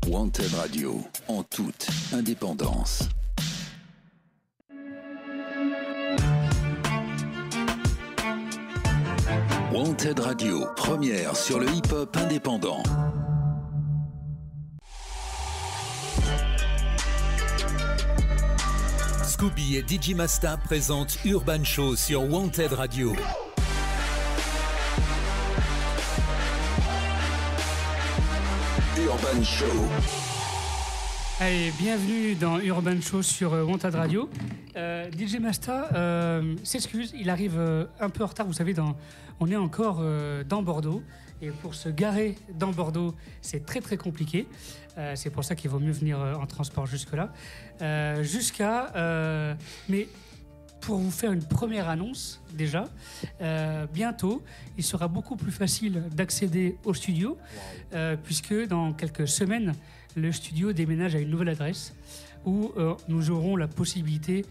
Wanted Radio, en toute indépendance. Wanted Radio, première sur le hip-hop indépendant. Scooby et DJ Masta présentent Urban Show sur Wanted Radio. Urban Show. Allez, bienvenue dans Urban Show sur Wanted Radio. DJ Masta s'excuse, il arrive un peu en retard. Vous savez, on est encore dans Bordeaux. Et pour se garer dans Bordeaux, c'est très très compliqué. C'est pour ça qu'il vaut mieux venir en transport jusque-là. Mais pour vous faire une première annonce, déjà, bientôt, il sera beaucoup plus facile d'accéder au studio, puisque dans quelques semaines, le studio déménage à une nouvelle adresse où nous aurons la possibilité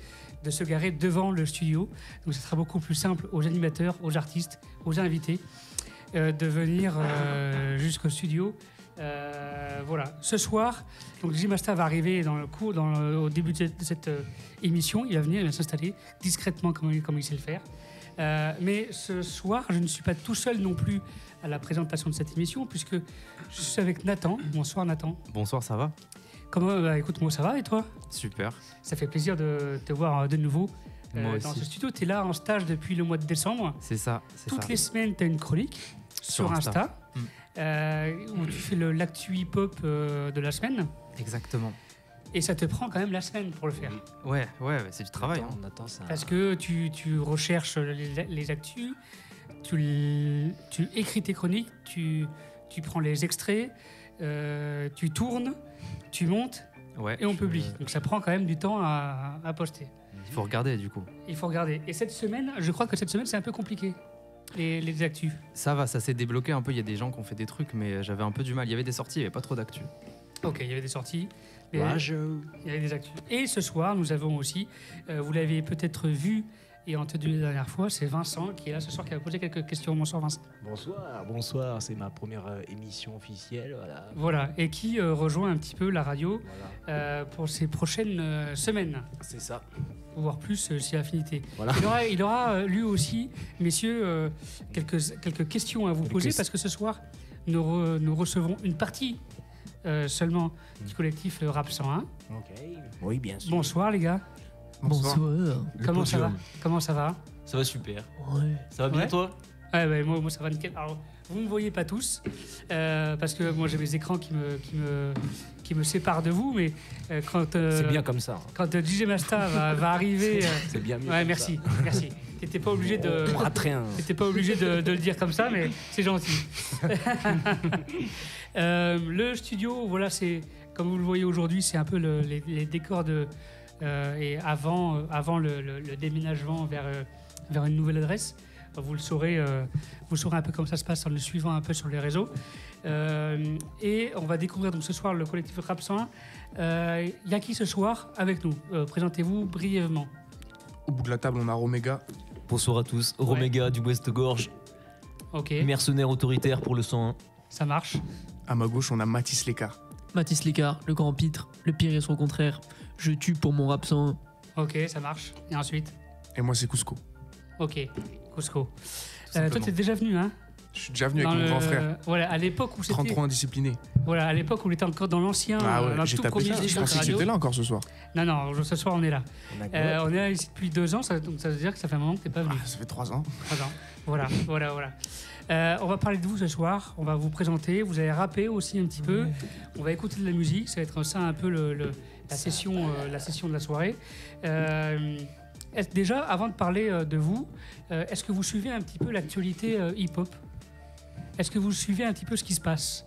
de se garer devant le studio. Donc, ce sera beaucoup plus simple aux animateurs, aux artistes, aux invités de venir jusqu'au studio. Voilà. Ce soir, donc DJ Masta va arriver au début de cette émission. Il va venir, il va s'installer discrètement comme il sait le faire. Mais ce soir, je ne suis pas tout seul non plus à la présentation de cette émission, puisque je suis avec Nathan. Bonsoir Nathan. Bonsoir, ça va ? Comment écoute, moi ça va et toi ? Super. Ça fait plaisir de te voir de nouveau moi dans aussi. ce studio. Tu es là en stage depuis le mois de décembre. C'est ça. Toutes les semaines, tu as une chronique sur Insta. Où tu fais l'actu hip-hop de la semaine. Exactement. Et ça te prend quand même la semaine pour le faire. Ouais, c'est du travail. On attend ça. Parce que tu recherches les actus, tu écris tes chroniques, tu prends les extraits, tu tournes, tu montes et on publie. Donc ça prend quand même du temps à poster. Il faut regarder du coup. Il faut regarder. Et cette semaine, je crois que cette semaine, c'est un peu compliqué. Les actus. Ça va, ça s'est débloqué un peu. Il y a des gens qui ont fait des trucs, mais j'avais un peu du mal. Il y avait des sorties, il n'y avait pas trop d'actu. Ok, il y avait des sorties. Il y avait des actus. Et ce soir, nous avons aussi, vous l'avez peut-être vu et entendu la dernière fois, c'est Vincent qui est là ce soir, qui va poser quelques questions. Bonsoir Vincent. Bonsoir, c'est ma première émission officielle. Voilà, et qui rejoint un petit peu la radio pour ces prochaines semaines. C'est ça. Voire plus si affinité. Voilà. Il aura lui aussi, messieurs, quelques questions à vous poser, parce que ce soir, nous recevons une partie seulement du collectif Rap 101. Ok. Oui, bien sûr. Bonsoir les gars. Bonsoir. Comment ça va ? Comment ça va ? Ça va super. Ouais. Ça va bien toi ? Ouais, moi ça va nickel. Alors, vous ne me voyez pas tous, parce que moi j'ai mes écrans qui me séparent de vous, mais quand... c'est bien comme ça. Quand DJ Masta va arriver... c'est bien mieux. Ouais, merci. T'étais pas obligé de... On rate rien. T'étais pas obligé de le dire comme ça, mais c'est gentil. Le studio, voilà, c'est... Comme vous le voyez aujourd'hui, c'est un peu les décors et avant le déménagement vers une nouvelle adresse. Vous saurez un peu comment ça se passe en le suivant un peu sur les réseaux. Et on va découvrir donc ce soir le collectif Rap 101. Il y a qui ce soir avec nous ? Présentez-vous brièvement. Au bout de la table, on a Roméga. Bonsoir à tous, Roméga du West Gorge, Ok, mercenaire autoritaire pour le 101. ça marche. À ma gauche, on a Mathis Lécart. Mathis Lécart, le grand pitre, le pire et son contraire. Je tue pour mon rap 101. Ok, ça marche. Et ensuite ? Et moi, c'est Cusco. Ok, Cusco. Toi, simplement. t'es déjà venu, hein ? Je suis déjà venu avec mon grand frère. Voilà, à l'époque où c'était... 33 indiscipliné. Voilà, à l'époque où il était encore dans l'ancien... dans le j'ai tout tapé premier ça. Je émission de pensais que radio. j'étais là encore ce soir. Non, ce soir on est là. D'accord. On est là ici depuis 2 ans, donc ça veut dire que ça fait un moment que t'es pas venu. Ça fait 3 ans. 3 ans. Voilà. On va parler de vous ce soir, on va vous présenter, vous allez rapper aussi un petit peu, on va écouter de la musique, ça va être ça un peu la session de la soirée. Déjà, avant de parler de vous, est-ce que vous suivez un petit peu l'actualité hip-hop ? Est-ce que vous suivez un petit peu ce qui se passe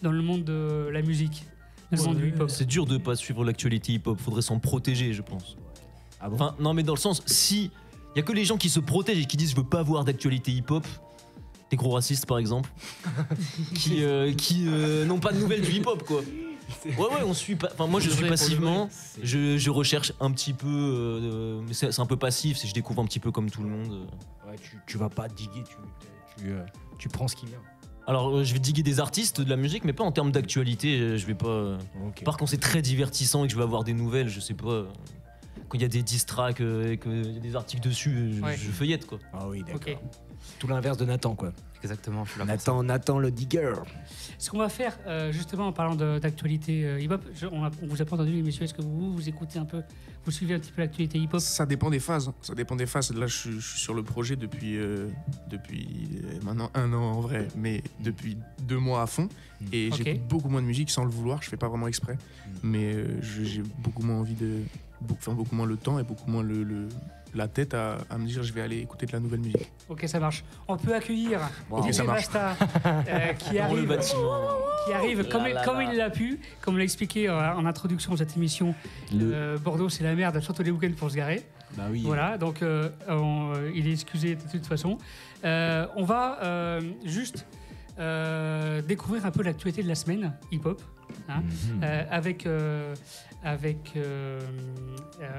dans le monde de la musique, dans le monde du hip-hop ? C'est dur de pas suivre l'actualité hip-hop, faudrait s'en protéger je pense. Ah bon ? Enfin, non mais dans le sens, si y a que les gens qui se protègent et qui disent je veux pas voir d'actualité hip-hop, des gros racistes par exemple, qui n'ont pas de nouvelles du hip-hop quoi. Ouais, on suit pas. Enfin, moi je suis passivement, je recherche un petit peu, mais c'est un peu passif, je découvre un petit peu comme tout le monde. Ouais, tu vas pas diguer, tu prends ce qui vient. Alors, je vais diguer des artistes, de la musique, mais pas en termes d'actualité. Je vais pas. Ok. Par contre, c'est très divertissant et que je vais avoir des nouvelles, je sais pas. Quand il y a des diss tracks et qu'il y a des articles dessus, je feuillette quoi. Ah oui, d'accord. Ok. Tout l'inverse de Nathan, quoi. Exactement, je suis là pour ça. Nathan le digger. Ce qu'on va faire, justement, en parlant d'actualité hip-hop, on vous a pas entendu, messieurs, est-ce que vous écoutez un peu, vous suivez un petit peu l'actualité hip-hop? Ça dépend des phases. Ça dépend des phases. Là, je suis sur le projet depuis maintenant 1 an en vrai, mais depuis 2 mois à fond. Et Ok. j'écoute beaucoup moins de musique sans le vouloir. Je fais pas vraiment exprès. Mais j'ai beaucoup moins envie beaucoup moins le temps et beaucoup moins la tête à me dire je vais aller écouter de la nouvelle musique. Ok, ça marche. On peut accueillir Ok, ça DJ marche. Masta qui Dans le arrive, bâtiment. comme il l'a pu, comme l'a expliqué en introduction de cette émission. Bordeaux, c'est la merde, surtout les week-ends pour se garer. Bah oui. Voilà, donc il est excusé de toute façon. On va juste découvrir un peu l'actualité de la semaine hip-hop hein, avec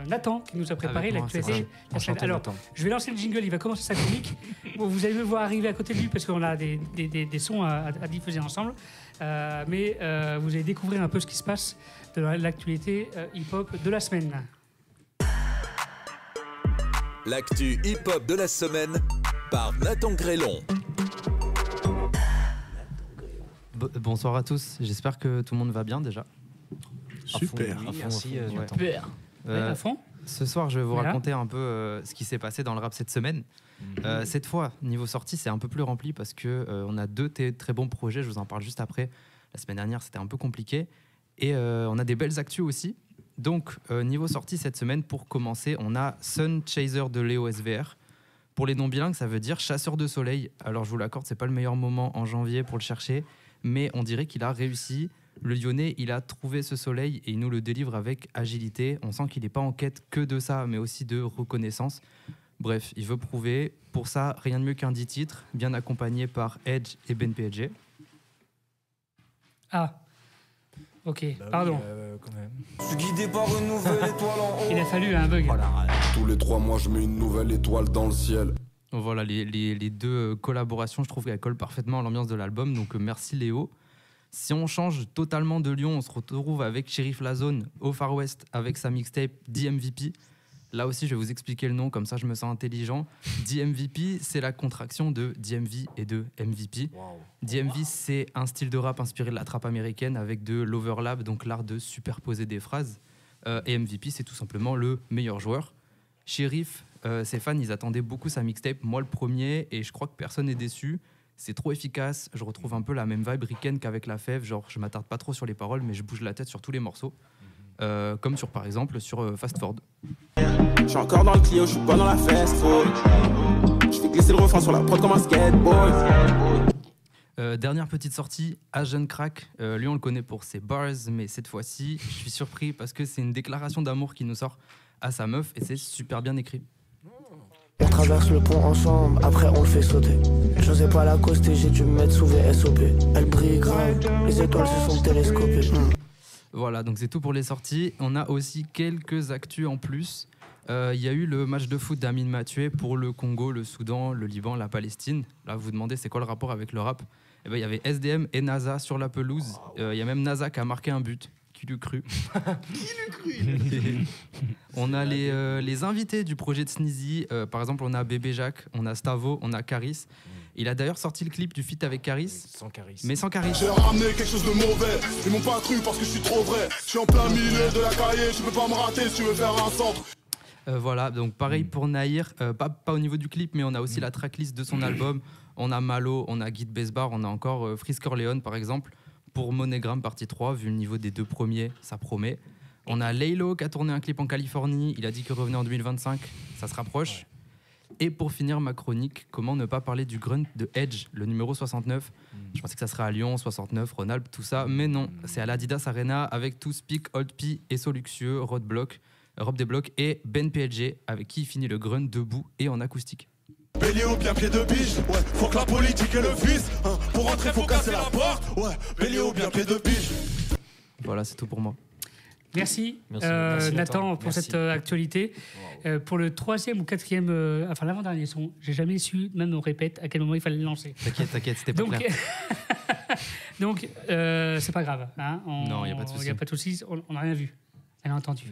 Nathan qui nous a préparé Avec moi, c'est l'actualité de la semaine. Alors, je vais lancer le jingle, il va commencer sa chronique. Bon, vous allez me voir arriver à côté de lui parce qu'on a des sons à diffuser ensemble. Mais vous allez découvrir un peu ce qui se passe de l'actualité hip-hop de la semaine. L'actu hip-hop de la semaine par Nathan Grélon. Bonsoir à tous, j'espère que tout le monde va bien déjà. Super. Merci, Nathan. Super. Euh, À fond. Ce soir, je vais vous Voilà. raconter un peu ce qui s'est passé dans le rap cette semaine. Cette fois, niveau sortie, c'est un peu plus rempli parce que on a 2 très bons projets. Je vous en parle juste après. La semaine dernière, c'était un peu compliqué. Et on a des belles actus aussi. Donc, niveau sortie cette semaine, pour commencer, on a Sun Chaser de Léo SVR. Pour les non-bilingues, ça veut dire chasseur de soleil. Alors, je vous l'accorde, c'est pas le meilleur moment en janvier pour le chercher, mais on dirait qu'il a réussi. Le Lyonnais, il a trouvé ce soleil et il nous le délivre avec agilité. On sent qu'il n'est pas en quête que de ça, mais aussi de reconnaissance. Bref, il veut prouver. Pour ça, rien de mieux qu'un 10 titres, bien accompagné par Edge et BNPJ. Ah, ok, Bah oui, pardon. quand même. Je suis guidé par une nouvelle étoile en haut. Il a fallu un bug. Tous les 3 mois, je mets une nouvelle étoile dans le ciel. Voilà, les 2 collaborations, je trouve qu'elles collent parfaitement à l'ambiance de l'album. Donc merci Léo. Si on change totalement de Lyon, on se retrouve avec Sheriff Lazone au Far West avec sa mixtape DMVP. Là aussi, je vais vous expliquer le nom, comme ça je me sens intelligent. DMVP, c'est la contraction de DMV et de MVP. DMV, c'est un style de rap inspiré de la trappe américaine avec de l'overlap, donc l'art de superposer des phrases. Et MVP, c'est tout simplement le meilleur joueur. Sheriff, ses fans, ils attendaient beaucoup sa mixtape, moi le premier, et je crois que personne n'est déçu. C'est trop efficace, je retrouve un peu la même vibe Riken qu'avec La Fève, genre je m'attarde pas trop sur les paroles, mais je bouge la tête sur tous les morceaux. Comme par exemple sur Fast Forward. Je suis encore dans le Clio, je suis pas dans la fast food. Je fais glisser le refrain sur la prod comme un skateboard. Dernière petite sortie, Agent Crack. Lui, on le connaît pour ses bars, mais cette fois-ci, je suis surpris parce que c'est une déclaration d'amour qui nous sort à sa meuf et c'est super bien écrit. On traverse le pont ensemble, après on le fait sauter. J'osais pas l'accoster, j'ai dû me mettre sous VSOP. Elle brille grave, les étoiles se sont télescopées. Voilà, donc c'est tout pour les sorties. On a aussi quelques actus en plus. Il y a eu le match de foot d'Amin Mathieu pour le Congo, le Soudan, le Liban, la Palestine. Là, vous vous demandez c'est quoi le rapport avec le rap? Eh ben, il y avait SDM et NASA sur la pelouse. Il y a même NASA qui a marqué un but. Qui l'eût cru? On a les invités du projet de Sneezy. Par exemple, on a Bébé Jacques, on a Stavo, on a Caris. Il a d'ailleurs sorti le clip du feat avec Caris. Sans Caris. Mais sans Caris. J'ai ramené quelque chose de mauvais. Ils m'ont pas cru parce que je suis trop vrai. Je suis en plein milieu de la carrière, tu peux pas me rater si tu veux faire un centre. Voilà, donc pareil pour Nahir, pas au niveau du clip, mais on a aussi la tracklist de son album. On a Malo, on a Guide Besbar, on a encore Frisk Orleans par exemple. Pour Monogram partie 3, vu le niveau des 2 premiers, ça promet. On a Laylo qui a tourné un clip en Californie, il a dit qu'il revenait en 2025, ça se rapproche. Et pour finir ma chronique, comment ne pas parler du grunt de Edge, le numéro 69. Je pensais que ça serait à Lyon, 69, Rhône-Alpes, tout ça, mais non, c'est à l'Adidas Arena avec Too Speak, Old P et Soluxieux, Rob des Blocs et Ben PLG, avec qui il finit le grunt debout et en acoustique. Bélier ou bien pied de biche, ouais, faut que la politique et le vice, hein. Pour rentrer faut casser la porte, ouais, bélier ou bien pied de biche. Voilà, c'est tout pour moi. Merci, Merci, Nathan, pour Merci. cette actualité. Pour le 3e ou 4e, enfin l'avant-dernier son, j'ai jamais su, même on répète, à quel moment il fallait le lancer. T'inquiète, c'était pas Donc, clair. donc c'est pas grave. Hein, Non, y a pas de souci. Y a pas de souci, on n'a rien vu. Elle a entendu.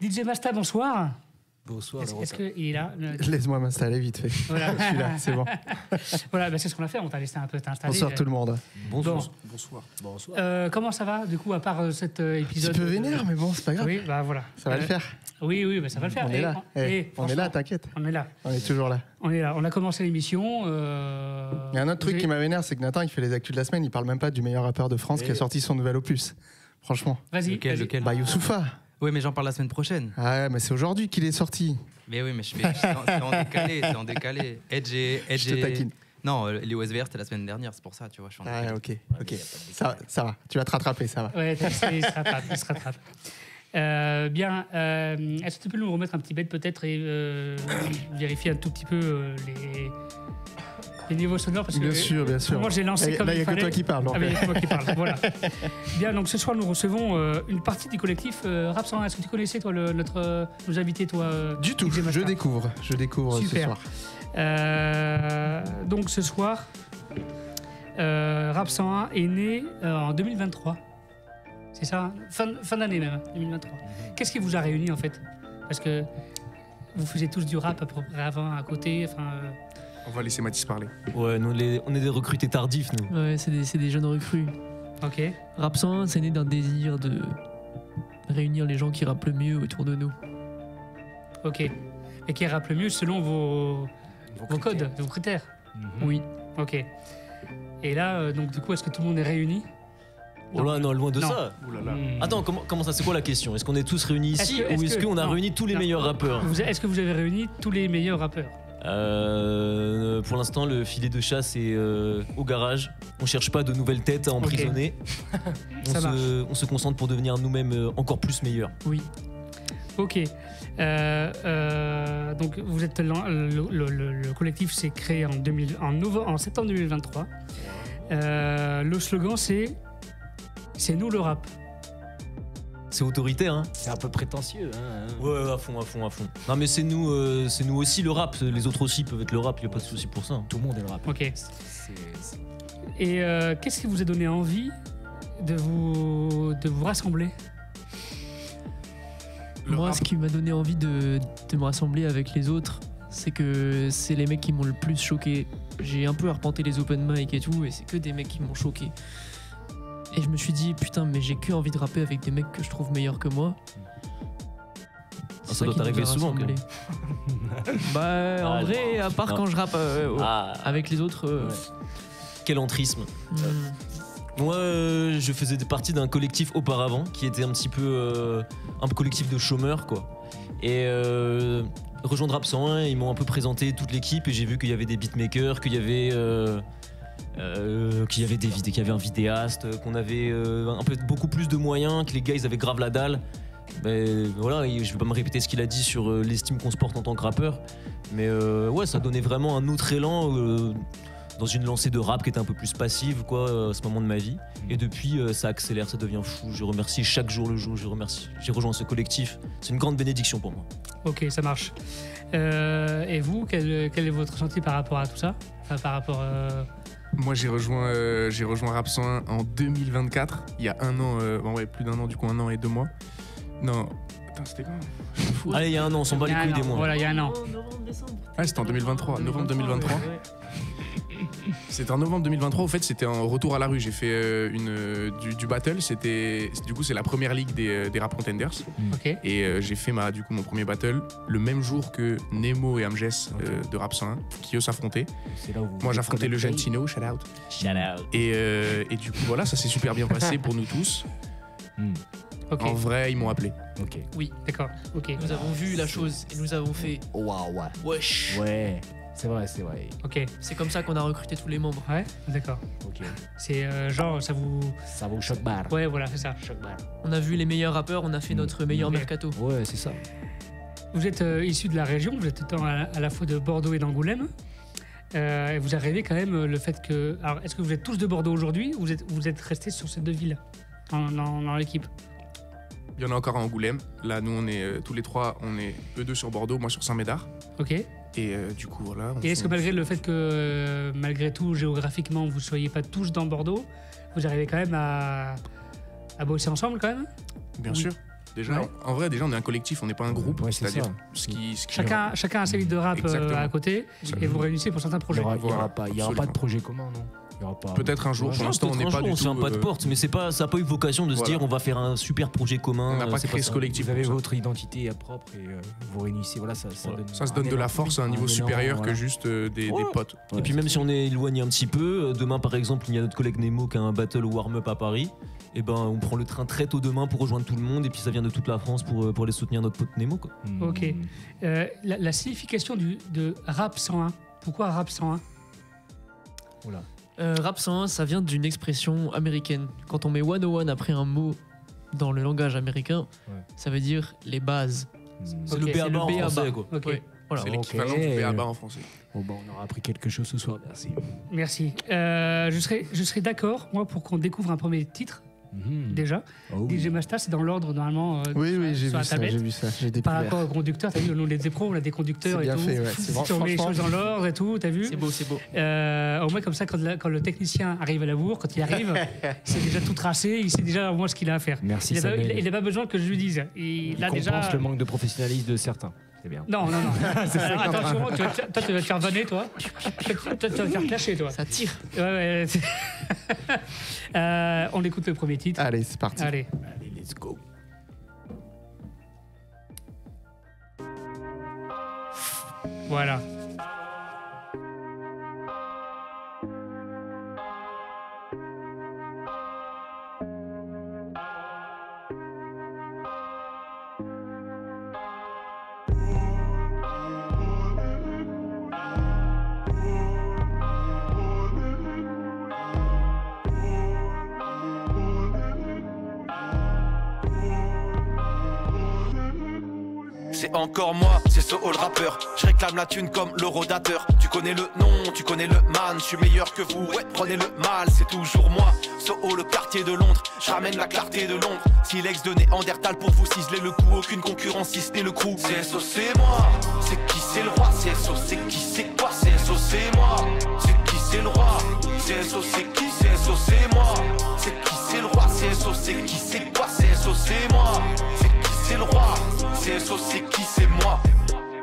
DJ Masta, bonsoir. Bonsoir, Laurent. Est-ce qu'il est là Laisse-moi m'installer vite fait. Voilà. Je suis là, c'est bon. Voilà, bah, c'est ce qu'on a fait, on t'a laissé un peu t'installer. Bonsoir tout le monde. Bonsoir. Bonsoir. Comment ça va, du coup, à part cet Un épisode petit peu vénère, mais bon, c'est pas grave. Oui, bah voilà. Ça va le faire. Oui, bah, ça va le faire. On est là. On est là, t'inquiète. On est là. On est toujours là. On est là. On a commencé l'émission. Il y a un autre truc qui m'a vénère, c'est que Nathan, il fait les actus de la semaine, il parle même pas du meilleur rappeur de France qui a sorti son nouvel opus. Franchement. Vas-y. Lequel Bah, Youssoupha. Oui, mais j'en parle la semaine prochaine. Ah ouais, mais c'est aujourd'hui qu'il est sorti. Mais oui, mais c'est en décalé. Edge Je te taquine. Non, les OSVR, c'était la semaine dernière, c'est pour ça, tu vois. Je suis en Ah, décalé. ok. Ça va. Tu vas te rattraper, ça va. Ouais, il se rattrape. Bien. Est-ce que tu peux nous remettre un petit bête peut-être et vérifier un tout petit peu les niveaux sonores parce Bien sûr. Moi, j'ai lancé comme là, il n'y a il que fallait. toi qui parles. Ah, mais il y a que moi qui parle. Voilà. Bien. Donc ce soir, nous recevons une partie du collectif Rap 101. Est-ce que tu connaissais toi nos invités, toi Du tout. DJ Masta Je découvre Super. ce soir. Donc ce soir, Rap 101 est né en 2023. C'est ça, fin d'année même, 2023. Qu'est-ce qui vous a réunis en fait? Parce que vous faisiez tous du rap à peu près avant, à côté. On va laisser Mathis parler. Ouais, nous, on est des recrutés tardifs, nous. Ouais, c'est des jeunes recrues. Ok. Rap 101, c'est né d'un désir de réunir les gens qui rappent le mieux autour de nous. Ok. Et qui rappe le mieux selon vos codes, vos critères. Oui. Ok. Et là, donc du coup, est-ce que tout le monde est réuni? Oh là, non, loin de Non. ça. Attends, comment ça, c'est quoi la question? Est-ce qu'on est tous réunis ici ou est-ce qu'on a non. réuni tous les Non. meilleurs rappeurs? Est-ce que vous avez réuni tous les meilleurs rappeurs? Pour l'instant, le filet de chasse est au garage. On cherche pas de nouvelles têtes à emprisonner. Ça marche. On se concentre pour devenir nous-mêmes encore plus meilleurs. Oui. Ok. Donc vous êtes le collectif s'est créé en septembre 2023. Le slogan c'est nous le rap. C'est autoritaire, hein? C'est un peu prétentieux. Hein. Ouais, à fond. Non, mais c'est nous aussi le rap. Les autres aussi peuvent être le rap. Il y a pas de souci pour ça. Tout le monde est le rap. Ok. Et qu'est-ce qui vous a donné envie de vous rassembler? Moi, ce qui m'a donné envie de me rassembler avec les autres, c'est que c'est les mecs qui m'ont le plus choqué. J'ai un peu arpenté les open mic et tout, et c'est que des mecs qui m'ont choqué. Et je me suis dit, putain, mais j'ai que envie de rapper avec des mecs que je trouve meilleurs que moi. Ça doit qui nous a t'arriver souvent, rassemblés. Bah, en vrai, à part non. quand je rappe avec les autres. Quel entrisme. Moi, je faisais partie d'un collectif auparavant qui était un petit peu un collectif de chômeurs, quoi. Et rejoindre Rap 101, ils m'ont un peu présenté toute l'équipe et j'ai vu qu'il y avait des beatmakers, qu'il y avait qu'il y avait un vidéaste, qu'on avait beaucoup plus de moyens, que les gars ils avaient grave la dalle. Mais voilà, je vais pas me répéter ce qu'il a dit sur l'estime qu'on se porte en tant que rappeur, mais ouais, ça donnait vraiment un autre élan dans une lancée de rap qui était un peu plus passive, quoi, à ce moment de ma vie. Et depuis, ça accélère, ça devient fou. Je remercie chaque jour le jour. J'ai rejoint ce collectif. C'est une grande bénédiction pour moi. Ok, ça marche. Et vous, quel est votre ressenti par rapport à tout ça? Enfin, par rapport. Moi, j'ai rejoint Rap 101 en 2024. Il y a un an, plus d'un an, du coup, 1 an et 2 mois. Non, attends, c'était quand? Allez, il y a un an, on s'en bat les couilles des mois. Voilà, il y a un an. Ah, c'était en 2023, novembre 2023. C'était en novembre 2023, au fait, c'était un retour à la rue. J'ai fait du battle, du coup, c'est la première ligue des Rap Contenders. Ok. Et j'ai fait mon premier battle le même jour que Nemo et Amges de Rap 101, qui eux s'affrontaient. Moi, j'affrontais le jeune Tino, shout out. Et du coup, voilà, ça s'est super bien passé pour nous tous. Ok. En vrai, ils m'ont appelé. Oui, d'accord. Ok. Nous avons vu la chose et nous avons fait. Waouh, ouais. Wesh. Ouais, c'est vrai. Ok. C'est comme ça qu'on a recruté tous les membres. Ouais, d'accord. Ok. C'est genre, ça vous choc bar. Ouais, voilà, c'est ça. Choc bar. On a vu les meilleurs rappeurs, on a fait notre meilleur Ok. mercato. Ouais, c'est ça. Vous êtes issu de la région, vous êtes à la fois de Bordeaux et d'Angoulême. Et vous arrivez quand même le fait que. Alors, est-ce que vous êtes tous de Bordeaux aujourd'hui ou vous êtes restés sur ces deux villes dans l'équipe? Il y en a encore à Angoulême. Là, nous, on est tous les trois, on est eux deux sur Bordeaux, moi sur Saint-Médard. Ok. Et du coup, voilà. Et est-ce que malgré le fait que, malgré tout, géographiquement, vous ne soyez pas tous dans Bordeaux, vous arrivez quand même à bosser ensemble quand même? Bien sûr. Déjà, en vrai, on est un collectif, on n'est pas un groupe. Ouais, c'est-à-dire, chacun a sa ligne de rap à côté et vous réunissez pour certains projets. Il n'y aura pas de projet commun, non? Peut-être un jour. Pour l'instant, on n'est pas du tout. C'est un pas de porte, mais ça n'a pas eu vocation de se dire on va faire un super projet commun. On n'a pas créé ce collectif. Vous avez votre identité propre et vous réunissez. Voilà, ça se donne de la force à un niveau supérieur que juste des potes. Et puis même si on est éloigné un petit peu, demain par exemple, il y a notre collègue Nemo qui a un battle au warm-up à Paris. Et ben on prend le train très tôt demain pour rejoindre tout le monde et puis ça vient de toute la France pour aller soutenir notre pote Nemo, quoi. Ok. La signification de Rap 101. Pourquoi Rap 101? Voilà. Rap 101, ça vient d'une expression américaine. Quand on met 101 après un mot dans le langage américain, ça veut dire les bases. C'est le B.A.-ba en français, quoi. Okay. Voilà. C'est l'équivalent du B.A.-ba en français. Bon, on aura appris quelque chose ce soir, merci. Je serais d'accord, moi, pour qu'on découvre un premier titre. Déjà, DJ Masta, c'est dans l'ordre normalement. Oui, j'ai vu ça, j'ai découvert. Par rapport aux conducteurs, t'as vu, on est des pros, on a des conducteurs et tout. C'est bien fait, Si tu remets les choses dans l'ordre et tout, t'as vu. C'est beau. Au moins, comme ça, quand le technicien arrive à la bourre, quand il arrive, c'est déjà tout tracé, il sait déjà au moins ce qu'il a à faire. Merci. Il n'a pas besoin que je lui dise. Il compense le manque de professionnalisme de certains. C'est bien. Non. Alors, attention, toi, tu vas te faire vanner, toi. Tu vas te faire clasher, toi. Ça tire. Ouais. On écoute le premier titre. Allez, c'est parti. Allez, let's go. Voilà. C'est encore moi, c'est ce hall rappeur. Je réclame la thune comme le rodateur. Tu connais le nom, tu connais le man. Je suis meilleur que vous, ouais, prenez le mal, c'est toujours moi. Soho, le quartier de Londres, je ramène la clarté de Londres. Silex de Néandertal pour vous ciseler le coup. Aucune concurrence si ce n'est le crew. CSO c'est moi, c'est qui c'est le roi. CSO c'est qui c'est quoi. CSO c'est moi, c'est qui c'est le roi. CSO c'est qui, CSO c'est moi. C'est qui c'est le roi. CSO c'est qui c'est quoi. CSO c'est moi, c'est qui c'est le roi. CSO c'est qui c'est moi.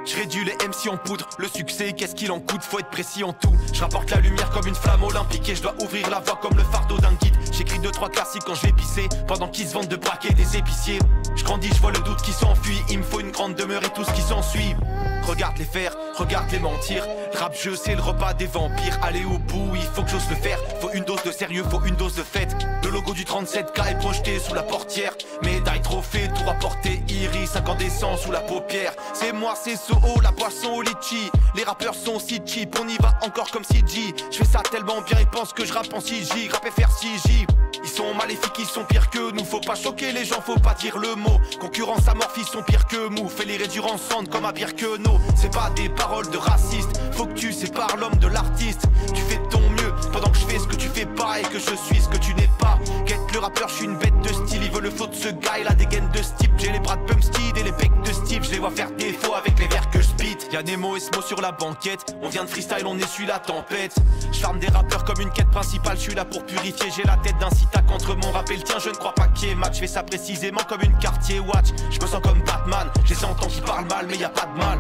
Je réduis les MC en poudre, le succès qu'est-ce qu'il en coûte, faut être précis en tout. Je rapporte la lumière comme une flamme olympique et je dois ouvrir la voie comme le fardeau d'un guide. J'écris 2-3 classiques quand je vais pisser, pendant qu'ils se vendent de braquer des épiciers. Je grandis, je vois le doute qui s'enfuit, il me faut une grande demeure et tout ce qui s'ensuit. Regarde les faire, regarde les mentir. Rap jeu c'est le repas des vampires. Aller au bout, il faut que j'ose le faire. Faut une dose de sérieux, faut une dose de fête. Le logo du 37K est projeté sous la portière. Médaille, trophée, tout rapporté, iris incandescent sous la paupière. C'est moi, c'est Soho, la boisson au litchi. Les rappeurs sont si cheap, on y va encore comme CG. Je fais ça tellement bien, ils pensent que je rappe en CJ. Rap FR CJ. Ils sont maléfiques, ils sont pires que nous. Faut pas choquer les gens, faut pas dire le mot. Concurrence amorphe, ils sont pires que mou. Fais les réduire en cendres comme à Birkenau. C'est pas des paroles de racistes. Faut que tu sépares l'homme de l'artiste. Tu fais de ton mieux pendant que je fais ce que tu fais pas et que je suis ce que tu n'es pas. Guette le rappeur, je suis une bête de style. Il veut le flow de ce gars, il a des gaines de Steve. J'ai les bras de Pumpstead et les becs de Steve. Je les vois faire défaut avec les vers que je spit. Y'a Nemo et Smo sur la banquette. On vient de freestyle, on essuie la tempête. Je farme des rappeurs comme une quête principale. Je suis là pour purifier, j'ai la tête d'un cita contre mon rap et le tien. Je ne crois pas qu'il y ait match. Je fais ça précisément comme une quartier watch. Je me sens comme Batman. J'ai 100 ans qui parlent mal, mais y a pas de mal.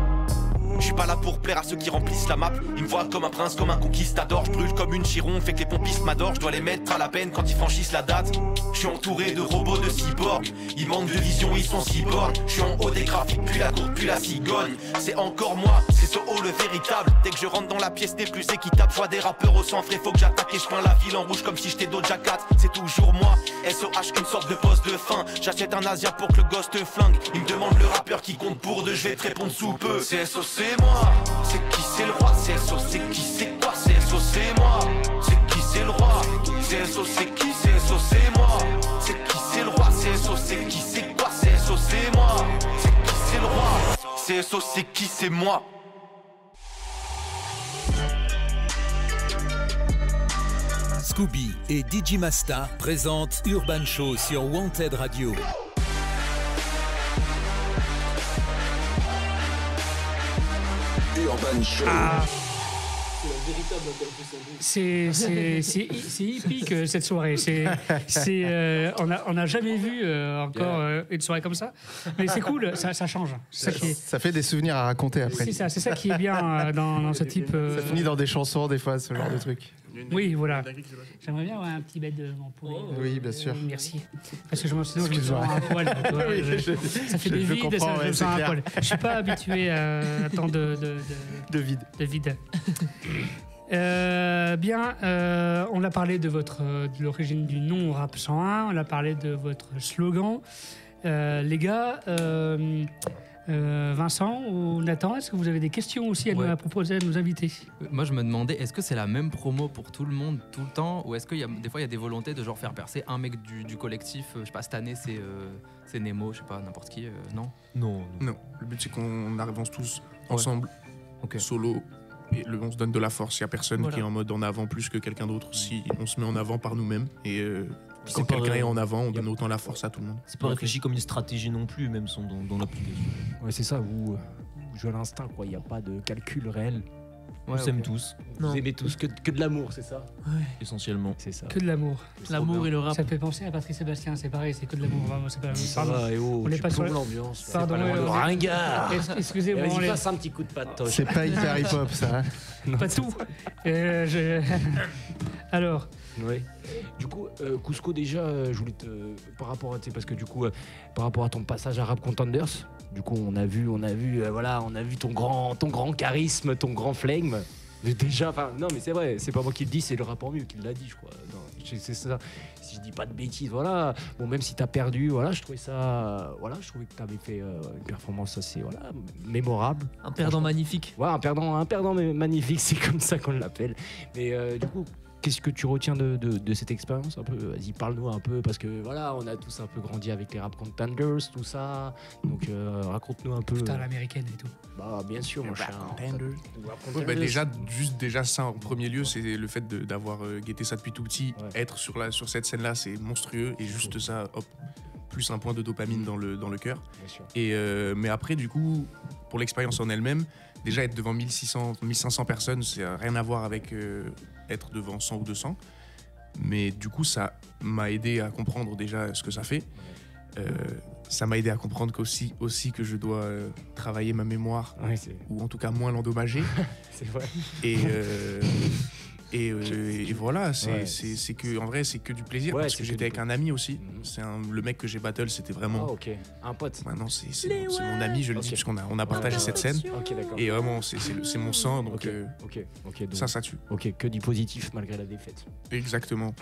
Je suis pas là pour plaire à ceux qui remplissent la map. Ils me voient comme un prince, comme un conquistador. Je brûle comme une chiron, fait que les pompistes m'adorent. Je dois les mettre à la peine quand ils franchissent la date. Je suis entouré de robots, de cyborgs. Ils manquent de vision, ils sont si bornes. Je suis en haut des graphiques, puis la courbe, puis la cigogne. C'est encore moi, c'est Soho le véritable. Dès que je rentre dans la pièce, t'es plus équitable. Je vois des rappeurs au sang frais, faut que j'attaque et je peins la ville en rouge comme si j'étais Doja Cat. C'est toujours moi, SOH, une sorte de poste de fin. J'achète un Asia pour que le gosse te flingue. Il me demande le rappeur qui compte pour deux, je vais te répondre sous peu. CSO c'est moi. C'est qui c'est le roi, CSO c'est qui c'est quoi, CSO c'est moi. C'est qui c'est le roi, CSO c'est qui, CSO c'est moi. C'est qui c'est le roi, CSO c'est qui c'est quoi, CSO c'est moi. C'est qui c'est le roi, CSO c'est qui c'est moi. Scooby et DJ Masta présentent Urban Show sur Wanted Radio. Urban Show. C'est hippique cette soirée. On n'a jamais vu encore une soirée comme ça. Mais c'est cool, ça change. Ça fait des souvenirs à raconter après. C'est ça qui est bien dans ce type. Ça finit dans des chansons des fois, ce genre de truc. Oui, voilà. J'aimerais bien avoir un petit bête de mon poulet. Oui, bien sûr. Merci. Parce que je me sens un poil. Ça fait des vides et ça me sent un poil. Je suis pas habitué à tant de vide. Bien, on a parlé de l'origine du nom Rap 101, on a parlé de votre slogan. Les gars, Vincent ou Nathan, est-ce que vous avez des questions aussi à proposer à nos invités? Moi, je me demandais, est-ce que c'est la même promo pour tout le monde, tout le temps, ou est-ce qu'il y a des fois il y a des volontés de genre faire percer un mec du collectif? Je sais pas, cette année c'est Nemo, je sais pas, n'importe qui, non? Non. Le but c'est qu'on avance tous ensemble, solo. Et on se donne de la force. Il n'y a personne qui est en mode en avant plus que quelqu'un d'autre. Si on se met en avant par nous-mêmes et quand quelqu'un est en avant, on donne autant la force à tout le monde. C'est pas réfléchi comme une stratégie non plus, même dans l'application. Ouais, c'est ça. Vous jouez à l'instinct, quoi. Il n'y a pas de calcul réel. On s'aime tous. Vous aimez tous que de l'amour, c'est ça? Essentiellement. C'est ça. Que de l'amour. L'amour et le rap. Ça me fait penser à Patrice Sébastien, c'est pareil, c'est que de l'amour. C'est pas ça va, on n'est pas sur l'ambiance. Pardon, le ringard. Excusez-moi. Vas-y, passe un petit coup de patoche. C'est pas hyper hip-hop, ça. Pas tout. Alors. Oui. Du coup, Cusco, déjà, je voulais par rapport à, parce que du coup, par rapport à ton passage à Rap Contenders, du coup, on a vu ton grand charisme, ton grand flegme. Déjà, enfin, non, mais c'est vrai, c'est pas moi qui le dis, c'est le rapport mieux qui l'a dit, je crois. C'est ça. Si je dis pas de bêtises, voilà. Bon, même si t'as perdu, voilà, je trouvais que t'avais fait une performance assez, mémorable. Un perdant magnifique. Ouais, un perdant magnifique, c'est comme ça qu'on l'appelle. Mais du coup, qu'est-ce que tu retiens de cette expérience un peu? Vas-y, parle-nous un peu, parce que voilà, on a tous un peu grandi avec les Rap Contenders, tout ça. Donc raconte-nous un peu. Putain, l'américaine et tout. Bah bien sûr, mon cher. Déjà ça en premier lieu, c'est le fait d'avoir guetté ça depuis tout petit, être sur cette scène-là, c'est monstrueux et juste ça, hop, plus un point de dopamine dans le cœur. Et mais après, du coup, pour l'expérience en elle-même, déjà être devant 1500 personnes, c'est rien à voir avec être devant 100 ou 200. Mais du coup, ça m'a aidé à comprendre déjà ce que ça fait. Ça m'a aidé à comprendre aussi que je dois travailler ma mémoire, ou en tout cas moins l'endommager. C'est vrai. Et voilà, c'est que en vrai c'est que du plaisir, parce que j'étais avec un ami aussi. Le mec que j'ai battle, c'était vraiment un pote. Maintenant c'est mon ami, je le dis, puisqu'on a partagé cette scène. Et vraiment c'est mon sang, donc ça tue. Ok, que du positif malgré la défaite. Exactement.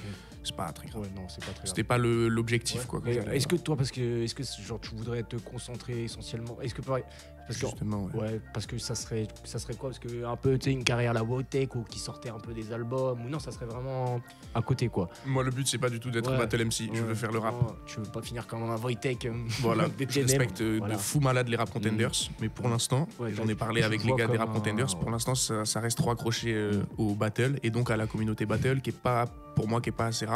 C'est pas très grave. Ouais, non, c'est pas très grave. C'était pas l'objectif, quoi. Est-ce que toi, est-ce que genre tu voudrais te concentrer essentiellement? Est-ce que justement, parce que ça serait quoi? Parce que un peu, tu sais, une carrière à la Wowtech ou qui sortait un peu des albums, ou non, ça serait vraiment à côté, quoi. Moi, le but c'est pas du tout d'être battle MC. Je veux faire le rap. Tu veux pas finir comme un Wowtech. Voilà. Je respecte de fou malade les Rap Contenders, mais pour l'instant, j'en ai parlé avec les gars des Rap Contenders. Pour l'instant, ça reste trop accroché au battle et donc à la communauté battle qui est pas assez rap.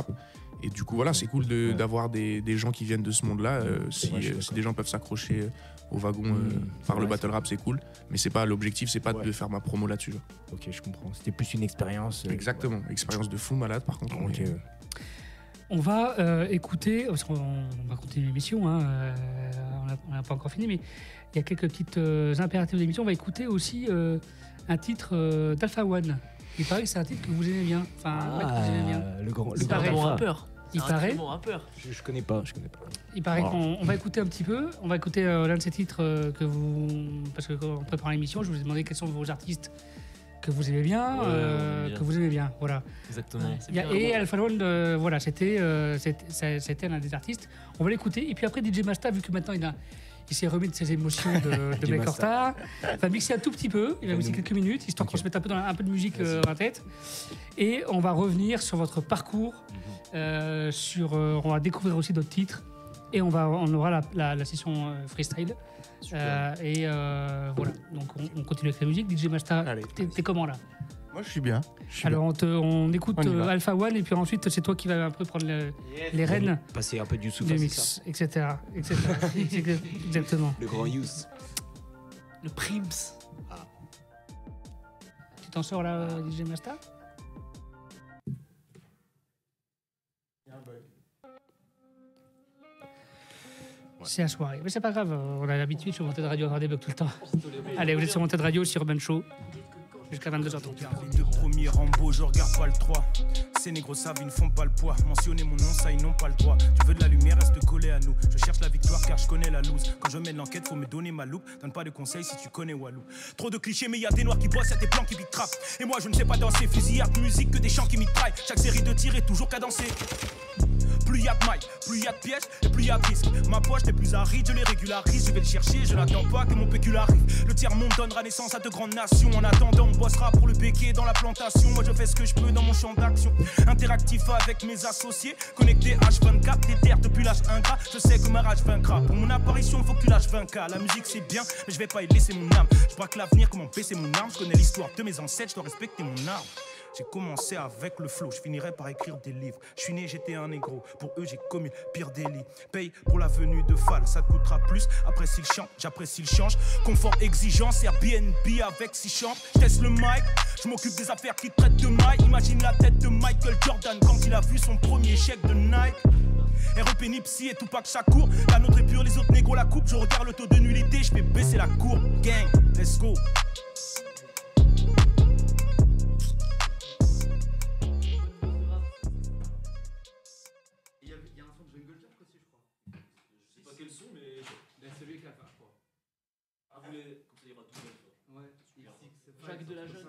Et du coup, voilà, c'est cool d'avoir des gens qui viennent de ce monde-là. Si des gens peuvent s'accrocher au wagon par le battle rap, c'est cool. Mais c'est pas l'objectif, c'est pas de faire ma promo là-dessus. Ok, je comprends. C'était plus une expérience. Exactement, expérience de fou malade par contre. On va écouter, parce qu'on va continuer l'émission, on n'a pas encore fini, mais il y a quelques petites impératifs de l'émission. On va écouter aussi un titre d'Alpha One. Il paraît que c'est un titre que vous aimez bien. Enfin, que vous aimez bien. Le grand rappeur. Il paraît. Je connais pas. Il paraît qu'on va écouter un petit peu. On va écouter l'un de ces titres parce que quand on prépare l'émission, je vous ai demandé quels sont vos artistes que vous aimez bien, que vous aimez bien. Voilà. Exactement. Et Alpha One, voilà, c'était l'un des artistes. On va l'écouter. Et puis après, DJ Masta, vu que maintenant il s'est remis de ses émotions de mec en retard. Il va mixer un tout petit peu, il va mixer quelques minutes, histoire qu'on se mette un peu de musique dans la tête. Et on va revenir sur votre parcours, on va découvrir aussi d'autres titres. Et on aura la session freestyle. Et voilà, donc on continue avec la musique. DJ Masta, t'es comment là? Moi je suis bien. Alors on écoute Alpha One et puis ensuite c'est toi qui vas un peu prendre les rênes. Passer un peu du souffle, du mix, etc. Exactement. Le grand Youth. Le Prims. Tu t'en sors là, DJ Masta? C'est la soirée. Mais c'est pas grave, on a l'habitude sur Wanted Radio d'avoir des bugs tout le temps. Allez, vous êtes sur Wanted Radio, sur Urban Show, jusqu'à 22h30. Les deux premiers Rambo, je regarde pas le 3. Ces négros savent, ils ne font pas le poids. Mentionner mon nom, ça, ils n'ont pas le droit. Tu veux de la lumière, reste collé à nous. Je cherche la victoire car je connais la loose. Quand je mène l'enquête, faut me donner ma loupe. Donne pas de conseils si tu connais Walou. Trop de clichés, mais y a des noirs qui bossent, y'a des blancs qui big trap. Et moi, je ne sais pas danser, fusillade, musique, que des chants qui mitraillent. Chaque série de tirs est toujours cadencée. Plus y'a de mailles, plus y'a de pièges et plus y'a de risques. Ma poche n'est plus aride, je les régularise. Je vais le chercher, je n'attends pas que mon pécule arrive. Le tiers-monde donnera naissance à de grandes nations. En attendant, on bossera pour le béquet dans la plantation. Moi je fais ce que je peux dans mon champ d'action. Interactif avec mes associés, connecté H24, déterre depuis l'âge ingrat. Je sais que ma rage vaincra. Pour mon apparition, faut que tu lâches 20K. La musique c'est bien, mais je vais pas y laisser mon âme. Je braque l'avenir, comment baisser mon arme. Je connais l'histoire de mes ancêtres, je dois respecter mon arme. J'ai commencé avec le flow, je finirai par écrire des livres. Je suis né, j'étais un négro, pour eux j'ai commis le pire délit. Paye pour la venue de Fall, ça te coûtera plus. Apprécie le chant, j'apprécie le change. Confort, exigence, Airbnb avec 6 chambres. Je teste le mic, je m'occupe des affaires qui traitent de maille. Imagine la tête de Michael Jordan quand il a vu son premier chèque de Nike. R.E.P. Nipsey et Tupac Shakur. La nôtre est pure, les autres négros la coupe. Je regarde le taux de nullité, je fais baisser la courbe. Gang, let's go. Jacques de la Jeune.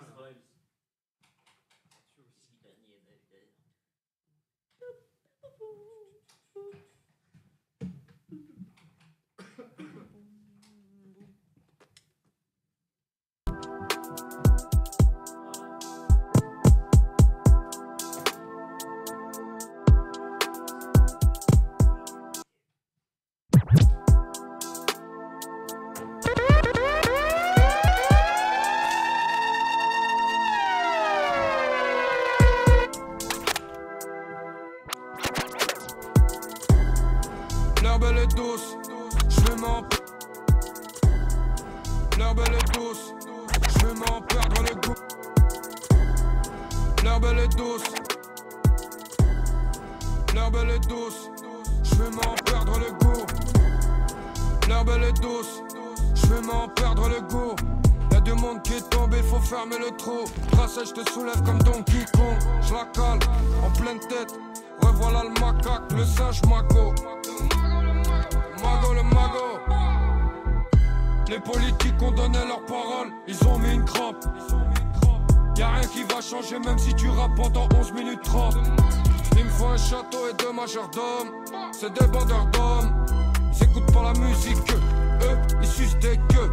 L'herbe elle est douce, je vais m'en... L'herbe elle est douce, je vais m'en perdre le goût. L'herbe elle est douce, l'herbe elle est douce, je vais m'en perdre le goût. L'herbe elle est douce, je vais m'en perdre le goût. Y'a du monde qui est tombé, faut fermer le trou. Tracé, je te soulève comme Donkey Kong. Je la cale en pleine tête. Revoilà le macaque, le singe mago. Mago le mago. Les politiques ont donné leur parole, ils ont mis une crampe. Y'a rien qui va changer même si tu rappes pendant 11 minutes 30. Il me faut un château et 2 majordomes. C'est des bandeurs d'hommes. Ils écoutent pas la musique, eux ils sucent des queues.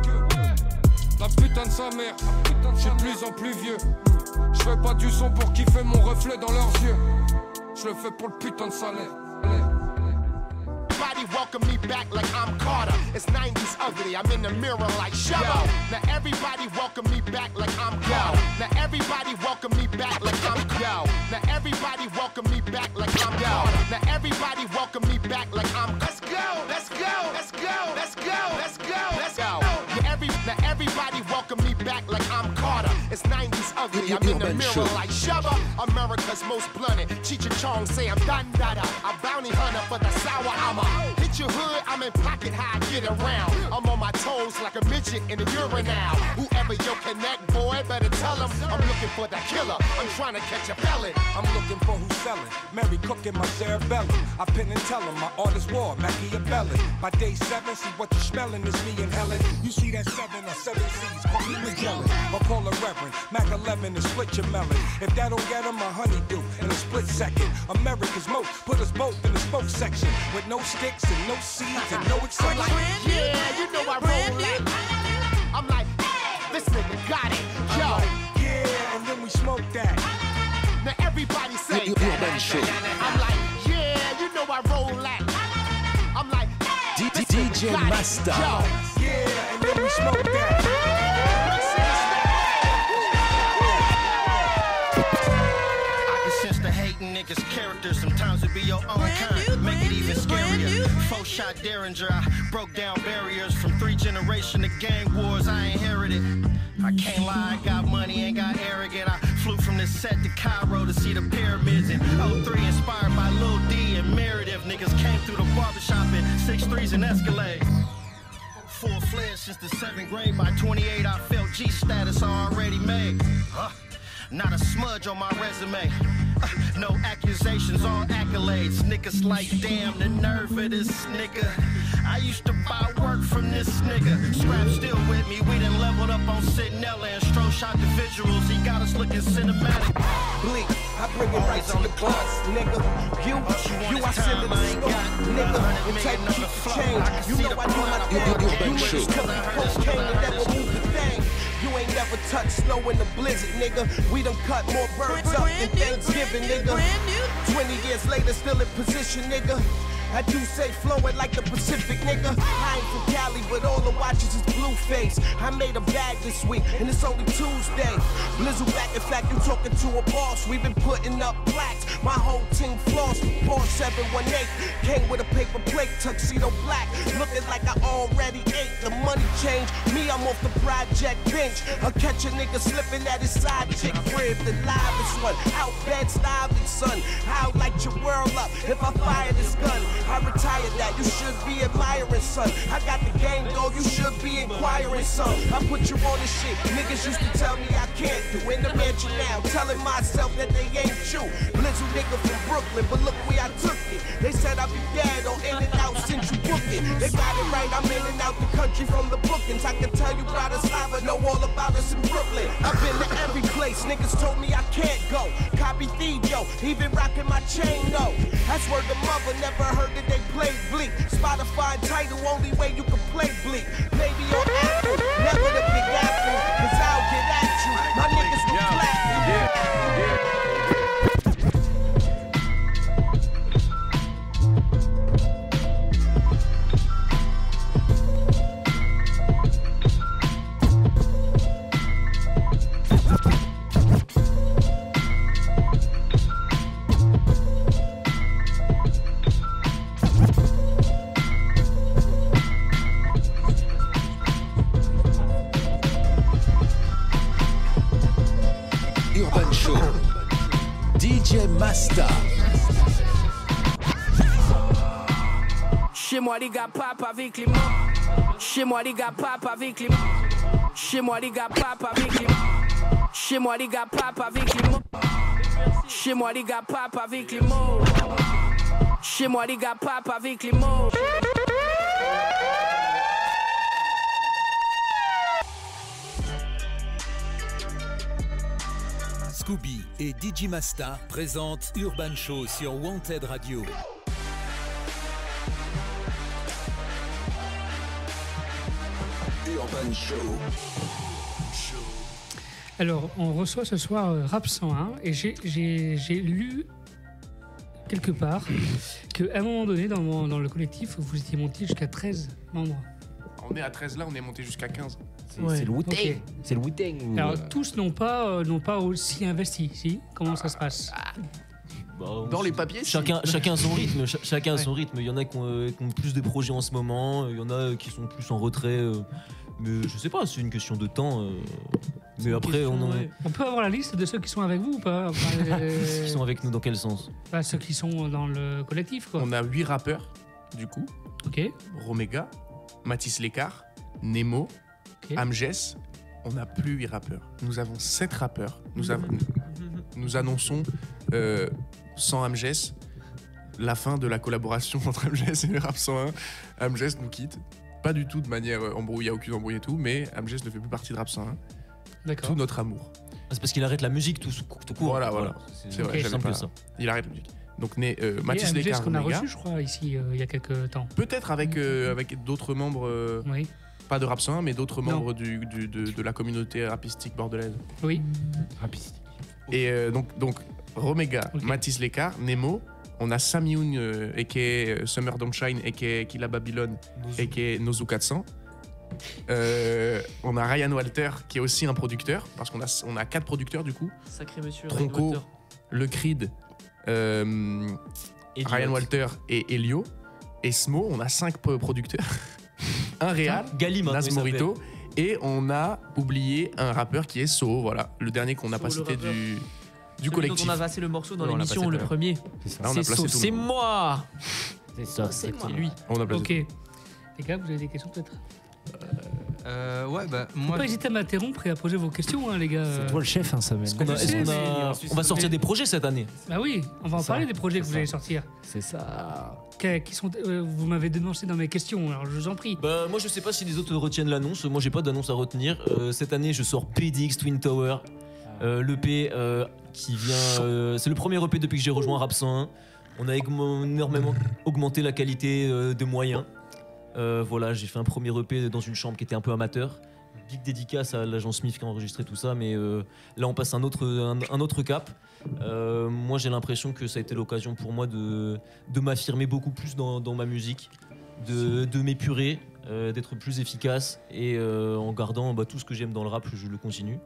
La putain de sa mère, j'suis de plus en plus vieux. J'fais pas du son pour kiffer mon reflet dans leurs yeux. Je le fais pour le putain de salaire. Everybody welcome me back like I'm Carter. It's 90s ugly, I'm in the mirror like Shabba. Now everybody welcome me back like I'm Carter. Now everybody welcome me back like I'm Carter. Now everybody welcome me back like I'm Carter. Now everybody welcome me back like I'm. Let's go, let's go, let's go, let's go, let's go, let's go. Now everybody welcome me back like I'm Carter. It's 90s ugly, I'm in the mirror like Shabba. America's most blunted. Cheech and Chong say I'm done dada. A bounty hunter for the sour I'ma hit your hood, I'm in pocket how I get around. I'm on my toes like a midget in a urinal. Whoever you connect, boy, better tell him I'm looking for the killer. I'm trying to catch a felon. I'm looking for who's selling. Mary cooking my cerebellum. I pin and tell him my artist war, Machiavelli. By day 7, see what you smelling is me and Helen. You see that 7 or 7 C's, call me Magellan. Or call a Reverend, Mac 11 and split your melon. If that don't get him a honeydew in a split second. America's most put us both in the smoke section. With no sticks and no seeds and no excitement. I'm like, yeah, you know I roll like. I'm like, this nigga got it, yo. I'm like, yeah, and then we smoke that. Now everybody say I'm like, yeah, you know I roll like. I'm like, DJ Masta. Yeah, and then we smoke that. I can sense the hate beating niggas' character. Sometimes it be your own kind, make it even scarier. 4-shot Derringer, I broke down barriers from 3 generations of gang wars I inherited. I can't lie, I got money, ain't got arrogant. I flew from the set to Cairo to see the pyramids in 03, inspired by Lil D and Meredith. Niggas came through the barbershop in 6'3s and Escalade. Full-fledged since the 7th grade. By 28, I felt G status already made. Not a smudge on my resume. No accusations, all accolades. Niggas like, damn, the nerve of this nigga. I used to buy work from this nigga. Scrap still with me. We done leveled up on Sentinella and Stro shot the visuals. He got us looking cinematic. Bleak, I bring it right to the class, nigga. You I send it to the store, nigga. And take keep the change. You know I do my thing. You niggas took cocaine and never moved the thing. You ain't never touched snow in the blizzard, nigga. We done cut more birds up than Thanksgiving, nigga. 20 years later, still in position, nigga. I do say flowing like the Pacific, nigga. I ain't from Cali, but all the watches is Blueface. I made a bag this week, and it's only Tuesday. Blizzle back, in fact, you talking to a boss. We been putting up plaques. My whole team floss. Paul 718 came with a paper plate, tuxedo black. Looking like I already ate. The money changed. Me, I'm off the project bench. I'll catch a nigga slipping at his side chick crib. The livest one. Out bed, starving, son. I'll light your world up if I fire this gun. I retired that, you should be admiring, son. I got the game, though, you should be inquiring, son. I put you on this shit, niggas used to tell me I can't do. In the mansion now, telling myself that they ain't you. Blizzle nigga from Brooklyn, but look where I took it. They said I'd be dead on In and Out Central Booking. They got it right, I'm in and out the country from the bookings. I can tell you Bratislava know all about us in Brooklyn. I've been to every place, niggas told me I can't go. Copy Theo, even rocking my chain, though. That's where the mother never heard that they play Bleak. Spotify title, only way you can play Bleak. Maybe on Apple, never the Big Apple. Cause I'll get at you, my niggas will clap you. Masta. Chez moi les gars pape avec les mots. Chez moi les gars pape avec les mots. Chez moi les gars pape avec les mots. Chez moi les gars pape avec les mots. Chez moi les gars pape avec les mots. Chez moi les gars pape avec les mots. Scooby et DJ Masta présentent Urban Show sur Wanted Radio. Urban Show. Alors, on reçoit ce soir Rap 101 et j'ai lu quelque part qu'à un moment donné, dans le collectif, vous étiez monté jusqu'à 13 membres. On est à 13 là, on est monté jusqu'à 15. C'est le Wu-Tang. Okay. C'est le Wu-Tang. Alors, tous n'ont pas aussi investi, si? Comment ça se passe? Dans les papiers, chacun a son rythme. Chacun a son rythme. Il y en a qui ont plus de projets en ce moment. Il y en a qui sont plus en retrait. Mais je sais pas, c'est une question de temps. Mais après, on peut avoir la liste de ceux qui sont avec vous ou pas? Ceux qui sont avec nous, dans quel sens? Ceux qui sont dans le collectif, quoi. On a 8 rappeurs, du coup. Ok. Romega, Mathis Lécart, Nemo, Amges. On n'a plus 8 rappeurs. Nous avons 7 rappeurs. Nous annonçons, sans Amges, la fin de la collaboration entre Amges et Rap 101. Amges nous quitte. Pas du tout de manière embrouille, il n'y a aucune embrouille et tout, mais Amges ne fait plus partie de Rap 101. D'accord. Tout notre amour. C'est parce qu'il arrête la musique tout court. Voilà. C'est vrai, simple pas... ça. Il arrête la musique. Donc, Mathis Lécart, qu'on a reçu, je crois, ici, il y a quelques temps. Peut-être avec d'autres membres, oui. Pas de Rap 101, mais d'autres membres de la communauté rapistique bordelaise. Oui. Rapistique. Et donc Romega, Mathis Lécart, Nemo. On a Sam Youn, a.k.a. Summer Don't Shine, a.k.a. Killa Babylon, a.k.a. Nozu 400. On a Ryan Walter, qui est aussi un producteur, parce qu'on a 4 producteurs du coup. Sacré monsieur. Tronco, Le Creed, Ryan Walter et Elio. Et Smo, on a 5 producteurs. Un réal, Nas Morito. Et on a oublié un rappeur qui est So, voilà. Le dernier qu'on n'a pas cité du collectif. On a passé le morceau dans l'émission, le premier. C'est So, c'est moi. C'est ça, c'est lui. On a placé. Ok. Les gars, vous avez des questions peut-être? Ouais, bah Faut moi. pas hésiter à m'interrompre et à poser vos questions, hein, les gars. C'est toi le chef, hein, Samuel. On va sortir des projets cette année. Bah oui, on va en parler des projets que vous allez sortir. C'est ça. Qui sont, vous m'avez dénoncé dans mes questions, alors je vous en prie. Bah moi je sais pas si les autres retiennent l'annonce. Moi j'ai pas d'annonce à retenir. Cette année je sors PDX Twin Tower. L'EP qui vient. C'est le premier EP depuis que j'ai rejoint Rap 101. On a énormément augmenté la qualité des moyens. Voilà, j'ai fait un premier EP dans une chambre qui était un peu amateur. Big dédicace à l'agent Smith qui a enregistré tout ça, mais là on passe un autre cap. Moi j'ai l'impression que ça a été l'occasion pour moi de m'affirmer beaucoup plus dans ma musique, de m'épurer, d'être plus efficace et en gardant tout ce que j'aime dans le rap, je le continue.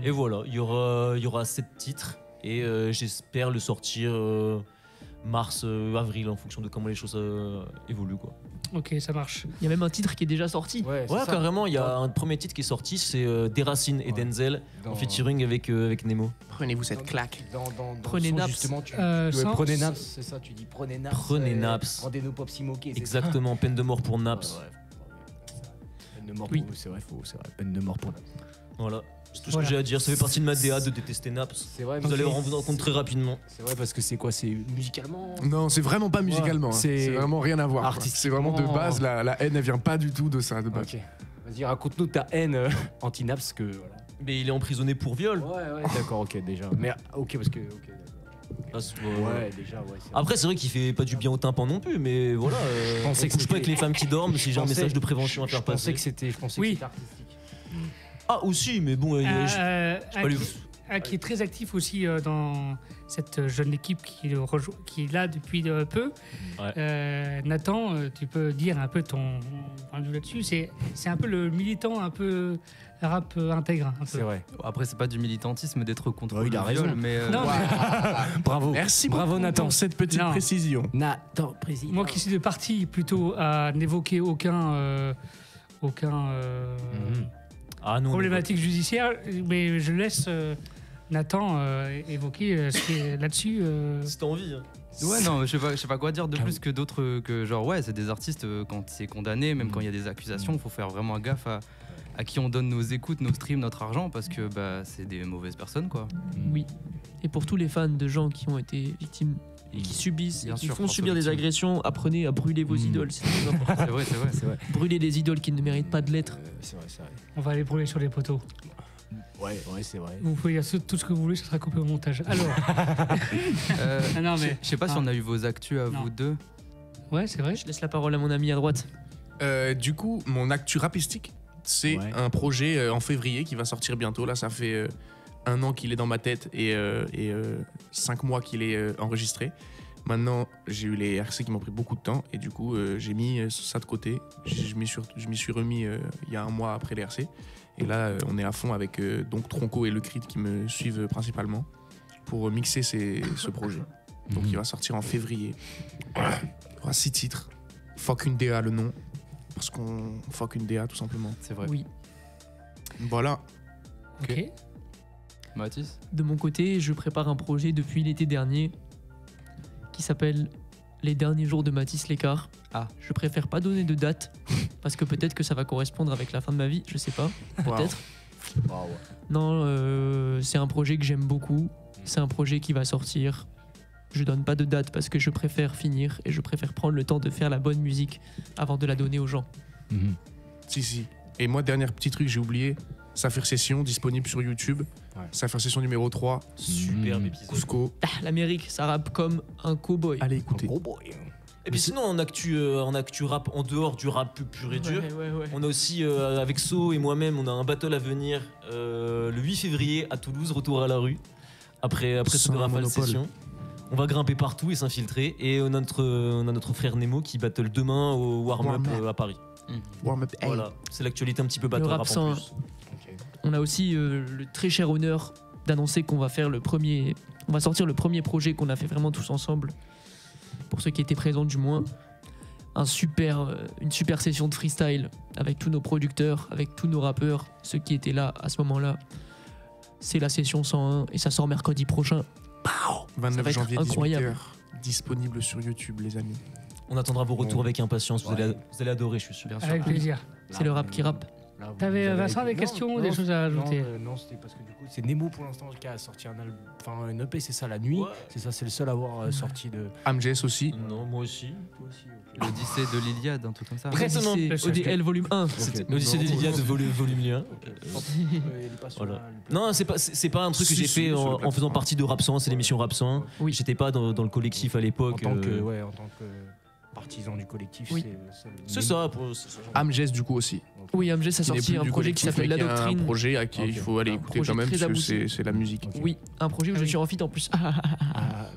Et voilà, il y aura 7 titres et j'espère le sortir mars, avril en fonction de comment les choses évoluent quoi. Ok, ça marche. Il y a même un titre qui est déjà sorti. Ouais, carrément, il y a un premier titre qui est sorti, c'est Deracine et Denzel en featuring avec Nemo. Prenez-vous cette claque. Prenez Naps. Justement, prenez Naps, c'est ça, tu dis prenez Naps. Prenez Naps. Rendez-nous Pop Simoké. Exactement, peine de mort pour Naps. Peine de mort pour c'est vrai, peine de mort pour Naps. Voilà. C'est tout ce que j'ai à dire, ça fait partie de ma DA de détester Naps. C'est vrai, vous allez en rendre compte très rapidement. C'est vrai parce que c'est quoi, c'est musicalement? Non, c'est vraiment pas musicalement. C'est vraiment rien à voir. C'est vraiment de base, la haine elle vient pas du tout de ça de base. Ok. Vas-y, raconte-nous ta haine anti-Naps que. Voilà. Mais il est emprisonné pour viol. Ouais, d'accord, ok déjà. Mais ok parce que. Ouais, déjà, ouais. Après, c'est vrai qu'il fait pas du bien au tympan non plus, mais voilà. On couche pas avec les femmes qui dorment si j'ai un message de prévention à faire passer. Je pensais que c'était artistique. Ah, aussi, mais bon. Qui est très actif aussi dans cette jeune équipe qui est là depuis peu. Ouais. Nathan, tu peux dire un peu ton point de vue là-dessus. C'est un peu le militant, un peu rap intègre. C'est vrai. Après, c'est pas du militantisme d'être contre le il a viol, raison. mais. Bravo. Merci Bravo beaucoup Nathan pour cette petite précision. Nathan, président. Moi qui suis de parti plutôt à n'évoquer aucun problématique judiciaire, mais je laisse Nathan évoquer là-dessus. Si t'as envie. Ouais, non, je sais pas quoi dire de plus que d'autres, que genre, ouais, c'est des artistes, quand c'est condamné, même quand il y a des accusations, faut faire vraiment gaffe à qui on donne nos écoutes, nos streams, notre argent, parce que c'est des mauvaises personnes, quoi. Oui. Et pour tous les fans de gens qui ont été victimes et qui subissent, et qui font subir des agressions, apprenez à brûler vos idoles. C'est très important. C'est vrai. Brûler les idoles qui ne méritent pas de l'être. C'est vrai. On va aller brûler sur les poteaux. Ouais, c'est vrai. Vous pouvez dire tout ce que vous voulez, ça sera coupé au montage. Alors. Non, mais. Je sais pas si on a eu vos actus à vous deux. Ouais, c'est vrai. Je laisse la parole à mon ami à droite. Du coup, mon actu rapistique, c'est un projet en février qui va sortir bientôt. Là, ça fait 1 an qu'il est dans ma tête et 5 mois qu'il est enregistré. Maintenant, j'ai eu les RC qui m'ont pris beaucoup de temps et du coup, j'ai mis ça de côté. Je m'y suis remis il y a 1 mois après les RC. Et là, on est à fond avec donc Tronco et Le Crit qui me suivent principalement pour mixer ce projet. Donc, il va sortir en février. Il y aura 6 titres. Fuck une DA, le nom. Parce qu'on fuck une DA, tout simplement. C'est vrai. Oui. Voilà. Ok. Mathis ? De mon côté, je prépare un projet depuis l'été dernier qui s'appelle Les derniers jours de Mathis Lécart. Ah. Je préfère pas donner de date parce que peut-être que ça va correspondre avec la fin de ma vie, je sais pas. Peut-être. Wow. Non, c'est un projet que j'aime beaucoup. C'est un projet qui va sortir. Je donne pas de date parce que je préfère finir et je préfère prendre le temps de faire la bonne musique avant de la donner aux gens. Si. Et moi, dernier petit truc, j'ai oublié. Saphir Session, disponible sur YouTube. Saphir Session numéro 3. Superbe épisode. Cusco. L'Amérique, ça rappe comme un cowboy. Allez, écoutez. Et puis sinon, en actu rap, en dehors du rap pur et dur, on a aussi, avec So et moi-même, on a un battle à venir le 8 février à Toulouse, retour à la rue, après ce Rafale Session. On va grimper partout et s'infiltrer. Et on a notre frère Nemo qui battle demain au Warm-Up à Paris. Warm-Up, voilà, c'est l'actualité un petit peu battle Le rap rap en sans- plus. On a aussi le très cher honneur d'annoncer qu'on va faire le premier On va sortir le premier projet qu'on a fait vraiment tous ensemble, pour ceux qui étaient présents du moins. Une super session de freestyle avec tous nos producteurs, avec tous nos rappeurs, ceux qui étaient là à ce moment-là. C'est la session 101 et ça sort mercredi prochain. 29 janvier, incroyable. 18h, disponible sur YouTube, les amis. On attendra vos retours avec impatience. Vous allez adorer, je suis sûr. Avec plaisir. C'est le rap qui rappe. T'avais, Vincent, des questions ou des choses à ajouter? Non, c'était parce que du coup, c'est Nemo pour l'instant qui a sorti un EP, c'est ça, La Nuit. C'est ça, c'est le seul à avoir sorti de. Amjess aussi. Non, moi aussi. L'Odyssée de l'Iliade, un truc comme ça. Précisément. ODL volume 1. L'Odyssée de l'Iliade volume 1. Voilà. Non, c'est pas un truc que j'ai fait en faisant partie de Rap 100, c'est l'émission Rap 100. Oui. J'étais pas dans le collectif à l'époque. En tant que partisan du collectif, oui. c'est ça. Amjess du coup aussi. Oui, Amjess a sorti un projet qui s'appelle La Doctrine. Un projet à qui il faut aller écouter quand même parce que c'est la musique. Oui, un projet où je suis en feat en plus.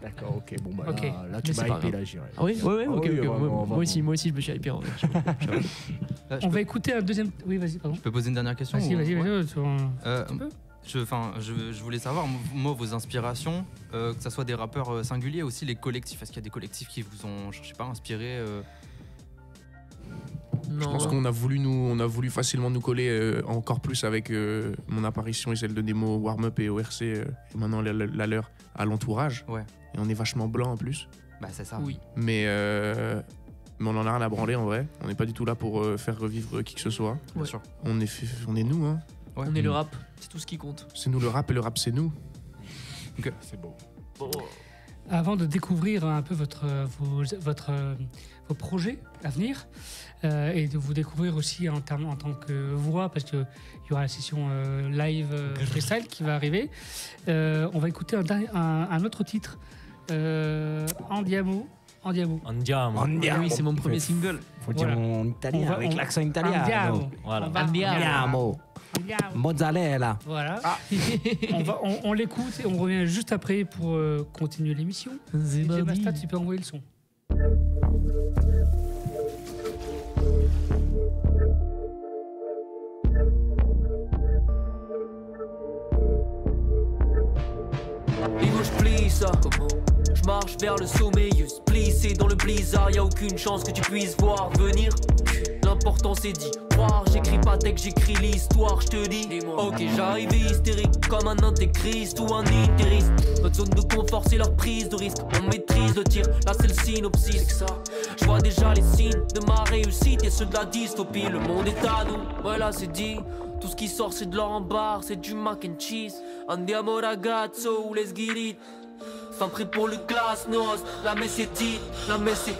D'accord, ok. Bon bah okay. là tu m'as hypé, là j'irai. Ah oui, ok. Moi aussi je me suis hypé. On va écouter un deuxième. Oui, vas-y, pardon. Je peux poser une dernière question? Vas-y. Je voulais savoir, moi, vos inspirations, que ce soit des rappeurs singuliers, aussi les collectifs. Est-ce qu'il y a des collectifs qui vous ont, je sais pas, inspiré Je pense qu'on a voulu facilement nous coller encore plus avec mon apparition et celle de Nemo, Warm-Up et ORC, et maintenant la leur à l'entourage. Ouais. Et on est vachement blanc en plus. Bah c'est ça. Oui. Mais on en a rien à branler en vrai. On n'est pas du tout là pour faire revivre qui que ce soit. Bien sûr. On est nous, hein. Ouais. On est le rap, c'est tout ce qui compte. C'est nous le rap et le rap c'est nous. Okay. C'est beau. Avant de découvrir un peu vos projets à venir et de vous découvrir aussi en tant que voix, parce qu'il y aura la session live freestyle qui va arriver, on va écouter un autre titre, Andiamo. Oui, c'est mon premier single. Faut dire en italien, avec l'accent italien. Andiamo. Voilà. Andiamo. Mozzarella. Voilà. On l'écoute et on revient juste après pour continuer l'émission. DJ Masta, tu peux envoyer le son. Je marche vers le sommet, plissé dans le blizzard, y a aucune chance que tu puisses voir venir. L'important c'est d'y croire, j'écris pas texte, j'écris l'histoire, je te dis. Ok, j'arrive hystérique comme un intégriste ou un intériste. Notre zone de confort c'est leur prise de risque, on maîtrise le tir, là c'est le synopsis. Je vois déjà les signes de ma réussite et ceux de la dystopie, le monde est à nous, voilà c'est dit. Tout ce qui sort c'est de l'or en barre, c'est du mac and cheese. Andiamo ragazzo, let's get it. Fin prêt pour le glasnost, la messe est dite, la messe est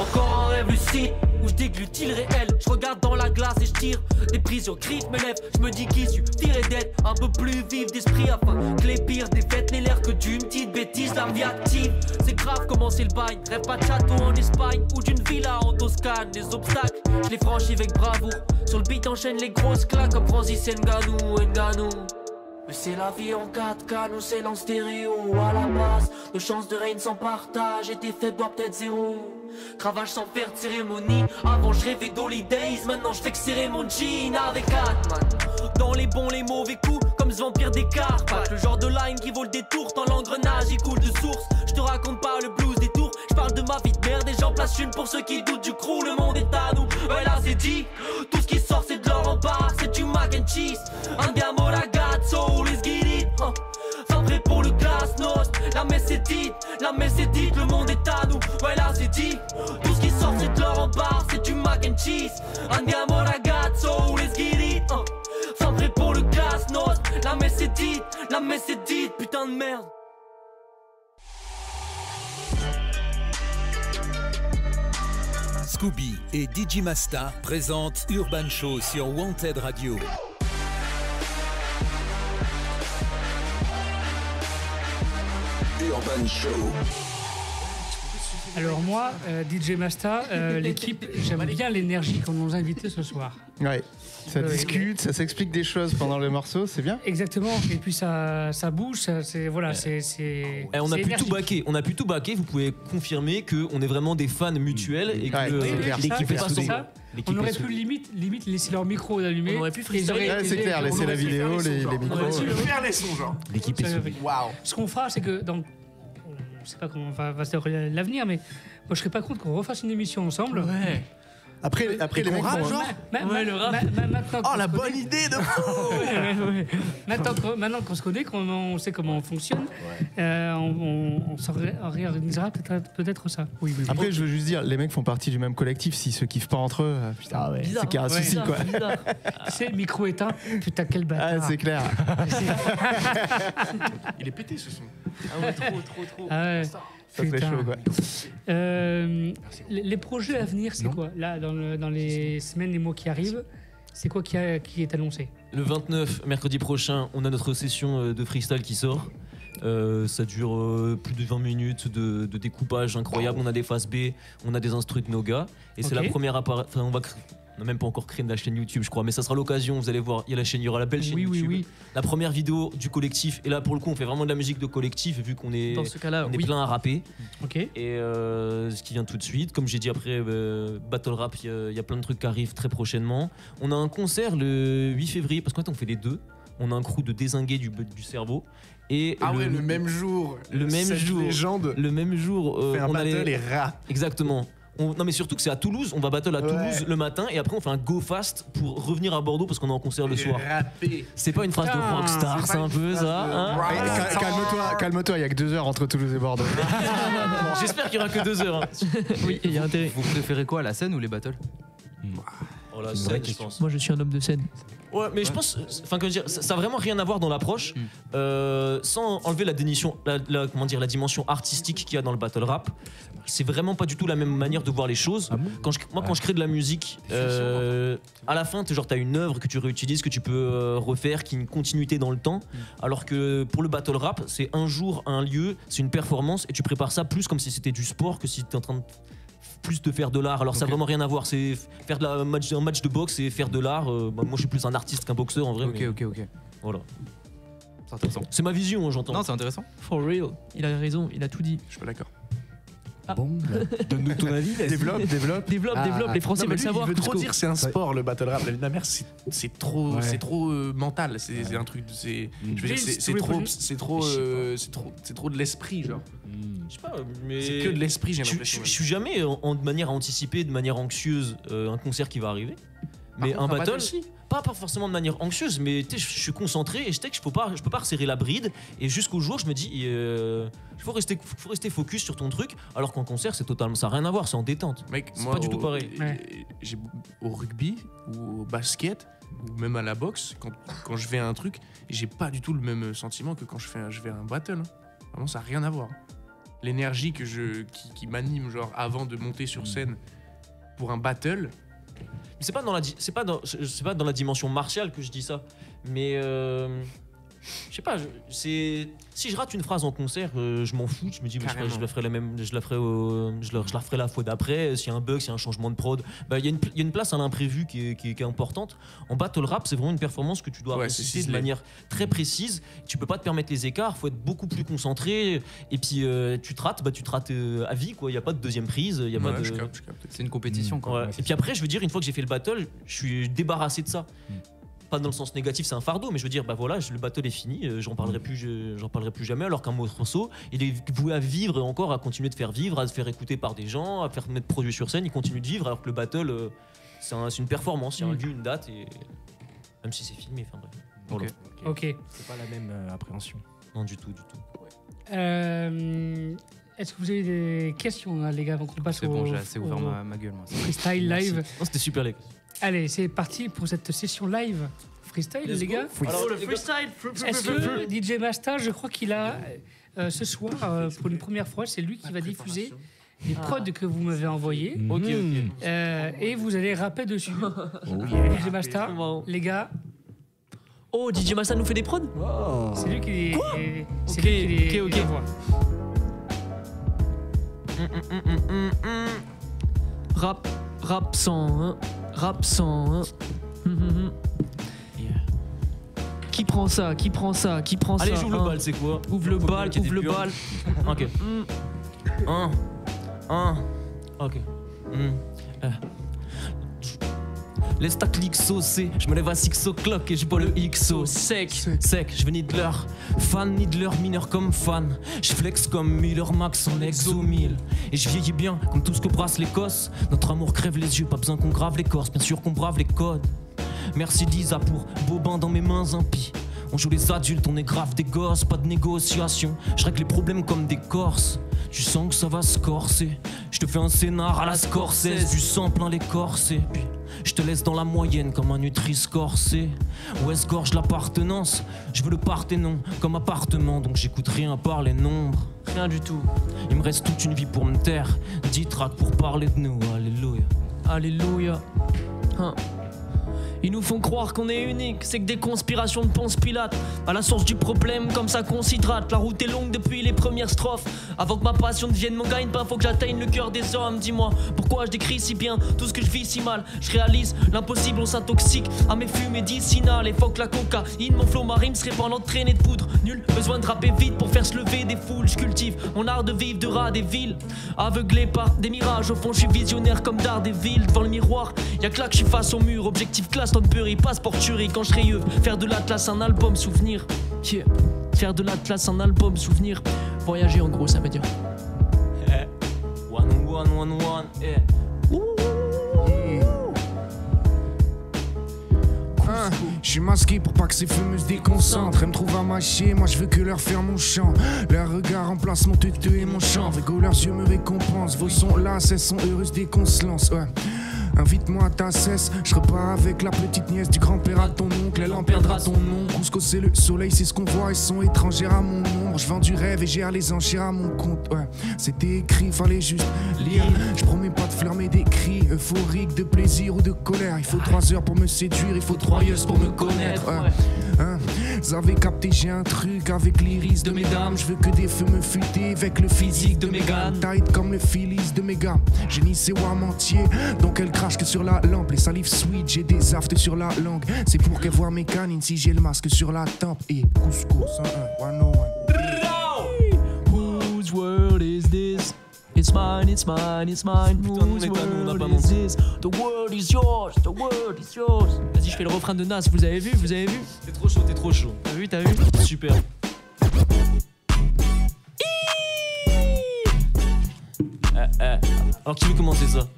encore un rêve lucide où je déglutis le réel. Je regarde dans la glace et je tire des prises au griffes me lèvent. Je me dis qu'il suffirait d'être un peu plus vif d'esprit afin que les pires défaites n'aient l'air que d'une petite bêtise. La vie active, c'est grave comment c'est le bail. Rêve pas de château en Espagne ou d'une villa en Toscane. Les obstacles, je les franchis avec bravoure. Sur le beat enchaîne les grosses claques comme Francis Ngannou. Mais c'est la vie en 4K, nous c'est l'en stéréo. À la base, nos chances de règne sans partage. Étaient faibles, doit peut-être zéro. Cravage sans faire de cérémonie. Avant je rêvais d'holidays, maintenant je fais que serrer mon jean avec Atman. Dans les bons, les mauvais coups, comme ce vampire des Carpates. Le genre de line qui vaut le détour, tant l'engrenage il coule de source. Je te raconte pas le blues des tours, je parle de ma vie de merde et j'en place une pour ceux qui doutent du crew. Le monde est à nous, ouais là c'est dit. Tout ce qui sort c'est de l'or en barre, c'est du mac and cheese. Andiamo ragazzo, let's get it. Fin prêt pour le glasnost, la messe est dite, le monde est à nous, ouais là c'est dit. Tout ce qui sort c'est de l'or en barre, c'est du mac and cheese. Andiamo ragazzo, let's get it. Fin prêt pour le glasnost, la messe est dite, putain de merde. Scooby et DJ Masta présentent Urban Show sur Wanted Radio. Urban Show. Alors moi, DJ Masta, l'équipe, j'aime bien l'énergie qu'on nous a invités ce soir. Ouais, ça discute, ça s'explique des choses pendant le morceau, c'est bien. Exactement, et puis ça bouge, c'est voilà, c'est. On a pu tout baquer, vous pouvez confirmer qu'on est vraiment des fans mutuels et que l'équipe est soudée. On aurait pu limite laisser leur micro allumé. On aurait pu freestyler. Ouais, c'est clair, laisser la vidéo, les micros. On aurait pu faire les sons, genre. L'équipe est soudée. Waouh. Ce qu'on fera, c'est que dans. Je sais pas comment va se dérouler l'avenir, mais moi je serais pas contre qu'on refasse une émission ensemble. Ouais. Après les mecs rap, vont... genre le rap. Oh, la bonne idée de ouais. Maintenant qu'on se connaît, qu'on sait comment on fonctionne, on s'en réorganisera peut-être ça. Oui. Après, je veux juste dire, les mecs font partie du même collectif. S'ils se kiffent pas entre eux, putain, c'est qu'il y a un souci, quoi. Tu sais, le micro éteint, putain, quel bâtard. Ah, c'est clair. Il est pété ce son. Ah ouais, trop. Ah ouais. Ça fait chaud, quoi. Les projets à venir, c'est quoi? Là, dans les semaines et mois qui arrivent, c'est quoi qui est annoncé? Le 29, mercredi prochain, on a notre session de freestyle qui sort. Ça dure plus de 20 minutes de découpage incroyable. On a des phases B, on a des instrus de Noga. Et c'est la première apparition. On n'a même pas encore créé de la chaîne YouTube, je crois, mais ça sera l'occasion. Vous allez voir, il y aura la belle chaîne YouTube. Oui. La première vidéo du collectif. Et là, pour le coup, on fait vraiment de la musique de collectif, vu qu'on est, est plein à rapper. Okay. Et ce qui vient tout de suite, comme j'ai dit après, Battle Rap, il y a plein de trucs qui arrivent très prochainement. On a un concert le 8 février, parce qu'en fait, on fait les deux. On a un crew de dézingués du cerveau. Et le même jour. Le même jour. On fait un battle et rap. Exactement. Non mais surtout que c'est à Toulouse, on va battle à Toulouse le matin et après on fait un go fast pour revenir à Bordeaux parce qu'on est en concert le soir. C'est pas une phrase de rockstar, c'est un peu ça. Calme-toi, il y a que 2 heures entre Toulouse et Bordeaux. J'espère qu'il y aura que 2 heures. Oui, il y a intérêt. Vous préférez quoi, la scène ou les battles? Oh la scène, je pense. Moi je suis un homme de scène. Ouais, mais je pense, ça a vraiment rien à voir dans l'approche, sans enlever la dimension artistique qu'il y a dans le battle rap. C'est vraiment pas du tout la même manière de voir les choses. Quand je crée de la musique, à la fin, t'as une œuvre que tu réutilises, que tu peux refaire, qui a une continuité dans le temps. Alors que pour le battle rap, c'est un jour, un lieu, c'est une performance, et tu prépares ça plus comme si c'était du sport que si t'es en train de plus de faire de l'art. Alors ça n'a vraiment rien à voir. C'est faire un match de boxe et faire de l'art. Moi je suis plus un artiste qu'un boxeur en vrai. Ok. Voilà. C'est intéressant. C'est ma vision, j'entends. Non, c'est intéressant. For real. Il a raison, il a tout dit. Je suis pas d'accord. Bon, donne-nous ton avis. Développe. Les Français veulent savoir. Il veut trop dire c'est un sport le battle rap. La vie de ma mère, c'est trop mental. C'est un truc. C'est trop de l'esprit, genre. Je sais pas, mais c'est que de l'esprit, j'ai l'impression. Je suis jamais de manière à anticiper, de manière anxieuse un concert qui va arriver. Mais un battle, pas forcément de manière anxieuse, mais je suis concentré et je sais que je peux pas resserrer la bride. Et jusqu'au jour, je me dis, il faut rester focus sur ton truc. Alors qu'en concert, c'est totalement, ça n'a rien à voir, c'est en détente. Mec, c'est moi, pas du tout pareil. Au rugby ou au basket ou même à la boxe, quand je fais un truc, j'ai pas du tout le même sentiment que quand je fais un battle. Vraiment, ça n'a rien à voir. L'énergie qui m'anime, genre avant de monter sur scène pour un battle. C'est pas dans la dimension martiale que je dis ça, mais je sais pas. Si je rate une phrase en concert, je m'en fous. Je me dis, je la ferai la fois d'après. S'il y a un bug, s'il y a un changement de prod, il y a une place à l'imprévu qui est importante. En battle rap, c'est vraiment une performance que tu dois réussir de manière très précise. Tu peux pas te permettre les écarts. Faut être beaucoup plus concentré. Et puis tu te rates, à vie, quoi. Il y a pas de deuxième prise. Il y a pas de. Je capte. C'est une compétition, quoi. Ouais. Et puis après, je veux dire, une fois que j'ai fait le battle, je suis débarrassé de ça. Pas dans le sens négatif, c'est un fardeau, mais je veux dire, le battle est fini, j'en parlerai plus jamais. Alors qu'un morceau, il est voué à vivre encore, à continuer de faire vivre, à se faire écouter par des gens, à faire mettre produit sur scène, il continue de vivre. Alors que le battle, c'est une performance, il y a un lieu, une date, et même si c'est filmé, enfin bref. Voilà. Ok. C'est pas la même appréhension. Non, du tout. Est-ce que vous avez des questions, là, les gars, avant qu'on passe C'est bon, j'ai assez ouvert ma gueule. Moi. Freestyle live. Non, c'était super, les gars. Allez, c'est parti pour cette session live freestyle, les gars. Alors, le freestyle. Est-ce que DJ Masta, je crois qu'il a ce soir, pour une première fois, c'est lui qui va diffuser les prods que vous m'avez envoyés. Ok. Et vous allez rapper dessus. DJ Masta, les gars. Oh, DJ Masta nous fait des prods. C'est lui qui. Quoi? C'est lui qui les envoie. Rap 101, rap 101. Qui prend ça? Allez, j'ouvre le bal, c'est quoi? Ouvre le bal. Ok. Ok. Les stacks clics saucés, je me lève à 6 o'clock et je bois le XO sec, je veux ni de leur fan ni de leur mineur comme fan. Je flex comme Miller Max en exo 1000 et je vieillis bien comme tout ce que brasse l'Écosse. Notre amour crève les yeux, pas besoin qu'on grave l'écorce, bien sûr qu'on brave les codes. Merci Disa pour bobin dans mes mains impies. On joue les adultes, on est grave des gosses, pas de négociation. Je règle les problèmes comme des corses. Tu sens que ça va se corser. Je te fais un scénar à la Scorsese, du sang plein les corsets. Puis je te laisse dans la moyenne comme un Nutri-Scorsé. Où est-ce gorge l'appartenance? Je veux le Parthénon comme appartement, donc j'écoute rien par les nombres. Rien du tout. Il me reste toute une vie pour me taire. 10 tracks pour parler de nous, alléluia. Alléluia. Ils nous font croire qu'on est unique, c'est que des conspirations de Ponce Pilate. À la source du problème, comme ça qu'on s'hydrate. La route est longue depuis les premières strophes. Avant que ma passion devienne mon gagne-pain, faut que j'atteigne le cœur des hommes. Dis-moi, pourquoi je décris si bien tout ce que je vis si mal? Je réalise l'impossible, on s'intoxique à mes fumées médicinales. Et faut que la cocaïne, mon flow marine se répand l'entraînée de poudre. Nul besoin de rapper vite pour faire se lever des foules. Je cultive mon art de vivre de rat des villes. Aveuglé par des mirages, au fond je suis visionnaire comme Daredevil. Devant le miroir, y'a que là que je suis face au mur. Objectif classe, Burry, passeport tuerie quand je rayeuve. Faire de l'Atlas un album souvenir. Yeah. Faire de l'Atlas un album souvenir. Voyager en gros ça veut dire. One. Je suis masqué pour pas que ces fumeuses déconcentrent. Elles me trouvent à mâcher, moi je veux que leur faire mon chant. Leur regard remplace mon teuteux et mon chant. Rigo, leurs yeux me récompensent. Vos sons là, elles sont heureuses dès qu'on se lance. Ouais. Invite-moi à ta cesse, je repars avec la petite nièce du grand-père à ton oncle, elle en perdra ton nom. Cusco c'est le soleil, c'est ce qu'on voit, elles sont étrangères à mon ombre. Je vends du rêve et gère les enchères à mon compte. Ouais, c'était écrit, fallait juste lire. Je promets pas de fleurs mais des cris euphoriques, de plaisir ou de colère. Il faut 3 heures pour me séduire, il faut 3 years pour me connaître. Vous avez capté, j'ai un truc avec l'iris de mes dames. Je veux que des feux me futer avec le physique de Mégane. Tight comme le Phyllis de Méga. J'ai ni ses wam entier, donc elle crache que sur la lampe. Les salives sweet, j'ai des aftes sur la langue. C'est pour qu'elle voit mes canines si j'ai le masque sur la tempe. Et Cusco 101, 101. Whose world is this? It's mine, it's mine, it's mine. Whose world is this? The world is yours, the world is yours. Vas-y, je fais le refrain de Nas, vous avez vu? T'es trop chaud. T'as vu? Super. Alors qui veut commencer ça?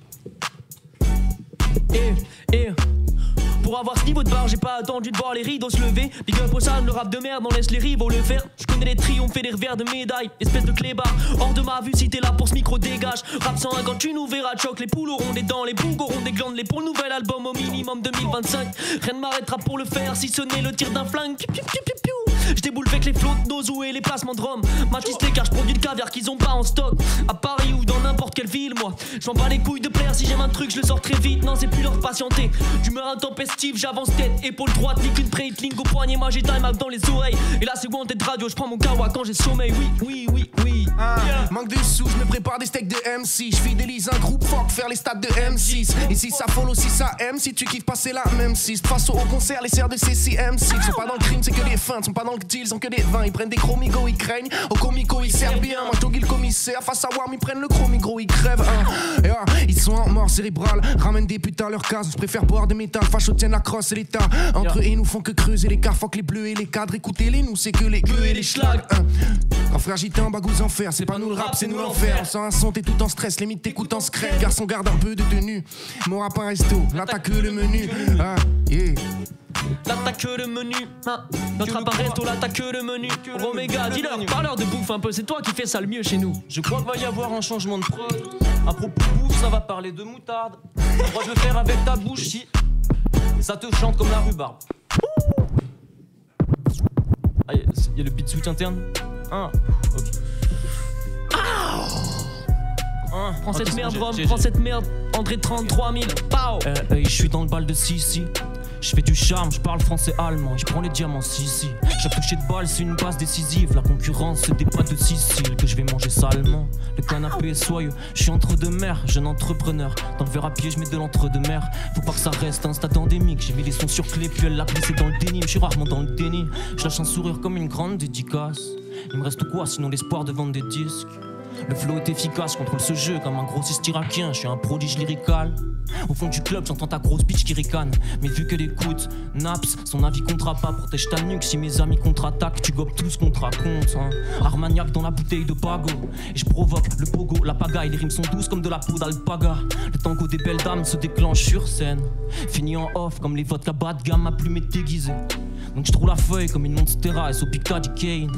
Pour avoir ce niveau de barre, j'ai pas attendu de voir les rideaux se lever. Big up au Sam, le rap de merde, on laisse les rivaux le faire. Je connais les triomphes et les revers de médailles. Espèce de clébard, hors de ma vue, si t'es là pour ce micro dégage. Rap 101 quand tu nous verras, choc. Les poules auront des dents, les bougs auront des glandes. Les pour le nouvel album au minimum 2025. Rien ne m'arrêtera pour le faire, si ce n'est le tir d'un flingue. Je déboule avec les flots de Nozo et les placements de Rome. Matisse les car je produis le caviar qu'ils ont pas en stock. À Paris ou dans n'importe quelle ville, moi j'en bats les couilles de plaire. Si j'aime un truc, je le sors très vite. Non, c'est plus leur patienter. D'humeur intempestive, j'avance tête, épaule droite, nique une break, link au poignet, moi j'ai time up dans les oreilles. Et là c'est Wanted Radio, je prends mon kawa quand j'ai sommeil. Oui. Manque de sous, je me prépare des steaks de MC. Je fidélise un groupe fuck, faire les stats de M6. Et si ça follow, si ça aime, si tu kiffes passer la même 6. Face au concert, les serres de CCMC. Ils sont pas dans le crime, c'est que des feintes. Ils sont pas dans le deal, ils ont que des vins. Ils prennent des chromigo, ils craignent. Au comico, ils servent bien. Moi je le commissaire. Face à Warm, ils prennent le chromigo, ils crèvent. Ils sont en mort cérébrale. Ramènent des putes à leur case. Je préfère boire des métal. Facho tiennent la crosse et l'état. Entre eux et nous font que creuser les cars. Fuck les bleus et les cadres. Écoutez-les, nous c'est que les gueux et les schlags. Quand frère gitan, bagouze en fer. C'est pas nous le rap, c'est nous l'enfer. On sent un son, t'es tout en stress. Limite t'écoutes en secret. Garçon garde un peu de tenue. Mon rap un resto. L'attaque le menu. L'attaque le menu, notre rap un resto, l'attaque le menu. Roméga, dis-leur, parle-leur de bouffe un peu, c'est toi qui fais ça le mieux chez nous. Je crois qu'il va y avoir un changement de prod. À propos de bouffe, ça va parler de moutarde. Moi je veux faire avec ta bouche si ça te chante comme la rhubarbe. Ah, y a le beat switch interne. Ok. Prends cette merde, Rome, prends cette merde. André 33 000, pow. Je suis dans le bal de Sissi. Je fais du charme, je parle français allemand et je prends les diamants si. Chaque toucher de balle c'est une passe décisive. La concurrence c'est des pâtes de Sicile que je vais manger salement. Le canapé est soyeux, je suis entre deux mers, jeune entrepreneur. Dans le verre à pied je mets de l'entre-deux-mer. Faut pas que ça reste un stade endémique. J'ai mis les sons sur clé puis elle l'a glissé dans le déni. Je suis rarement dans le déni. Je lâche un sourire comme une grande dédicace. Il me reste quoi sinon l'espoir de vendre des disques. Le flow est efficace, je contrôle ce jeu comme un grossiste irakien. Je suis un prodige lyrical. Au fond du club, j'entends ta grosse bitch qui ricane. Mais vu qu'elle écoute, Naps, son avis comptera pas. Protège ta nuque si mes amis contre-attaquent. Tu gobes tout ce qu'on te raconte, hein. Armagnac dans la bouteille de Pago. Et je provoque le pogo, la pagaille. Les rimes sont douces comme de la peau d'alpaga. Le tango des belles dames se déclenche sur scène. Fini en off comme les vodka bas de gamme. Ma plume est déguisée. Donc je trouve la feuille comme une monstera et au Picard du Kane.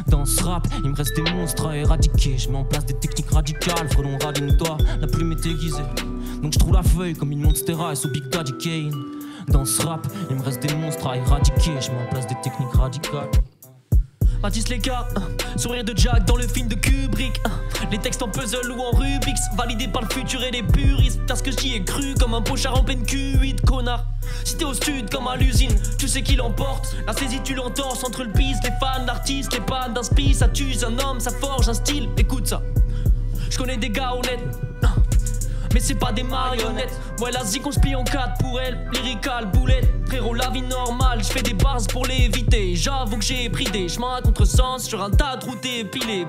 Dans ce rap, il me reste des monstres à éradiquer. Je mets en place des techniques radicales, frelon rallume-toi, la plume est aiguisée. Donc je trouve la feuille comme une monstera et au Big Daddy Kane. Dans ce rap, il me reste des monstres à éradiquer. Je mets en place des techniques radicales. Mathis Léka, sourire de Jack dans le film de Kubrick. Les textes en puzzle ou en Rubik's, validés par le futur et les puristes. Parce que j'y ai cru comme un pochard en pleine Q8, connard. Si t'es au stud comme à l'usine, tu sais qui l'emporte. La saisie tu l'entorses entre le piste, les fans, l'artiste, les pannes d'un spi. Ça tue un homme, ça forge un style, écoute ça. Je connais des gars honnêtes, mais c'est pas des marionnettes. Ouais la zik on se plie en 4 pour elle, lyrical, boulette. Frérot la vie normale, je fais des bars pour l'éviter. J'avoue que j'ai pris des chemins à contresens sur un tas de routes épilées.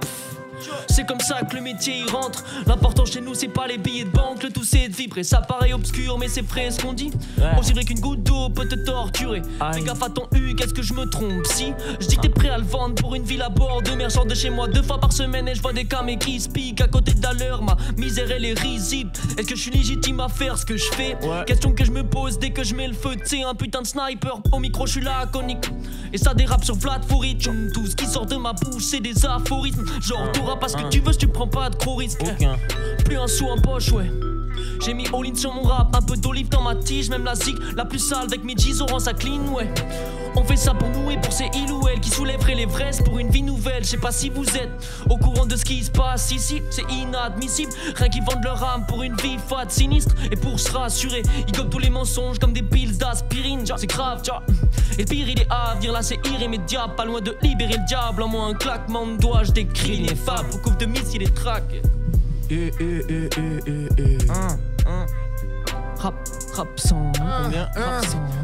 C'est comme ça que le métier y rentre. L'important chez nous c'est pas les billets de banque. Le tout c'est de vibrer, ça paraît obscur mais c'est frais ce qu'on dit. On se dirait qu'une goutte d'eau peut te torturer. Fais gaffe à ton U, qu'est-ce que je me trompe. Si je dis que t'es prêt à le vendre pour une ville à bord de mer. Genre de chez moi 2 fois par semaine et je vois des camés qui se piquent à côté d'allure. Ma misère elle est risible. Est-ce que je suis légitime à faire ce que je fais? Question que je me pose dès que je mets le feu. T'sais un putain de sniper, au micro je suis laconique. Et ça dérape sur Vlad Fourich. Tout ce qui sort de ma bouche c'est des aphorismes. Genre t'auras pas ce que tu veux si tu prends pas de gros risques. Plus un sou en poche, ouais. J'ai mis all-in sur mon rap, un peu d'olive dans ma tige. Même la zig la plus sale avec mes jeans rend ça clean, ouais. On fait ça pour nous et pour ces il ou elle qui soulèveraient l'Everest pour une vie nouvelle. Je sais pas si vous êtes au courant de ce qui se passe ici. C'est inadmissible, rien qu'ils vendent leur âme pour une vie fade, sinistre. Et pour se rassurer, ils gobent tous les mensonges comme des piles d'aspirine. C'est grave, tja. Et le pire il est à venir, là c'est irrémédiable. Pas loin de libérer le diable, en moins un claquement de doigts. Je décris l'ineffable, recouvre de missiles et traques. Rap sans combien?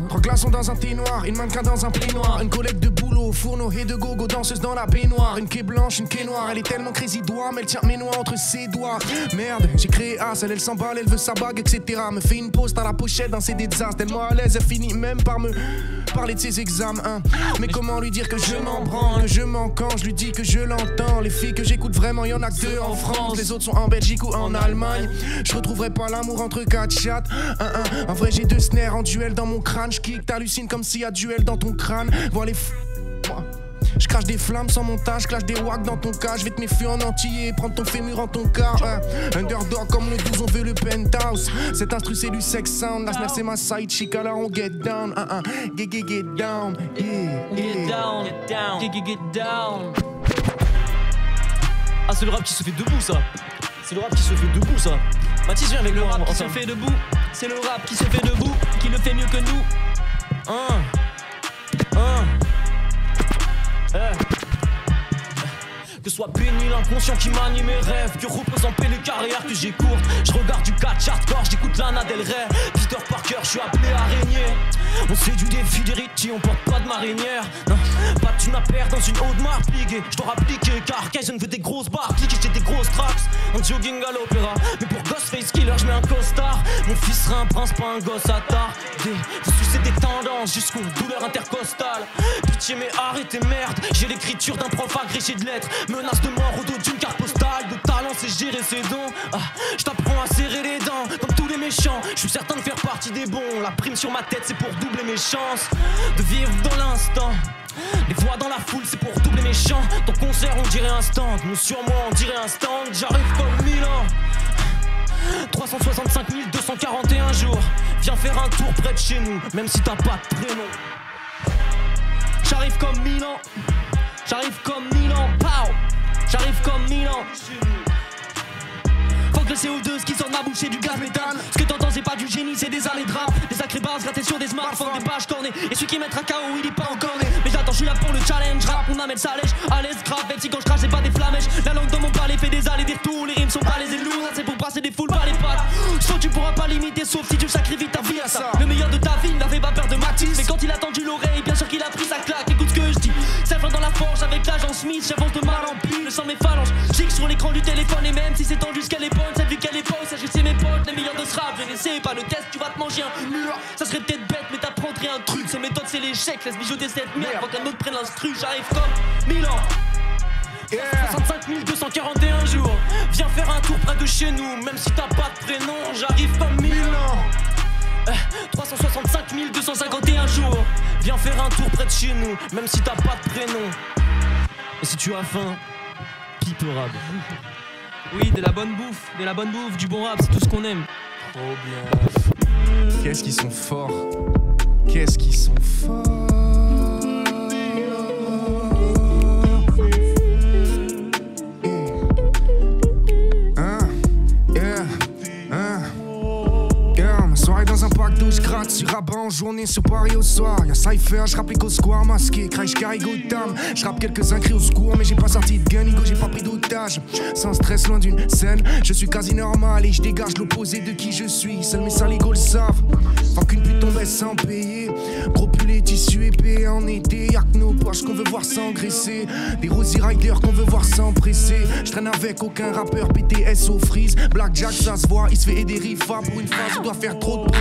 Trois glaçons dans un thé noir, une mannequin dans un pli noir. Une collègue de boulot, fourneau et de gogo, danseuse dans la baignoire. Une quai blanche, une quai noire, elle est tellement crazy doigt, mais elle tient mes noix entre ses doigts. Merde, j'ai créé As, elle s'emballe, elle veut sa bague, etc. Me fait une pause à la pochette d'un CD de Zaz. Tellement à l'aise, elle finit même par me parler de ses examens, hein. Mais comment lui dire que je m'en branle, que je m'en quand je lui dis que je l'entends. Les filles que j'écoute vraiment, y'en a que 2 en France. Les autres sont en Belgique ou en Allemagne. Je retrouverai pas l'amour entre 4 chattes. En vrai j'ai 2 snares en duel dans mon crâne. Je kick, t'hallucines comme s'il y a duel dans ton crâne. Vois les je crache des flammes sans montage, clash des wacks dans ton cas. Je vais te méfier en entier et prendre ton fémur en ton cas, hein. Underdog comme le 12, on veut le penthouse. Cet instru c'est du sex sound. La snare c'est ma side chick, alors on get down, get down, Get down, get down. Ah c'est le rap qui se fait debout ça. C'est le rap qui se fait debout ça. Mathis viens avec le moi. rap qui se fait debout. C'est le rap qui se fait debout, qui le fait mieux que nous. Que soit béni l'inconscient qui manie mes rêves, que repose en paix les carrières que j'ai courtes. Je regarde du catch hardcore, j'écoute Lana Del Rey, Peter Parker, je suis appelé à régner. On sait du défi des ritis, on porte pas de marinière. Non, pas de thune à perdre dans une haute marque pliée. Je dois appliquer car Kaizen veut des grosses barres, cliquer j'ai des grosses tracks. En jogging à l'opéra, mais pour Ghostface Killer je mets un costard. Mon fils sera un prince, pas un gosse à tarder. Vous sucez des tendances jusqu'aux douleurs intercostales. Pitié mais arrêtez merde, j'ai l'écriture d'un prof agrégé de lettres. Menace de mort au dos d'une carte postale. De talent c'est gérer ses dons. Je t'apprends à serrer les dents comme tous les méchants. Je suis certain de faire partie des bons. La prime sur ma tête c'est pour doubler mes chances de vivre dans l'instant. Les voix dans la foule c'est pour doubler mes chants. Ton concert on dirait instant. Nous sur moi on dirait instant. J'arrive comme Milan. 365 241 jours. Viens faire un tour près de chez nous, même si t'as pas de prénom. J'arrive comme Milan. J'arrive comme Milan, pow. J'arrive comme Milan. Faut que le CO2, ce qui sort de ma bouche c'est du gaz méthane. Ce que t'entends c'est pas du génie, c'est des années de rap. Des sacrés bases grattés sur des smartphones, des pages cornées. Et celui qui mettra KO il est pas encore né. Mais j'attends, je suis là pour le challenge rap. On amène ça lèche, à l'aise grave. Même si quand je crache c'est pas des flamèches. La langue dans mon palais fait des allers des retours. Les rimes sont pas les lourds, c'est pour brasser des foules par les pattes. Sauf tu pourras pas limiter sauf si tu sacrifies ta vie à ça. Le meilleur de ta vie n'avait pas peur de Matisse. Mais quand il a tendu l'oreille, bien sûr qu'il a pris sa claque. Écoute ce que je dis, servant dans la forge avec l'agent Smith. J'avance de mal en plus, le sang de mes phalanges. Chic sur l'écran du téléphone et même si c'est tendu jusqu'à l'épaule, cette vie qu'elle est pas, s'agissait mes potes, les meilleurs de ce rap. Je n'essaie pas le test, tu vas te manger un mur. Ça serait peut-être bête, mais t'apprendrais un truc. Ces méthodes, c'est l'échec, laisse mijoter cette merde avant qu'un autre prenne l'instru. J'arrive comme Milan. 65 241 jours. Viens faire un tour près de chez nous, même si t'as pas de prénom. J'arrive comme Milan. 365 251 jours. Viens faire un tour près de chez nous, même si t'as pas de prénom. Et si tu as faim, pipe rap. Oui, de la bonne bouffe, du bon rap, c'est tout ce qu'on aime. Trop bien. Qu'est-ce qu'ils sont forts. Qu'est-ce qu'ils sont forts. Soirée dans un parc d'eau, je gratte sur rabat en journée, sur Paris au soir. Y'a Cypher, je rappe les Square masqué, Crash Carrigo Tam. Je rappe quelques-uns cris au secours, mais j'ai pas sorti de gun, Nigo, j'ai pas pris d'otage. Sans stress, loin d'une scène, je suis quasi normal et je dégage l'opposé de qui je suis. Seuls mes saligots le savent. Faut qu'une pute tombait sans payer. Gros pull et tissu épais en été. Y'a que nos poches qu'on veut voir s'engraisser. Des Rosie Riders qu'on veut voir s'empresser. Je traîne avec aucun rappeur, BTS au freeze. Blackjack, ça se voit, il se fait aider Rifa. Pour une phase, il doit faire trop de prise.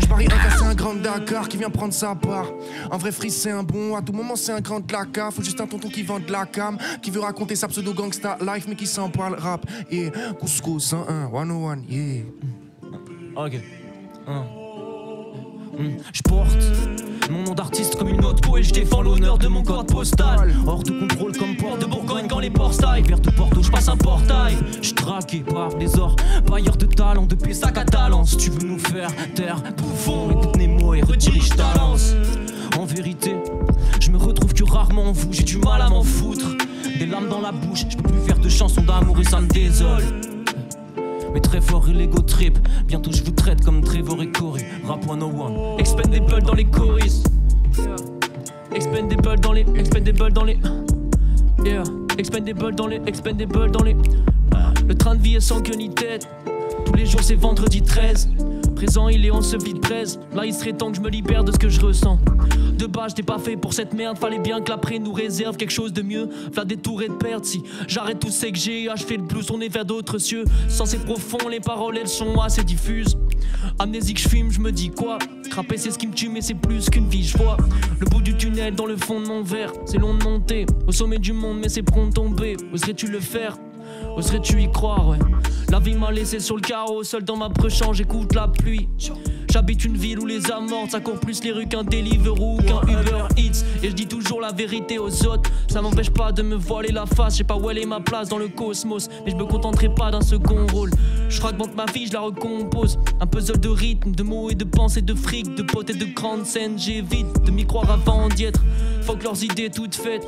Je parie un gars, c'est un grand Dakar qui vient prendre sa part. Un vrai freeze, c'est un bon. À tout moment, c'est un grand de la cave. Faut juste un tonton qui vend de la cam. Qui veut raconter sa pseudo gangsta life, mais qui s'en parle rap. Et Cusco 101, 101, yeah. Ok. Je porte mon nom d'artiste comme une autre peau et je défends l'honneur de mon code postal. Hors de contrôle comme porte de Bourgogne quand les ports taillent. Vers tout Porto, je passe un portail. Je traqué par des ors, pailleurs de talent, de Pessac à Talence. Tu veux nous faire taire, bouffon, écoute Nemo et redirige ta lance. En vérité, je me retrouve que rarement en vous, j'ai du mal à m'en foutre. Des larmes dans la bouche, je peux plus faire de chansons d'amour et ça me désole. Mais très fort et l'ego trip. Bientôt je vous traite comme Trevor et Corey. Rap 101. Expendable dans les choristes. Expendable dans les. Yeah. Expendable dans les. Le train de vie est sans queue ni tête. Tous les jours c'est vendredi 13. Présent il est en ce vide 13. Là il serait temps que je me libère de ce que je ressens. De base j'étais pas fait pour cette merde. Fallait bien que l'après nous réserve quelque chose de mieux. V'là des tours et de pertes. Si j'arrête tout ce que j'ai achevé le plus, on est vers d'autres cieux. Censé profond, les paroles elles sont assez diffuses. Amnésique je fume, je me dis quoi. Crapper c'est ce qui me tue mais c'est plus qu'une vie. Je vois le bout du tunnel dans le fond de mon verre. C'est long de monter au sommet du monde mais c'est prompt de tomber. Oserais-tu le faire? Oserais-tu y croire, ouais. La vie m'a laissé sur le carreau, seul dans ma brechant, j'écoute la pluie. J'habite une ville où les amortes, ça court plus les rues qu'un Deliveroo, qu'un Uber Eats. Et je dis toujours la vérité aux autres, ça m'empêche pas de me voiler la face. Je sais pas où elle est ma place dans le cosmos, mais je me contenterai pas d'un second rôle. Je fragmente ma vie, je la recompose. Un puzzle de rythme, de mots et de pensées, de fric, de potes et de grandes scènes. J'évite de m'y croire avant d'y être. Faut que leurs idées toutes faites.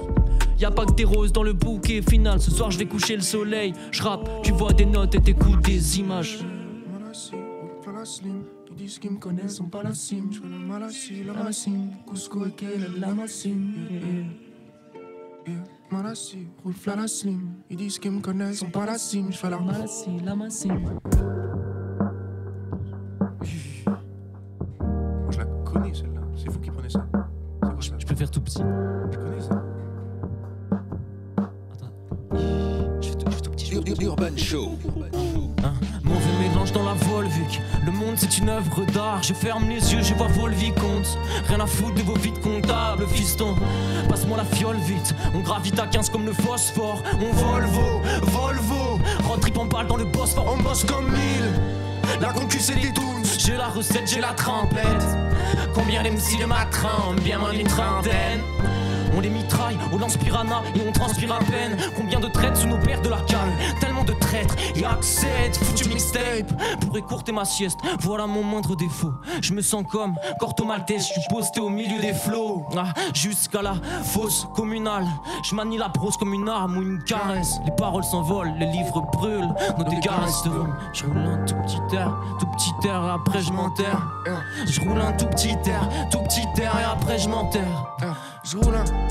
Y'a pas que des roses dans le bouquet final. Ce soir je vais coucher le soleil. Je rappe, tu vois des notes et t'écoutes des images. Ils disent qu'ils me connaissent, sont pas la cime. Je fais la malassie, la massine. Cusco et Kele, la massine. Malassie, roule la slim. Ils disent qu'ils me connaissent, sont pas la cime. Je fais la malassie, la massine. Moi je la connais celle-là. C'est vous qui prenez ça. Je peux faire tout petit. Je connais ça. Urban Show. Mauvais mélange dans la Volvic. Le monde c'est une œuvre d'art. Je ferme les yeux, je vois Volvicomte. Rien à foutre de vos vides comptables, fiston. Passe-moi la fiole vite. On gravite à 15 comme le phosphore. On Volvo. Road trip en balle dans le Bosphore. On bosse comme 1000. La concu c'est des toons. J'ai la recette, j'ai la trempette. Combien d'MC de ma trempe? Bien moins d'une trentaine. On les mitraille, on lance piranha et on transpire à peine. Combien de traites sous nos paires de la canne. Tellement de traîtres et accède. Foutu mixtape pour écourter ma sieste. Voilà mon moindre défaut. Je me sens comme Corto Maltese. Je suis posté au milieu des flots. Jusqu'à la fosse communale. Je manie la prose comme une arme ou une caresse. Les paroles s'envolent, les livres brûlent. Nos dégâts resteront. Je roule un tout petit air et après je m'enterre. Je roule un tout petit air et après je m'enterre. Je roule un tout petit,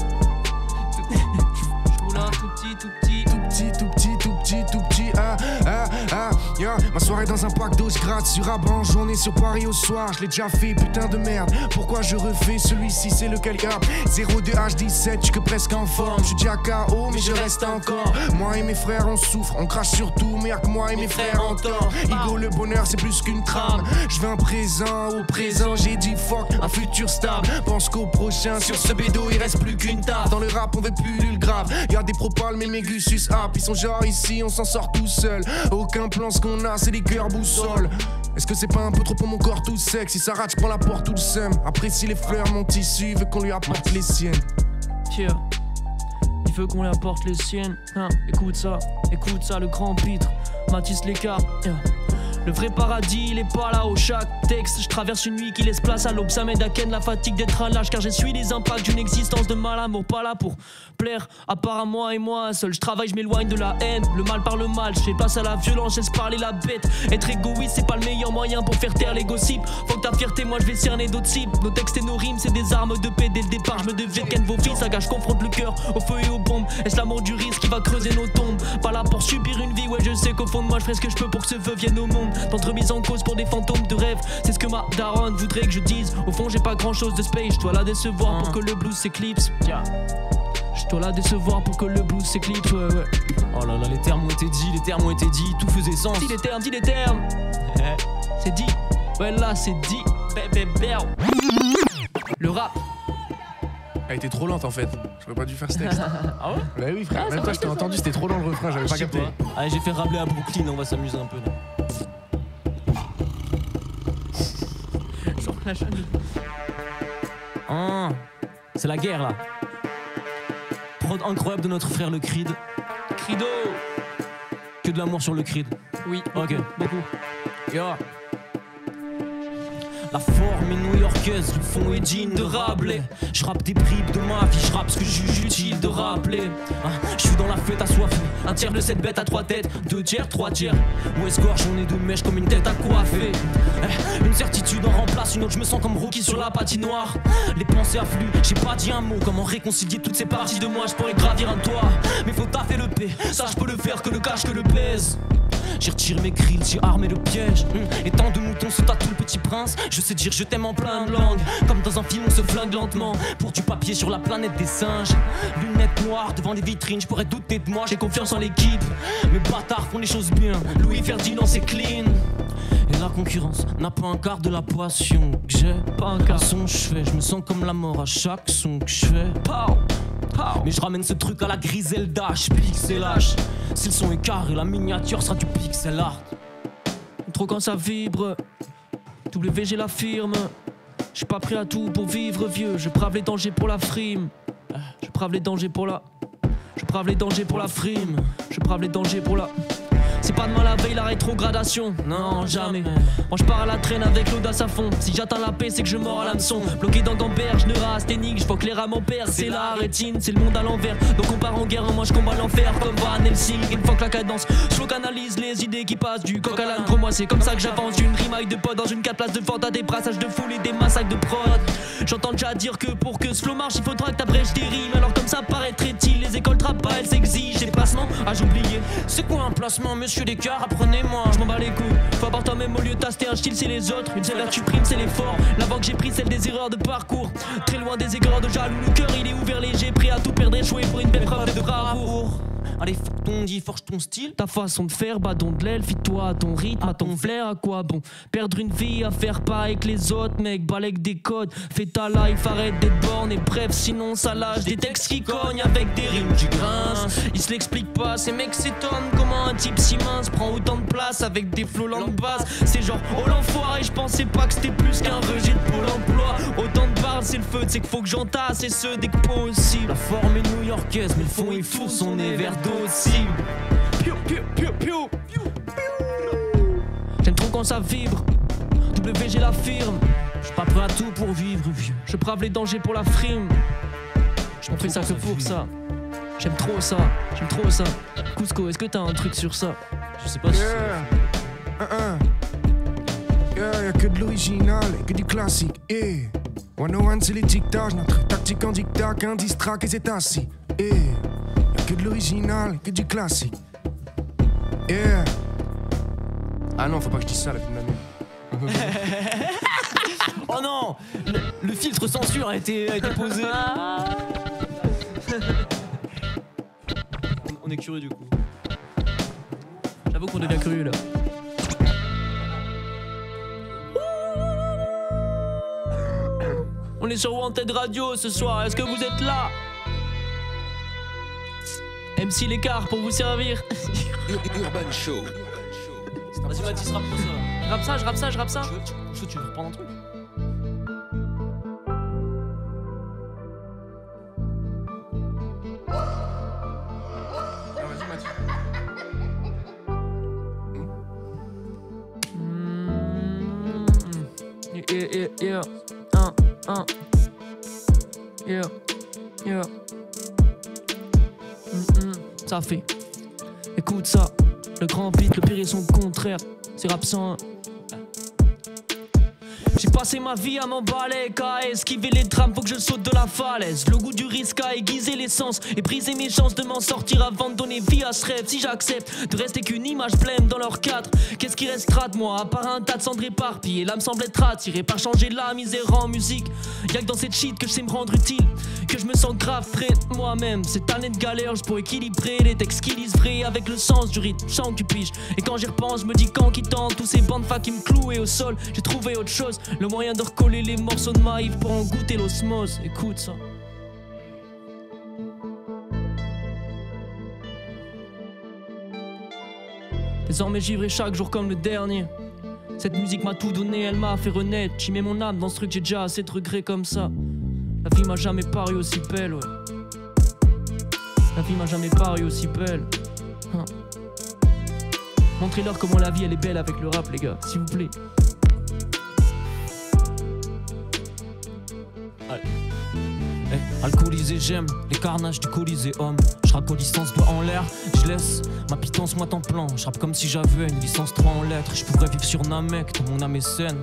yeah. Ma soirée dans un pack d'eau, je gratte sur Rabat en journée, sur Paris au soir. Je l'ai déjà fait, putain de merde. Pourquoi je refais celui-ci, c'est lequel gars 02 H17, je suis que presque en forme. Je suis déjà KO, mais je reste encore. Moi et mes frères, on souffre, on crache sur tout. Mais y'a que moi et mes frères en tort. Ego, le bonheur, c'est plus qu'une trame. Je veux un présent, au présent, j'ai dit fuck, un futur stable. Pense qu'au prochain, sur ce bédo, il reste plus qu'une table. Dans le rap, on veut plus le grave. Y'a des propales, mais mes gus sus up. Ils sont genre ici, on s'en sort tout seul. Aucun plan, ce qu'on a, c'est des cœurs boussoles. Est-ce que c'est pas un peu trop pour mon corps tout sec? Si ça rate, je prends la porte, tout le seum. Apprécie les fleurs, mon tissu, veut qu'on lui apporte les siennes. Pierre, il veut qu'on lui apporte les siennes. Écoute ça, le grand pitre. Mathis Lécart, Le vrai paradis, il est pas là au chaque texte. Je traverse une nuit qui laisse place à l'aube. Ça m'aide à ken la fatigue d'être un lâche. Car j'essuie les impacts d'une existence de mal amour. Pas là pour plaire, à part à moi et moi seul. Je travaille, je m'éloigne de la haine. Le mal par le mal, je fais place à la violence, je laisse parler la bête. Être égoïste, c'est pas le meilleur moyen pour faire taire les gossips. Faut que ta fierté, moi je vais cerner d'autres cibles. Nos textes et nos rimes, c'est des armes de paix. Dès le départ, je me devais ken vos fils. À gars, je confronte le cœur au feu et aux bombes. Est-ce l'amour du risque qui va creuser nos tombes? Pas là pour subir une vie, ouais, je sais qu'au fond de moi, je ferai ce que je peux pour que ce vœu vienne au monde. D'entremise en cause pour des fantômes de rêve, c'est ce que ma daronne voudrait que je dise. Au fond j'ai pas grand chose de space, je dois la décevoir pour que le blues s'éclipse. Je dois la décevoir pour que le blues s'éclipse, ouais. Oh là là, les termes ont été dit, tout faisait sens. Dis les termes. C'est dit, ouais là c'est dit. Le rap Elle était trop lente en fait, j'aurais pas dû faire ce texte. Ah ouais? Bah oui frère, même toi je t'ai entendu, c'était trop long le refrain, j'avais pas capté. Allez, j'ai fait Rabelais à Brooklyn, on va s'amuser un peu là. C'est la guerre là. Prod incroyable de notre frère le Creed. Creedo. Que de l'amour sur le Creed. Oui, ok, beaucoup. Yeah. La forme est new-yorkaise, le fond est digne de Rabelais. Je rappe des bribes de ma vie, je rappe ce que je juge utile de rappeler. Je suis dans la fête assoiffé, un tiers de cette bête à 3 têtes, 2 tiers, 3 tiers. Où est-ce gorge, on est de mèche comme une tête à coiffer. Une certitude en remplace une autre, je me sens comme Rocky sur la patinoire. Les pensées affluent, j'ai pas dit un mot, comment réconcilier toutes ces parties de moi. Je pourrais gravir un toit, mais faut taffer le P. Ça je peux le faire, que le cache, que le pèse. J'ai retiré mes grilles, j'ai armé le piège. Et tant de moutons sont à tout le petit prince. Je sais dire je t'aime en plein de langues. Comme dans un film on se flingue lentement. Pour du papier sur la planète des singes. Lunettes noires devant les vitrines, je pourrais douter de moi, j'ai confiance en l'équipe. Mes bâtards font les choses bien, Louis Ferdinand c'est clean. Et la concurrence n'a pas un quart de la passion que j'ai. Pas un quart. Son je fais, je me sens comme la mort à chaque son que je fais. Mais je ramène ce truc à la Griselda, je pixelage. Si le son est carré, la miniature sera du pixel art. Trop quand ça vibre, WG l'affirme. Je suis pas prêt à tout pour vivre vieux. Je brave les dangers pour la frime. Je brave les dangers pour la. Je brave les dangers pour la frime. Je brave les dangers pour la. C'est pas demain la veille, la rétrogradation. Non, jamais. Moi je pars à la traîne avec l'audace à fond. Si j'atteins la paix, c'est que je mords à l'hameçon. Bloqué dans gamberge, neurasthénique. Je vois que les rames en perd, c'est la rétine, c'est le monde à l'envers. Donc on part en guerre, moi je combat l'enfer comme Van Helsing. Une fois que la cadence, je canalise les idées qui passent du coq à l'âne. Pour moi, c'est comme ça que j'avance. Une rimaille de potes dans une 4 places de vente à des brassages de foule et des massacres de prod. J'entends déjà dire que pour que ce flow marche, il faudra que t'abrèges des rimes. Alors comme ça paraîtrait-il, les écoles trap pas, elles s'exigent des placements. Ah, j'ai oublié. C'est quoi un placement, monsieur Descartes, apprenez-moi. Je m'en bats les couilles. Faut avoir toi-même au lieu de taster un style, c'est les autres. Une seule vertu prime, c'est l'effort. La voie que j'ai prise, celle des erreurs de parcours. Très loin des erreurs de jaloux. Le cœur il est ouvert léger, prêt à tout perdre, échouer pour une belle preuve de bravoure. Allez, fuck ton dit, forge ton style. Ta façon de faire, badon de l'aile, fie-toi à ton rythme, à ton flair, à quoi bon? Perdre une vie à faire pareil que les autres, mec, balèque des codes. Fais ta life, arrête d'être born et bref, sinon ça lâche des textes qui cognent avec des rimes du grince. Ils se l'expliquent pas, ces mecs s'étonnent comment un type si mince prend autant de place avec des flots langue basse. C'est genre, oh l'enfoiré, je pensais pas que c'était plus qu'un rejet de Pôle emploi. Autant de barres, c'est le feu, c'est qu'il faut que j'entasse et ce dès que possible. La forme est new-yorkaise, mais le fond est fou, son nez vers d'autres cibles. J'aime trop quand ça vibre, WG l'affirme. J'suis pas prêt à tout pour vivre, vieux. Je brave les dangers pour la frime. J'en fais ça que pour ça. J'aime trop ça, j'aime trop ça. Cusco, est-ce que t'as un truc sur ça? Je sais pas si Y'a que de l'original et que du classique. 101 c'est les dictages, notre tactique en dictat, qu'un distract et c'est assis. Y'a que de l'original et que du classique. Ah non, faut pas que je dise ça à la fin de l'année. Oh non, le filtre censure a été posé. On est curieux du coup. J'avoue qu'on devient curieux là. On est sur Wanted Radio ce soir, est-ce que vous êtes là? MC l'écart pour vous servir. Urban Show. Vas-y Mathis, rappe ça. Je rappe ça. Tu veux reprendre un truc? Yeah. Ça fait. Écoute ça. Le grand beat, le pire et son contraire. C'est rap 101. J'ai passé ma vie à m'emballer, qu'à esquiver les drames, faut que je saute de la falaise. Le goût du risque a aiguisé l'essence et brisé mes chances de m'en sortir avant de donner vie à ce rêve. Si j'accepte de rester qu'une image pleine dans leur cadre, qu'est-ce qui restera de moi à part un tas de cendres éparpillées? L'âme semble être attirée par changer la misère en musique. Y'a que dans cette shit que je sais me rendre utile, que je me sens grave près de moi-même. Cette année de galère, je pourrais équilibrer les textes qui lisent vrai avec le sens du rythme, chant que tu piges. Et quand j'y repense, je me dis qu'en quittant tous ces bandes fa qui me clouaient au sol, j'ai trouvé autre chose. Le moyen de recoller les morceaux de maïf pour en goûter l'osmose. Écoute ça. Désormais j'ivrai chaque jour comme le dernier. Cette musique m'a tout donné, elle m'a fait renaître. J'y mets mon âme dans ce truc, j'ai déjà assez de regrets comme ça. La vie m'a jamais paru aussi belle, ouais. La vie m'a jamais paru aussi belle. Montrez-leur comment la vie elle est belle avec le rap les gars, s'il vous plaît. Alcoolisé j'aime les carnages du Coliséum. J'rappe aux licences doigts en l'air, je laisse ma pitance moi temps plan. J'rappe comme si j'avais une licence 3 en lettres. Je pourrais vivre sur Namek dans mon âme et scène.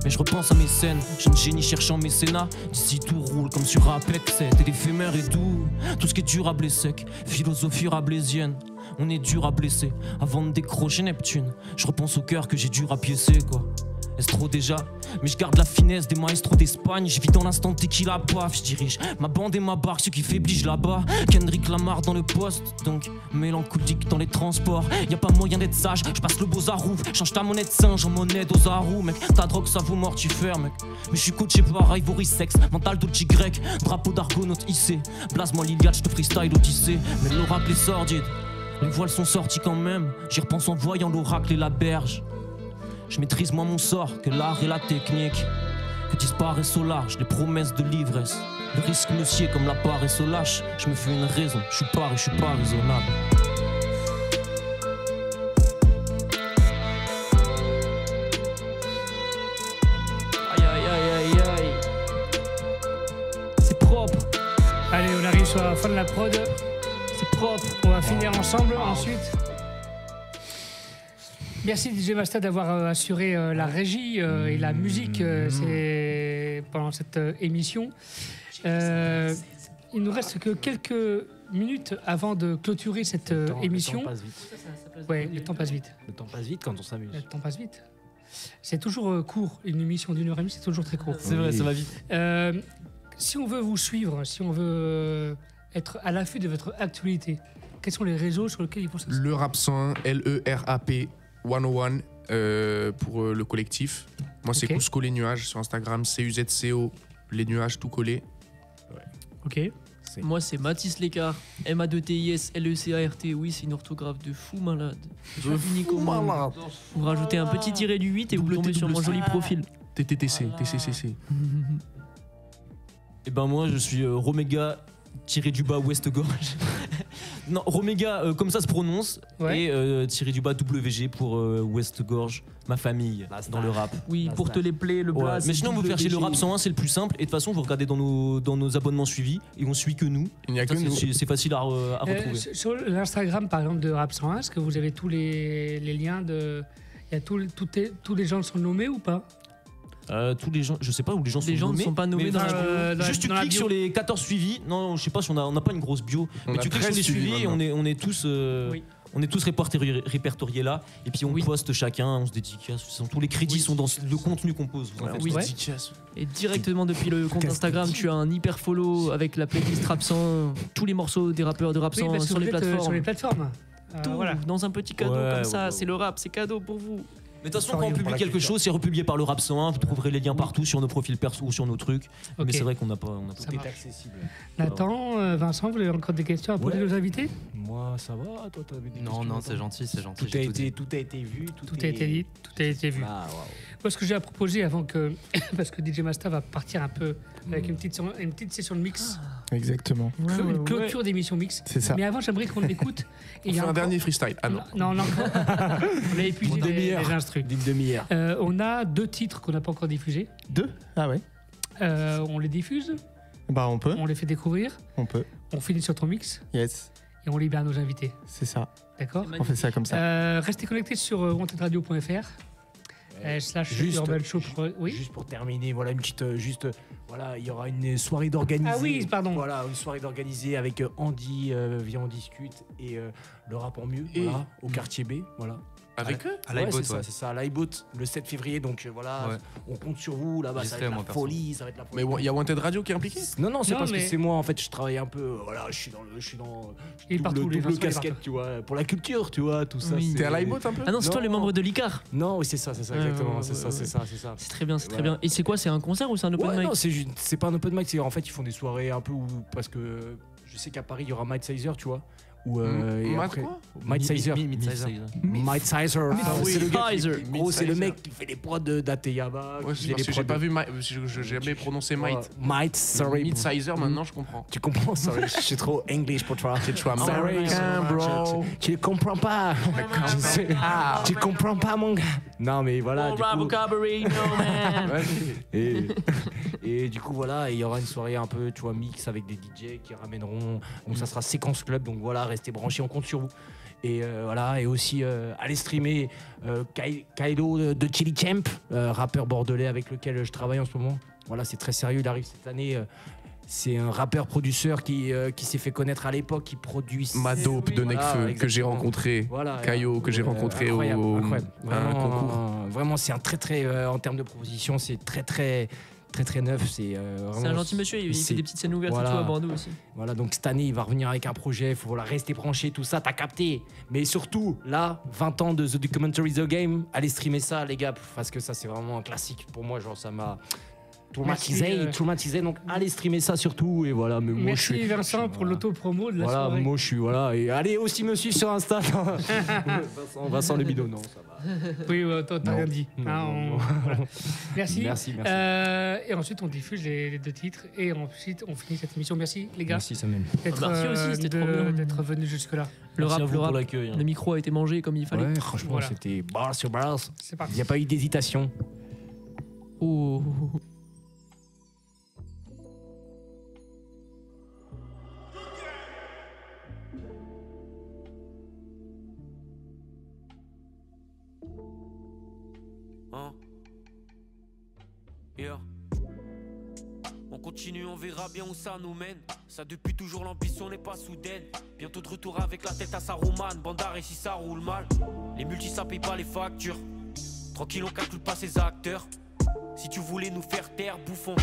Mais je repense à mes scènes, jeune génie cherchant mécénat. D'ici tout roule comme sur Apex, c'est l'éphémère et doux. Tout ce qui est durable et sec, philosophie rablaisienne. On est dur à blesser avant de décrocher Neptune. Je repense au cœur que j'ai dû rapiécer quoi. Est-ce trop déjà? Mais je garde la finesse des maestros d'Espagne. Je vis dans l'instant tequila paf. Je dirige ma bande et ma barque, ce qui faiblit je là-bas. Kendrick Lamar dans le poste, donc mélancolique dans les transports. Y'a pas moyen d'être sage, je passe le beau Zarou. Change ta monnaie de singe en monnaie d'Ozaru. Mec, ta drogue ça vaut mortifère mec. Mais je suis coaché par Ivory Sex, mental Dolce grec, drapeau d'Argonaute hissé. Blase-moi l'Iliade, je te freestyle Odyssée. Mais l'oracle est sordide, les voiles sont sortis quand même. J'y repense en voyant l'oracle et la berge. Je maîtrise moins mon sort que l'art et la technique. Que disparaissent au large les promesses de l'ivresse. Le risque me sied comme la paresse au lâche. Je me fais une raison, je suis pas raisonnable. Aïe. C'est propre. Allez, on arrive sur la fin de la prod. C'est propre. On va finir ensemble ensuite. Merci DJ Masta d'avoir assuré la régie et la musique pendant cette émission. Il nous reste que quelques minutes avant de clôturer cette émission. Le temps passe vite. Ouais, le temps passe vite. Le temps passe vite quand on s'amuse. Le temps passe vite. C'est toujours court. Une émission d'1h30, c'est toujours très court. C'est vrai, ça va vite. Si on veut vous suivre, si on veut être à l'affût de votre actualité, quels sont les réseaux sur lesquels ils font ça? Le Rap 101, LERAP 101 pour le collectif. Moi, c'est Cusco Les Nuages sur Instagram, CUZCO Les Nuages tout collé. Ok. Moi, c'est Mathis Lécart, MA2TIS, LECART. Oui, c'est une orthographe de fou malade. De fou malade. Vous rajoutez un petit tiret du 8 et vous tombez sur mon joli profil. TTTC, TCCC. Et ben moi, je suis Romega tiré du bas West Gorge. Non, Romega, comme ça se prononce. Ouais. Et tiré du bas WG pour West Gorge, ma famille, dans le rap. Oui, pour te les plaies, le blaze. Mais sinon, vous cherchez le Rap 101, c'est le plus simple. Et de toute façon, vous regardez dans nos abonnements suivis et on suit que nous. Il n'y a que nous. C'est facile à retrouver. Sur l'Instagram, par exemple, de Rap 101, est-ce que vous avez tous les liens de... Il y a tous les gens sont nommés ou pas? Tous les gens, je sais pas où les gens sont les gens nommés. Ne sont pas nommés dans la bio. Juste tu cliques sur les 14 suivis. Non, je sais pas si on n'a pas une grosse bio. Mais tu cliques sur les suivis et on est tous. On est tous répertoriés là, et puis on poste chacun, on se dédicace. Tous les crédits sont dans le contenu qu'on pose. Et directement depuis le compte Instagram, tu as un hyper follow avec la playlist Rap 100, tous les morceaux des rappeurs de Rap 100 sur les plateformes. Sur les plateformes. Tout dans un petit cadeau comme ça. C'est le rap, c'est cadeau pour vous. Mais de toute façon, quand on publie quelque chose, c'est republié par le Rap 101. Vous trouverez les liens partout sur nos profils perso ou sur nos trucs. Mais c'est vrai qu'on n'a pas. Tout est accessible. Nathan, Vincent, vous avez encore des questions à poser aux invités? Moi, ça va. Toi, t'avais des questions? Non, c'est gentil, c'est gentil. Tout a été vu. Tout a été dit, tout a été vu. Moi, ce que j'ai à proposer avant que. Parce que DJ Masta va partir un peu avec une petite session de mix. Exactement. Une clôture d'émission mix. C'est ça. Mais avant, j'aimerais qu'on l'écoute. On fait un dernier freestyle. Ah non. Non. On a épuisé les instrus. D'une demi-heure. On a 2 titres qu'on n'a pas encore diffusés. 2? Ah ouais. On les diffuse. Bah on peut. On les fait découvrir. On peut. On finit sur ton mix. Yes. Et on libère nos invités. C'est ça. D'accord. On fait ça comme ça. Restez connectés sur wantedradio.fr. Urban Show. Oui. Juste pour terminer, voilà une petite, voilà, il y aura une soirée d'organiser. Ah oui, pardon. Voilà, une soirée d'organiser avec Andy, Viens on discute et le rap en mieux, voilà, au quartier B, voilà. Avec eux? À l'iBoat, c'est ça, à l'iBoat, le 7 février, donc voilà, on compte sur vous, là-bas, ça va être la folie, ça va être la folie. Mais il y a Wanted Radio qui est impliqué? Non, c'est parce que c'est moi, en fait, je travaille un peu, voilà, je suis dans double casquette, tu vois, pour la culture, tu vois, tout ça. T'es à l'iBoat un peu? Ah non, c'est toi le membre de l'ICAR? Non, oui, c'est ça, exactement, c'est ça. C'est très bien, c'est très bien. Et c'est quoi, c'est un concert ou c'est un open mic? Non, c'est pas un open mic, c'est en fait, ils font des soirées un peu parce que je sais qu'à Paris, il y aura Mike Sizer, tu vois. Mike Sizer. Mike Sizer. C'est le mec qui fait les prods d'Ateyaba. J'ai pas vu, j'ai jamais prononcé Mike. Mike, sorry. Mike Sizer, maintenant je comprends. Tu comprends, sorry. Je suis trop English pour toi. Tu es américain, bro. Tu comprends pas. Tu comprends pas, mon gars. Non, mais voilà. Et du coup, voilà, il y aura une soirée un peu, tu vois, mix avec des DJ qui ramèneront. Donc ça sera séquence club. Donc voilà, restez branchés, on compte sur vous. Et voilà, et aussi allez streamer Kaido de Chili Champ, rappeur bordelais avec lequel je travaille en ce moment. Voilà, c'est très sérieux, il arrive cette année. C'est un rappeur-producteur qui s'est fait connaître à l'époque, qui produit... Madope de Necfeu, que j'ai rencontré. Voilà, Caillot, que j'ai rencontré au concours. Vraiment, c'est un très, en termes de proposition, c'est très neuf. C'est un gentil monsieur, il fait des petites scènes ouvertes et tout à Bordeaux aussi. Voilà, donc cette année, il va revenir avec un projet, il faut rester branché, tout ça, t'as capté. Mais surtout, là, 20 ans de The Documentary The Game, allez streamer ça, les gars, parce que ça, c'est vraiment un classique pour moi, genre ça m'a... traumatisé, donc allez streamer ça surtout et voilà. Mais moi, merci Vincent pour l'auto-promo de la soirée. Moi je suis et allez aussi me suivre sur Insta. Vincent le bidon, non ça va. Oui, toi t'as rien dit. Voilà. Merci. Et ensuite on diffuse les 2 titres et ensuite on finit cette émission. Merci les gars. Merci Samuel. Merci aussi, c'était trop bien d'être venu jusque là. Le rap, le micro a été mangé comme il fallait. Ouais, franchement c'était barre sur barre. Il n'y a pas eu d'hésitation. Oh. On continue, on verra bien où ça nous mène. Ça depuis toujours, l'ambition n'est pas soudaine. Bientôt de retour avec la tête à Saruman. Bandar et si ça roule mal, les multis ça paye pas les factures. Tranquille, on calcule pas ses acteurs. Si tu voulais nous faire taire, bouffon.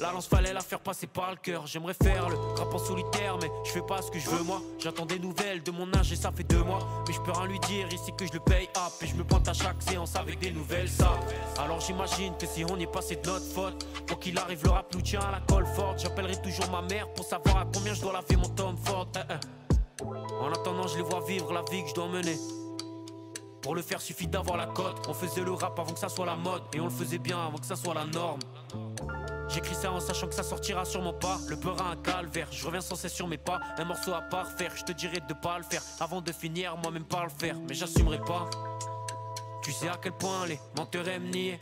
La lance fallait la faire passer par le cœur. J'aimerais faire le rap en solitaire, mais je fais pas ce que je veux moi. J'attends des nouvelles de mon âge et ça fait 2 mois. Mais je peux rien lui dire ici que je le paye up. Et je me pointe à chaque séance avec des nouvelles ça. Alors j'imagine que si on y est passé de notre faute, quoi qu'il arrive le rap nous tient à la colle forte. J'appellerai toujours ma mère pour savoir à combien je dois laver mon Tom Ford. En attendant je les vois vivre la vie que je dois mener. Pour le faire suffit d'avoir la cote. On faisait le rap avant que ça soit la mode. Et on le faisait bien avant que ça soit la norme. J'écris ça en sachant que ça sortira sûrement pas. Le peur a un calvaire, je reviens sans cesse sur mes pas. Un morceau à parfaire, je te dirais de pas le faire avant de finir, moi-même pas le faire. Mais j'assumerai pas. Tu sais à quel point les menteurs aiment nier.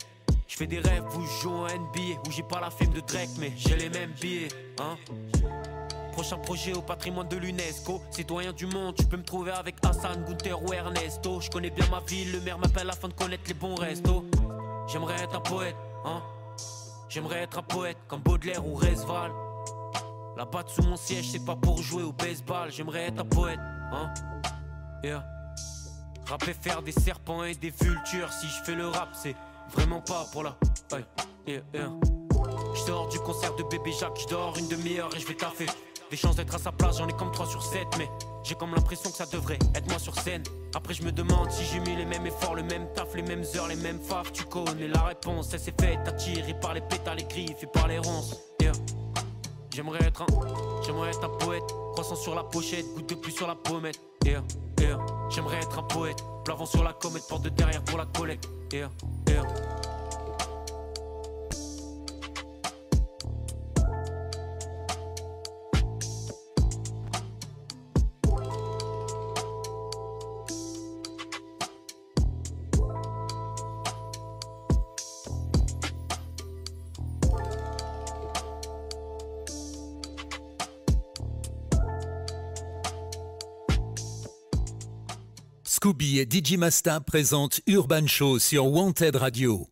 Je fais des rêves où je joue en NBA, où j'ai pas la film de Drake mais j'ai les mêmes billets, hein. Prochain projet au patrimoine de l'UNESCO. Citoyen du monde, tu peux me trouver avec Hassan, Gunther ou Ernesto. Je connais bien ma ville, le maire m'appelle afin de connaître les bons restos. J'aimerais être un poète, hein. J'aimerais être un poète comme Baudelaire ou Resval. La batte sous mon siège, c'est pas pour jouer au baseball. J'aimerais être un poète, hein. Yeah. Rapper, faire des serpents et des vultures. Si je fais le rap, c'est vraiment pas pour la... Yeah, yeah. Je sors du concert de bébé Jacques, je dors une demi-heure et je vais taffer. Des chances d'être à sa place, j'en ai comme 3 sur 7. Mais j'ai comme l'impression que ça devrait être moi sur scène. Après je me demande si j'ai mis les mêmes efforts, le même taf, les mêmes heures, les mêmes phares. Tu connais la réponse, elle s'est faite attirer par les pétales, les griffes et par les ronces. Yeah. J'aimerais être un poète, croissant sur la pochette, goutte de pluie sur la pommette. Yeah, yeah. J'aimerais être un poète, plavant sur la comète, porte de derrière pour la collecte. Yeah, yeah. Scooby et DJ Masta présentent Urban Show sur Wanted Radio.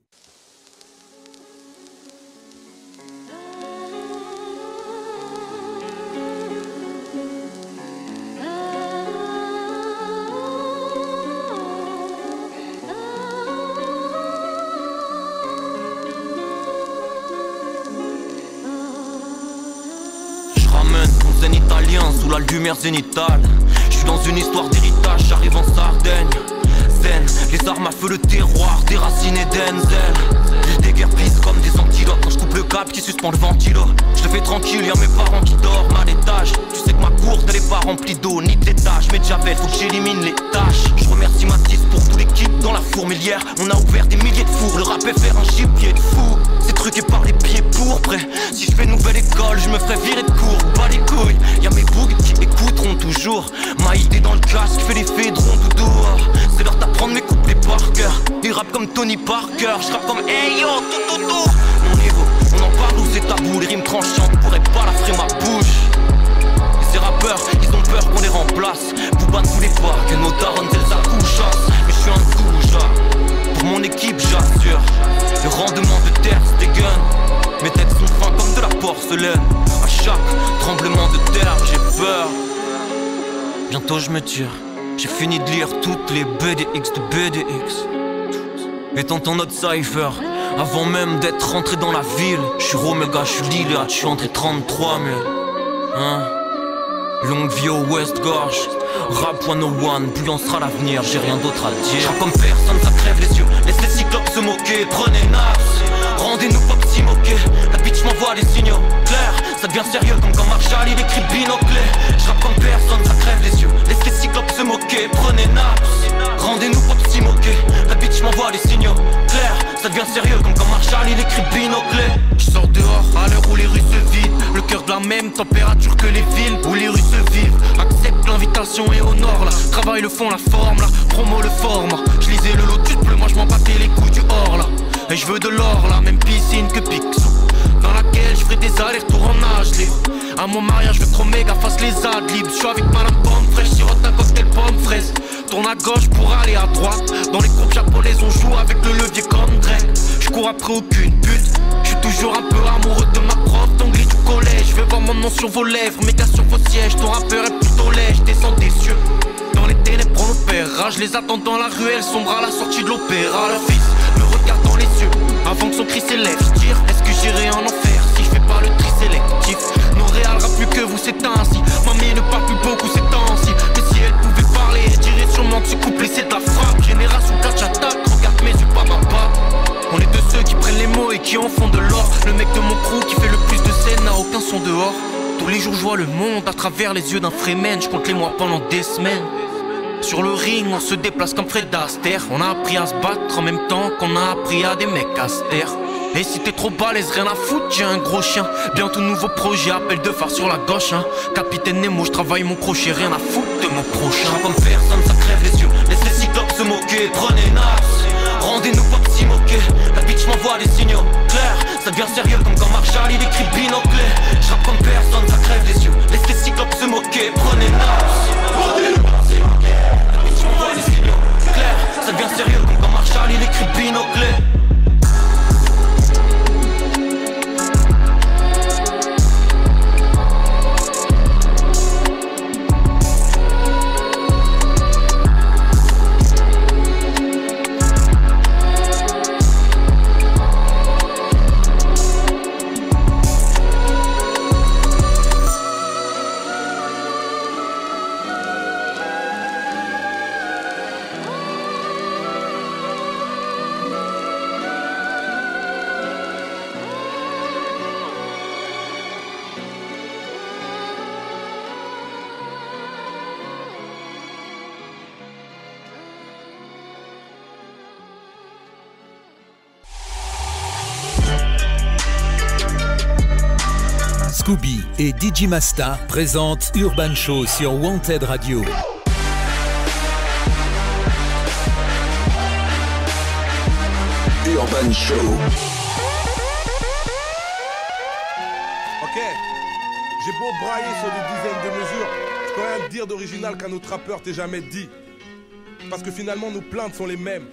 Je ramène mon zen italien sous la lumière zénitale. Dans une histoire d'héritage, j'arrive en Sardaigne. Zen, les armes à feu, le terroir, des racines et d'Enzel. Ils déguerpissent comme des antilopes. Quand je coupe le câble qui suspend le ventilo, je le fais tranquille, y'a mes parents qui dorment à l'étage. Tu sais que ma course elle est pas remplie d'eau ni de tâches. Mais de javel, faut que j'élimine les tâches. Je remercie Mathis pour tout l'équipe dans la fourmilière. On a ouvert des milliers de fours, le rap est faire un gibier de fou. C'est truqué par les pieds pourpres. Si je fais nouvelle école, je me ferai virer de cours. Pas les couilles, y'a mes bougs qui écouteront toujours. Ma idée dans le casque, fait l'effet de rond tout dehors. C'est l'heure d'apprendre mes couplets par cœur. Ils rappent comme Tony Parker, je rappe comme hey yo, tout. Mon niveau, on en parle ou c'est tabou. Les rimes tranchantes pourraient pas la frayer ma bouche. Et ces rappeurs, ils ont peur qu'on les remplace. Bouba ne voulait pas que nos darons elles accouchent. Mais je suis un douja, pour mon équipe j'assure. Le rendement de terre c'est gun. Mes têtes sont fins comme de la porcelaine. À chaque tremblement de terre j'ai peur. Bientôt je me tire. J'ai fini de lire toutes les BDX de BDX. Étant en notre cypher, avant même d'être rentré dans la ville. Je suis Romega, je suis Liliade, je suis entré 33 000. Hein? Longue vie au West Gorge. Rap 101, plus on sera l'avenir, j'ai rien d'autre à dire. Je rappe comme personne, ça crève les yeux. Laissez les cyclopes se moquer, prenez Naps. Rendez-nous pas petit moquer. La bitch m'envoie des signaux clairs. Ça devient sérieux comme quand Marshall il écrit binoclé. Je rappe comme personne, ça crève les yeux. Laissez les cyclopes se moquer, prenez Naps. Rendez-nous pas petit moquer. La bitch m'envoie des signaux clairs. Ça devient sérieux comme quand Marshall il écrit binoclé. Je sors dehors à l'heure où les rues se vident. Le cœur de la même température que les villes où les rues se vivent. Accepte l'invitation et honore là. Travail le fond, la forme là. Promo le format. Je lisais le lotus bleu, moi je m'en battais les couilles du or là. Et je veux de l'or là, même piscine que Picsou. Dans laquelle je ferai des allers-retours en nage libre. À mon mariage, je veux que Roméga fasse les adlibs. Je suis avec madame pomme fraîche, sirote un cocktail pomme fraise. Tourne à gauche pour aller à droite. Dans les groupes japonais, on joue avec le levier comme Drake. Je cours après aucune pute. Je suis toujours un peu amoureux de ma prof d'anglais du collège. Je veux voir mon nom sur vos lèvres, méga sur vos sièges. Ton rappeur est plutôt laid, je descends des cieux. Dans les ténèbres, on opéra. Je les attends dans la ruelle, sombre à la sortie de l'opéra. Le fils me regarde dans les yeux. avant que son cri s'élève. Je tire, est-ce que j'irai en enfer si je fais pas le tri sélectif? Nos réals rappent plus que vous, c'est ainsi. Mamie ne parle plus beaucoup ces temps-ci. Mais si elle pouvait parler, elle dirait sûrement que ce couplet c'est de la frappe. Génération 4 j'attaque, regarde mes yeux, pas. On est de ceux qui prennent les mots et qui en font de l'or. Le mec de mon crew qui fait le plus de scènes n'a aucun son dehors. Tous les jours je vois le monde à travers les yeux d'un Freeman. Je compte les mois pendant des semaines. Sur le ring on se déplace comme Fred Astaire. On a appris à se battre en même temps qu'on a appris à des mecs à se taire. Et si t'es trop balèze, rien à foutre, j'ai un gros chien. Bientôt nouveau projet, appel de phare sur la gauche hein. Capitaine Nemo, je travaille mon crochet, rien à foutre de mon prochain. Comme personne, ça crève les yeux, laisse les cyclopes se moquer. Prenez Naps, rendez-nous pas si moquer. La bitch m'envoie des signaux clairs, ça devient sérieux comme quand Marshall il écrit binoclé. J'rappe comme personne, ça crève les yeux, laisse les cyclopes se moquer. Prenez Naps, rendez-nous pas si moquer. La bitch m'envoie des signaux clairs, ça devient sérieux comme quand Marshall il écrit binoclé. Scooby et DJ Masta présentent Urban Show sur Wanted Radio. Urban Show. Ok, j'ai beau brailler sur des dizaines de mesures, je peux rien te dire d'original qu'un autre rappeur t'ait jamais dit. Parce que finalement nos plaintes sont les mêmes.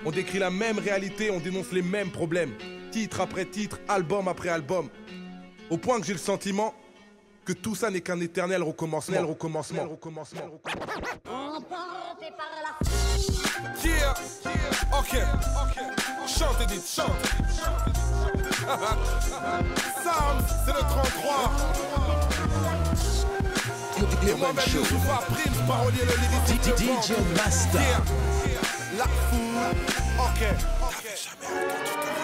On décrit la même réalité, on dénonce les mêmes problèmes. Titre après titre, album après album. Au point que j'ai le sentiment que tout ça n'est qu'un éternel recommencement. Yeah, ok, chante Edith, chante. Sam, c'est le 33. Et moi-même, je vous vois Prince, parolier le lyrique DJ Masta. La foule, ok.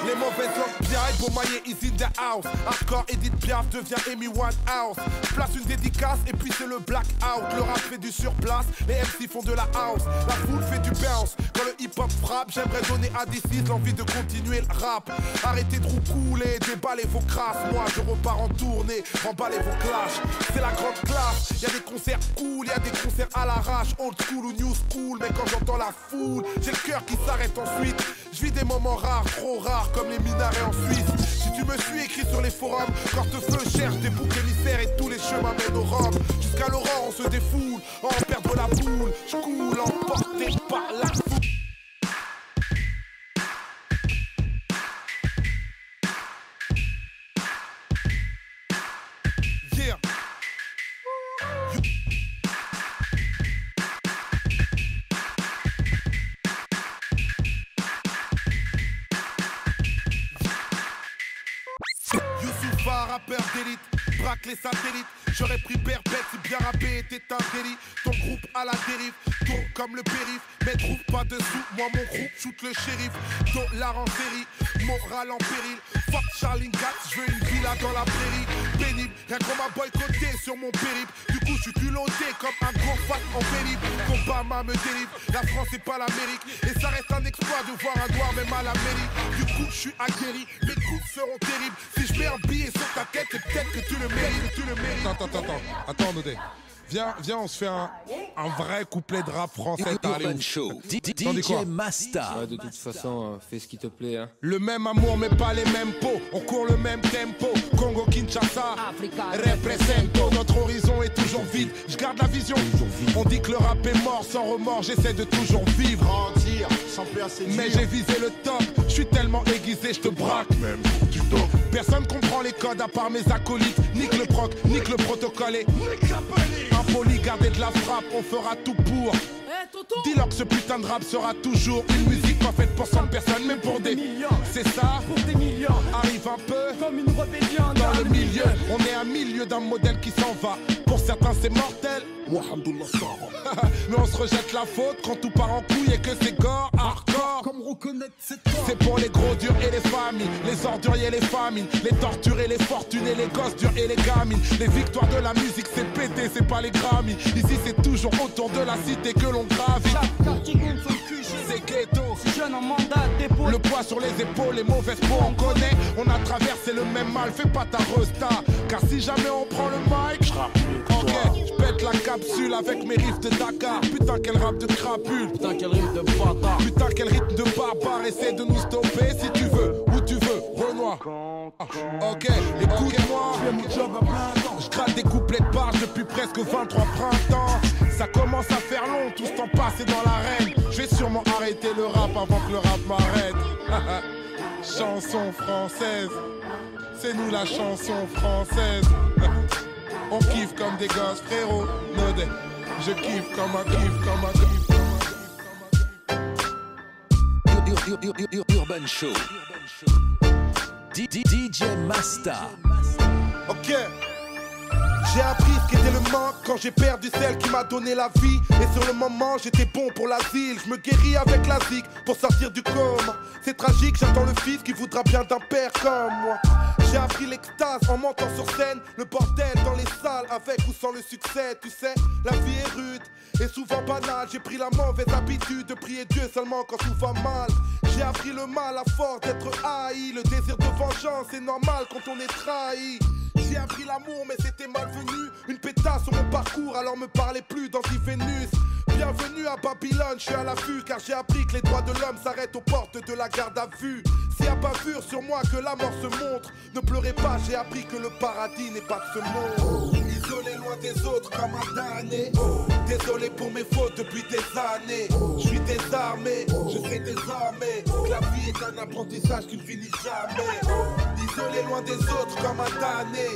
Les mauvaises langues Pierre pour mailler is in the house. Hardcore Edith Piaf devient Amy Winehouse. Place une dédicace et puis c'est le blackout. Le rap fait du surplace, les MC font de la house. La foule fait du bounce. Quand le hip hop frappe, j'aimerais donner à des fils l'envie de continuer le rap. Arrêtez de roucouler, déballez vos crasses. Moi je repars en tournée, emballez vos clashs. C'est la grande classe, y'a des concerts cool, y'a des concerts à l'arrache, old school ou new school. Mais quand j'entends la foule, j'ai le cœur qui s'arrête ensuite. Je vis des moments rares, trop rares, comme les minarets en Suisse. Si tu me suis, écrit sur les forums, Cortefeu cherche des boucs émissaires et tous les chemins mènent au Rhum. Jusqu'à l'aurore, on se défoule, en perdre la boule. Je coule, emporté par la foule. Yeah. Youssoufa, rappeur d'élite, braque les satellites. J'aurais pris perpète si bien rappé était un délit. Ton groupe à la dérive, tourne comme le périph'. Mais trouve pas de sous, moi mon groupe shoot le shérif. Dollar en série, moral en péril. Fuck Charlie Gatz, je veux une villa dans la prairie. Pénible, rien qu'on m'a boycotté sur mon périple. Du coup je suis culotté comme un gros fat en périple. Obama me délivre, la France c'est pas l'Amérique. Et ça reste un exploit de voir un noir même à la mairie. Du coup je suis aguerri, mes coups seront terribles. Si je mets un billet sur ta tête, c'est peut-être que tu le mérites, Attends, Nodé. Viens, on se fait un vrai couplet de rap français. Urban Show. DJ Masta. Ouais, de toute façon, fais ce qui te plaît. Hein. Le même amour, mais pas les mêmes pots. On court le même tempo. Congo, Kinshasa, represento. Notre horizon est toujours vide. Je garde la vision. On dit que le rap est mort sans remords. J'essaie de toujours vivre. Grandir, sans peur, c'est mais j'ai visé le top. Je suis tellement aiguisé, je te braque. Même tu dors. Personne comprend les codes à part mes acolytes. Nique le proc, nique le protocole et impoli, gardez de la frappe, on fera tout pour. Dis-leur que ce putain de rap sera toujours une musique pas faite pour 100 personnes, mais pour des millions. C'est ça, Yeah, on est à milieu d'un modèle qui s'en va. Pour certains c'est mortel, moi alhamdoulilah ça va. Mais on se rejette la faute quand tout part en couille et que c'est gore, hardcore. Comme reconnaître c'est toi. C'est pour les gros durs et les familles, les orduriers et les famines, les torturés, les fortunés, les gosses durs et les gamines. Les victoires de la musique c'est pété, c'est pas les Grammys. Ici c'est toujours autour de la cité que l'on gravit. C'est ghetto, si jeune en mandat dépôt. Le poids sur les épaules, les mauvaises peaux on connaît. On a traversé le même mal, fais pas ta resta. Car si jamais on prend le mic, ok, je pète la capsule avec mes riffs de Dakar. Putain quel rap de crapule, putain quel rythme de bâtard. Putain quel rythme de barbare, essaie de nous stopper si tu veux, où tu veux, Renoir. Ok, écoute-moi, je gratte des couplets de barge depuis presque 23 printemps. Ça commence à faire long, tout ce temps passé dans l'arène. Je vais sûrement arrêter le rap avant que le rap m'arrête. Chanson française, c'est nous la chanson française. On kiffe comme des gosses, frérot. Nodé, je kiffe comme un kiff, comme un kiff. Urban Show. DJ Masta. Ok. J'ai appris ce qu'était le manque quand j'ai perdu celle qui m'a donné la vie. Et sur le moment j'étais bon pour l'asile. Je me guéris avec la zik pour sortir du coma. C'est tragique, j'attends le fils qui voudra bien d'un père comme moi. J'ai appris l'extase en montant sur scène. Le bordel dans les salles avec ou sans le succès. Tu sais, la vie est rude et souvent banale. J'ai pris la mauvaise habitude de prier Dieu seulement quand tout va mal. J'ai appris le mal à force d'être haï. Le désir de vengeance c'est normal quand on est trahi. J'ai appris l'amour mais c'était malvenu. Une pétasse sur mon parcours alors me parlez plus d'anti-Vénus. Bienvenue à Babylone, je suis à l'affût car j'ai appris que les droits de l'homme s'arrêtent aux portes de la garde à vue. C'est à bavure sur moi que la mort se montre. Ne pleurez pas, j'ai appris que le paradis n'est pas de ce monde. Isolé loin des autres comme un damné. Désolé pour mes fautes depuis des années. Je suis désarmé, je sais désormais que la vie est un apprentissage qui ne finit jamais. Isolé loin des autres comme un damné.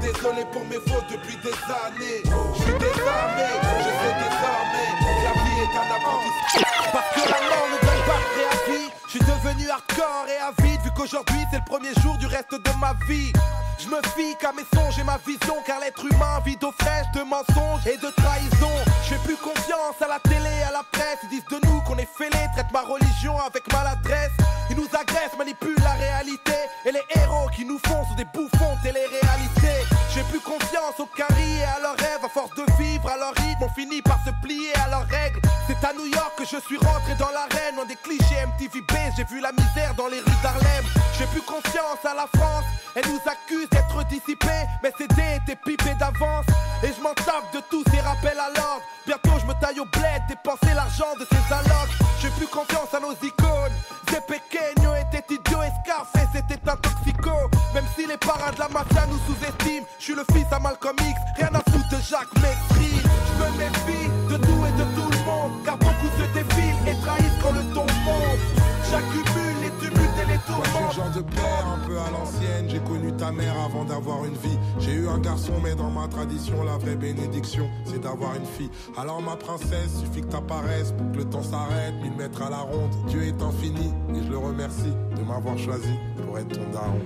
Désolé pour mes fautes depuis des années. Je suis désarmé, je sais désormais que la vie est un apprentissage. Parce que la mort ne donne pas de préavis. Je suis devenu hardcore et avide vu qu'aujourd'hui c'est le premier jour du reste de ma vie. Je me fie qu'à mes songes et ma vision car l'être humain vit d'eau fraîche, de mensonges et de trahison. Je fais plus confiance à la télé, à la presse. Ils disent de nous qu'on est fêlés, traitent ma religion avec maladresse. Ils nous agressent, manipulent la réalité. Et les héros qui nous font sont des bouffons de télé-réalité. J'ai plus confiance aux caries et à leurs rêves. À force de vivre à leur rythme, on finit par se plier à leurs règles. C'est à New York que je suis rentré dans l'arène. Loin des clichés MTV Base, j'ai vu la misère dans les rues d'Harlem. J'ai plus confiance à la France, elle nous accuse d'être dissipés. Mes CD étaient pipés d'avance. Et je m'en tape de tous ces rappels à l'ordre. Bientôt je me taille au bled, dépenser l'argent de ces allocs. J'ai plus confiance à nos icônes. Ces pequeños étaient idiots et Scarface était un toxico. Même si les parrains de la mafia nous sous-estiment, je suis le fils à Malcolm X, rien à foutre de Jacques Mestre. Je me méfie de tout et de tout le monde, car beaucoup se défilent et trahissent quand le ton monte. J'accumule les tumultes et les tourments. Moi je suis le genre de père un peu à l'ancienne. J'ai connu ta mère avant d'avoir une vie. J'ai eu un garçon mais dans ma tradition la vraie bénédiction c'est d'avoir une fille. Alors ma princesse, suffit que t'apparaisses pour que le temps s'arrête. 1000 mètres à la ronde, Dieu est infini. Et je le remercie de m'avoir choisi pour être ton daron.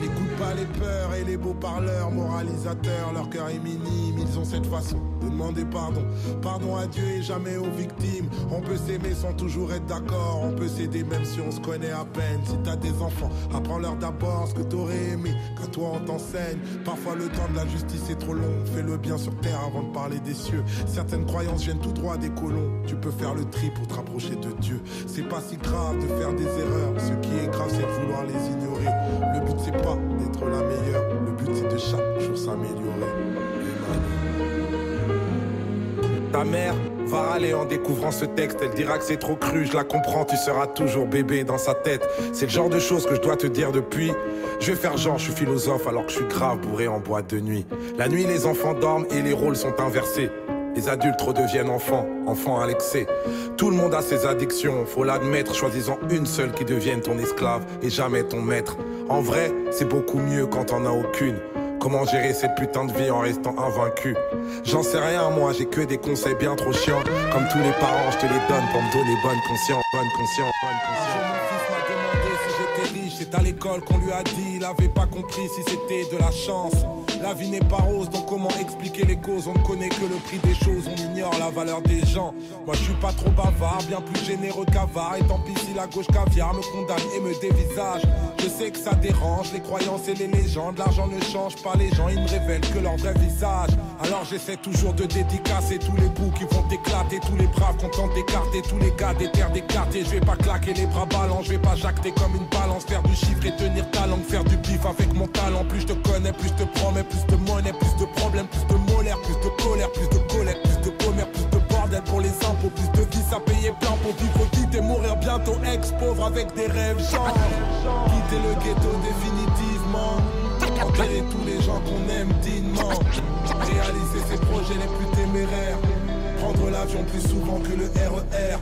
N'écoute pas les peurs et les beaux parleurs, moralisateurs, leur cœur est minime, ils ont cette façon de demander pardon. Pardon à Dieu et jamais aux victimes. On peut s'aimer sans toujours être d'accord, on peut s'aider même si on se connaît à peine. Si t'as des enfants, apprends-leur d'abord ce que t'aurais aimé, qu'à toi on t'enseigne. Parfois le temps de la justice est trop long, fais le bien sur terre avant de parler des cieux. Certaines croyances viennent tout droit des colons, tu peux faire le tri pour te rapprocher de Dieu. C'est pas si grave de faire des erreurs, ce qui est grave c'est de vouloir les ignorer. Le but c'est pas d'être la meilleure, le but c'est de chaque jour s'améliorer. Ta mère va râler en découvrant ce texte. Elle dira que c'est trop cru, je la comprends, tu seras toujours bébé dans sa tête. C'est le genre de choses que je dois te dire depuis. Je vais faire genre, je suis philosophe alors que je suis grave bourré en boîte de nuit. La nuit les enfants dorment et les rôles sont inversés. Les adultes redeviennent enfants, enfants à l'excès. Tout le monde a ses addictions, faut l'admettre. Choisis-en une seule qui devienne ton esclave et jamais ton maître. En vrai, c'est beaucoup mieux quand t'en as aucune. Comment gérer cette putain de vie en restant invaincu? J'en sais rien moi, j'ai que des conseils bien trop chiants. Comme tous les parents, je te les donne pour me donner bonne conscience. Bonne conscience, bonne conscience. Mon fils m'a demandé si j'étais riche, c'est à l'école qu'on lui a dit. Il avait pas compris si c'était de la chance. La vie n'est pas rose, donc comment expliquer les causes? On ne connaît que le prix des choses, on ignore la valeur des gens. Moi je suis pas trop bavard, bien plus généreux qu'avare. Et tant pis si la gauche caviar me condamne et me dévisage. Je sais que ça dérange, les croyances et les légendes. L'argent ne change pas les gens, ils ne révèlent que leur vrai visage. Alors j'essaie toujours de dédicacer tous les bouts qui vont éclater. Tous les braves contents d'écarter, tous les gars des terres des quartiers. Je vais pas claquer les bras ballants, je vais pas jacter comme une balance. Faire du chiffre et tenir ta langue, faire du bif avec mon talent. Plus je te connais, plus je te promets. Plus de monnaie, plus de problèmes, plus de molaire, plus de colère, plus de collecte, plus de commère, plus de bordel pour les impôts, plus de vices à payer plein pour vivre vite et mourir bientôt ex-pauvre avec des rêves genre. Quitter le ghetto définitivement, enterrer tous les gens qu'on aime dignement, réaliser ses projets les plus téméraires, prendre l'avion plus souvent que le RER.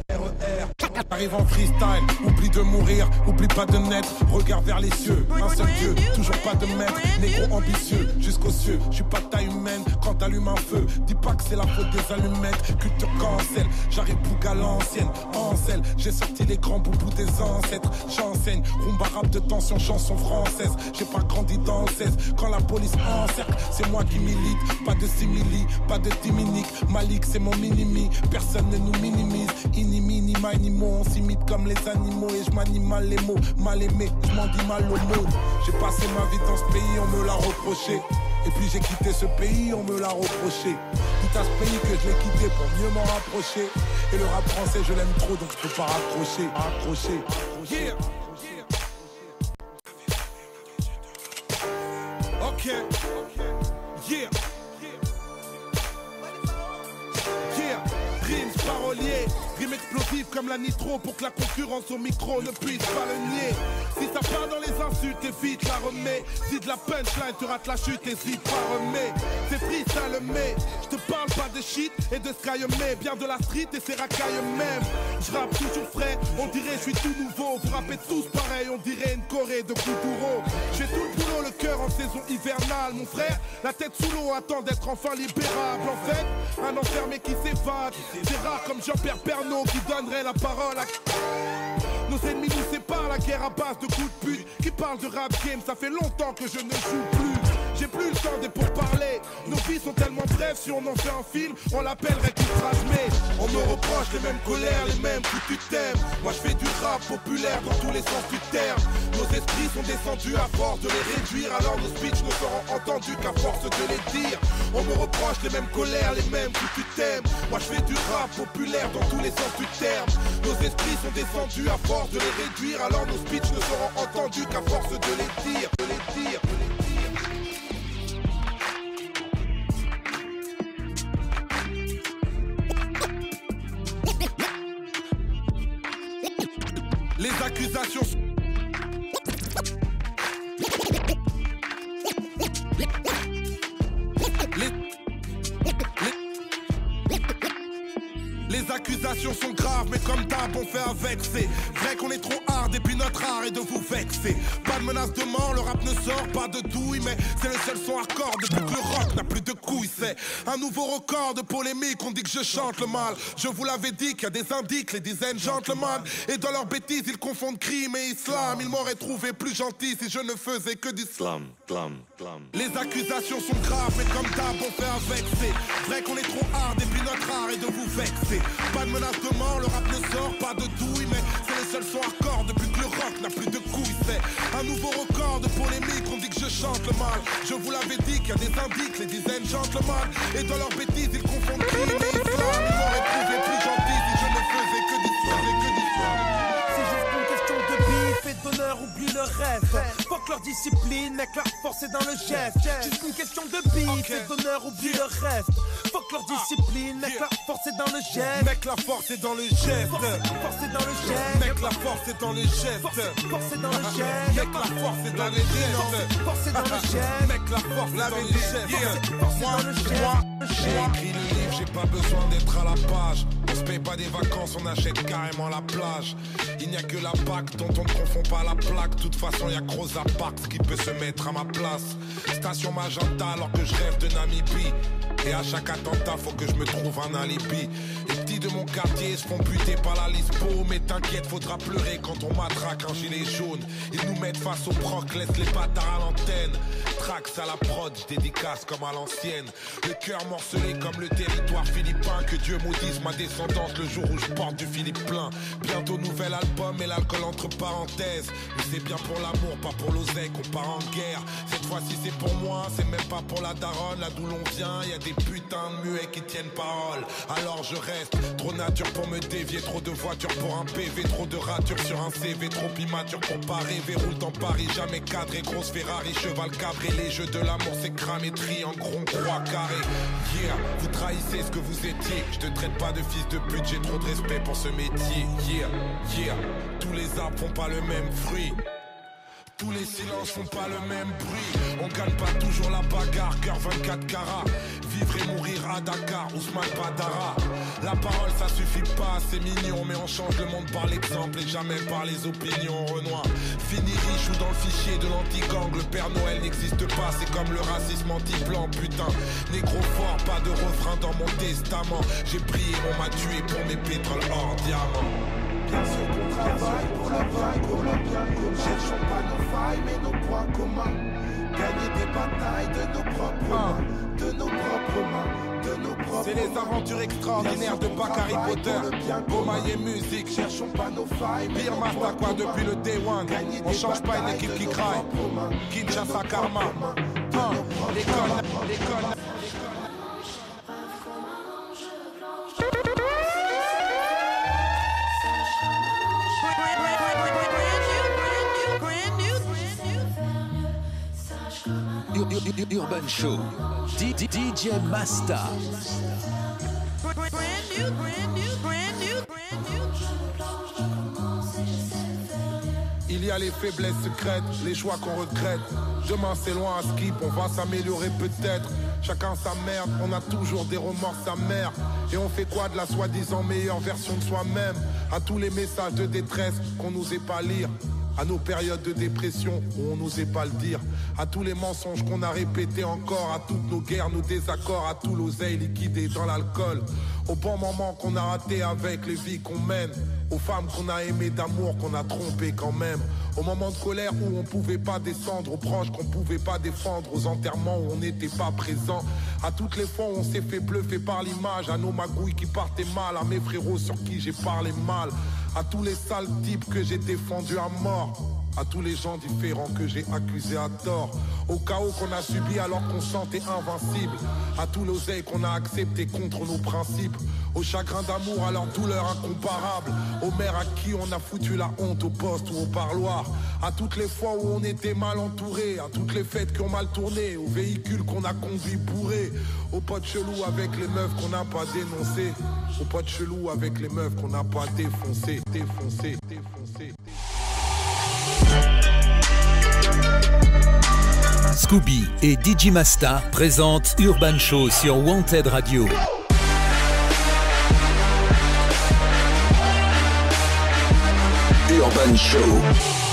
Arrive en freestyle, oublie de mourir, oublie pas de naître, regarde vers les cieux, un seul Dieu, toujours pas de maître, négro ambitieux, jusqu'aux cieux, je suis pas de taille humaine, quand t'allumes un feu, dis pas que c'est la faute des allumettes, culture cancel, j'arrive bouc à l'ancienne, en selle, j'ai sorti les grands boubous des ancêtres, j'enseigne, rumba rap de tension, chanson française, j'ai pas grandi dans le 16, quand la police encercle, c'est moi qui milite, pas de simili, pas de diminique, Malik c'est mon minimi, personne ne nous minimise, inimini, manimo, on s'imite comme les animaux et je manie mal les mots, mal aimé, je m'en dis mal au mot. J'ai passé ma vie dans ce pays, on me l'a reproché. Et puis j'ai quitté ce pays, on me l'a reproché. Tout à ce pays que je l'ai quitté pour mieux m'en rapprocher. Et le rap français, je l'aime trop, donc je peux pas raccrocher. Accrocher. Yeah. Ok. Yeah. Yeah. Rimes paroliers. Rime explosive comme la nitro pour que la concurrence au micro ne puisse pas le nier. Si ça part dans les insultes, évite la remets. Si de la punchline te rate la chute, hésite pas remets. C'est triste à le mais, je te parle pas de shit et de sky mais bien de la street et ses racailles même. Je rappe toujours frais, on dirait je suis tout nouveau. Vous rappez tous pareil, on dirait une Corée de Kuduro. J'ai tout le boulot, le cœur en saison hivernale. Mon frère, la tête sous l'eau attend d'être enfin libérable. En fait, un enfermé qui s'évade. C'est rare comme Jean-Pierre Pernaut qui donnerait la parole à... Nos ennemis nous séparent, la guerre à base de coups de pute. Qui parle de rap game, ça fait longtemps que je ne joue plus. J'ai plus le temps des pourparlers. Nos vies sont tellement brèves, si on en fait un film, on l'appellerait Outrage. Mais on me reproche les mêmes colères, les mêmes coups tu t'aimes. Moi je fais du rap populaire dans tous les sens du terme. Nos esprits sont descendus à force de les réduire. Alors nos speeches ne seront entendus qu'à force de les dire. On me reproche les mêmes colères, les mêmes coups tu t'aimes. Moi je fais du rap populaire dans tous les sens du terme. Nos esprits sont descendus à force de les réduire. Alors nos speeches ne seront entendus qu'à force de les dire. De les dire. Les accusations Les accusations sont graves, mais comme d'hab on fait avec. C'est vrai qu'on est trop hard et puis notre art est de vous vexer. Pas de menace de mort, le rap ne sort pas de douille, mais c'est le seul son hardcore depuis que le rock n'a plus de couilles. C'est un nouveau record de polémique, on dit que je chante le mal. Je vous l'avais dit qu'il y a des indices, les dizaines gentlemen. Et dans leurs bêtises ils confondent crime et islam. Ils m'auraient trouvé plus gentil si je ne faisais que du slam. Les accusations sont graves, mais comme d'hab on fait avec. C'est vrai qu'on est trop hard et puis notre art est de vous vexer. Pas de menace de mort, le rap ne sort pas de douille, mais c'est le seul son hardcore depuis que le rock n'a plus de couilles. C'est un nouveau record de polémique, on dit que je chante le mal. Je vous l'avais dit qu'il y a des indices, les dizaines gentlemen. Et dans leurs bêtises ils confondent crime et islam. Ils m'auraient trouvé plus gentil si je ne faisais que du slam. C'est juste une question de bif et d'honneur, oublie le reste. Fuck leur discipline, mec, la force est dans le geste. Juste une question de bif et d'honneur, oublie le reste. Fuck leur discipline, mec, la force est dans le geste. Mec, la force est dans le geste. Force est dans le geste. Mec, la force est dans le geste. Force est dans le geste. Mec, la force est dans le geste. Force est dans le geste. Mec, la force est dans le geste. Force est dans le geste. J'ai écrit le livre, j'ai pas besoin d'être à la page. On se paye pas des vacances, on achète carrément la plage. Il n'y a que la PAC dont on ne confond pas la plaque. De toute façon, y'a que Rosa Parks qui peut se mettre à ma place. Station Magenta alors que je rêve de Namibie. Et à chaque attentat, faut que je me trouve un alibi. Les petits de mon quartier se font buter par la Lispo. Mais t'inquiète, faudra pleurer quand on matraque un gilet jaune. Ils nous mettent face au proc, laissent les bâtards à l'antenne. Trax à la prod, je dédicace comme à l'ancienne. Le cœur morcelé comme le territoire philippin. Que Dieu maudisse ma descendance le jour où je porte du Philippe plein. Bientôt nouvel album et l'alcool entre parenthèses. Mais c'est bien pour l'amour, pas pour l'oseille qu'on part en guerre. Cette fois-ci c'est pour moi, c'est même pas pour la daronne. Là d'où l'on vient, y a des putains de muets qui tiennent parole. Alors je reste, trop nature pour me dévier. Trop de voitures pour un PV, trop de ratures sur un CV. Trop immature pour pas rêver, roule dans Paris. Jamais cadré, grosse Ferrari, cheval cabré. Les jeux de l'amour c'est cramé, triangle, rond, croix, carré. Yeah, vous trahissez ce que vous étiez. Je te traite pas de fils de pute, j'ai trop de respect pour ce métier. Yeah, yeah, tous les arbres font pas le même fruit. Tous les silences font pas le même bruit. On gagne pas toujours la bagarre, cœur 24 carats. Vivre et mourir à Dakar, Ousmane Badara. La parole ça suffit pas, c'est mignon. Mais on change le monde par l'exemple et jamais par les opinions. Renoir, fini riche ou dans le fichier de l'anti-gang. Le Père Noël n'existe pas, c'est comme le racisme anti-blanc. Putain, négro fort, pas de refrain dans mon testament. J'ai prié, on m'a tué pour mes pétroles hors diamant. Bien sûr qu'on travaille pour le bien commun. Cherchons pas nos failles mais nos points communs. Gagner des batailles de nos propres mains. De nos propres mains, de nos propres. C'est les aventures extraordinaires de Bakary Potter. Bomaye Musique. Cherchons pas nos failles mais Pire Masta quoi depuis le day one. On change pas une équipe qui craille. Kinshasa Karma. L'école. Urban Show, DJ Masta. Il y a les faiblesses secrètes, les choix qu'on regrette. Demain c'est loin à skip, on va s'améliorer peut-être. Chacun sa merde, on a toujours des remords sa mère. Et on fait quoi de la soi-disant meilleure version de soi-même? À tous les messages de détresse qu'on n'osait pas lire. À nos périodes de dépression où on n'osait pas le dire. À tous les mensonges qu'on a répétés encore. À toutes nos guerres, nos désaccords. À tous l'oseille liquidé dans l'alcool. Aux bons moments qu'on a ratés avec les vies qu'on mène. Aux femmes qu'on a aimées d'amour qu'on a trompées quand même. Aux moments de colère où on pouvait pas descendre. Aux proches qu'on pouvait pas défendre. Aux enterrements où on n'était pas présent. À toutes les fois où on s'est fait bluffer par l'image. À nos magouilles qui partaient mal. À mes frérots sur qui j'ai parlé mal. À tous les sales types que j'ai défendus à mort. À tous les gens différents que j'ai accusés à tort. Au chaos qu'on a subi alors qu'on sentait invincible. À tous l'oseille qu'on a accepté contre nos principes. Au chagrin d'amour à leur douleur incomparable. Aux mères à qui on a foutu la honte au poste ou au parloir. À toutes les fois où on était mal entouré. À toutes les fêtes qui ont mal tourné. Aux véhicules qu'on a conduits bourrés. Aux potes chelous avec les meufs qu'on n'a pas dénoncées. Aux potes chelous avec les meufs qu'on n'a pas défoncé. Scooby et DJ Masta présentent Urban Show sur Wanted Radio. Urban Show.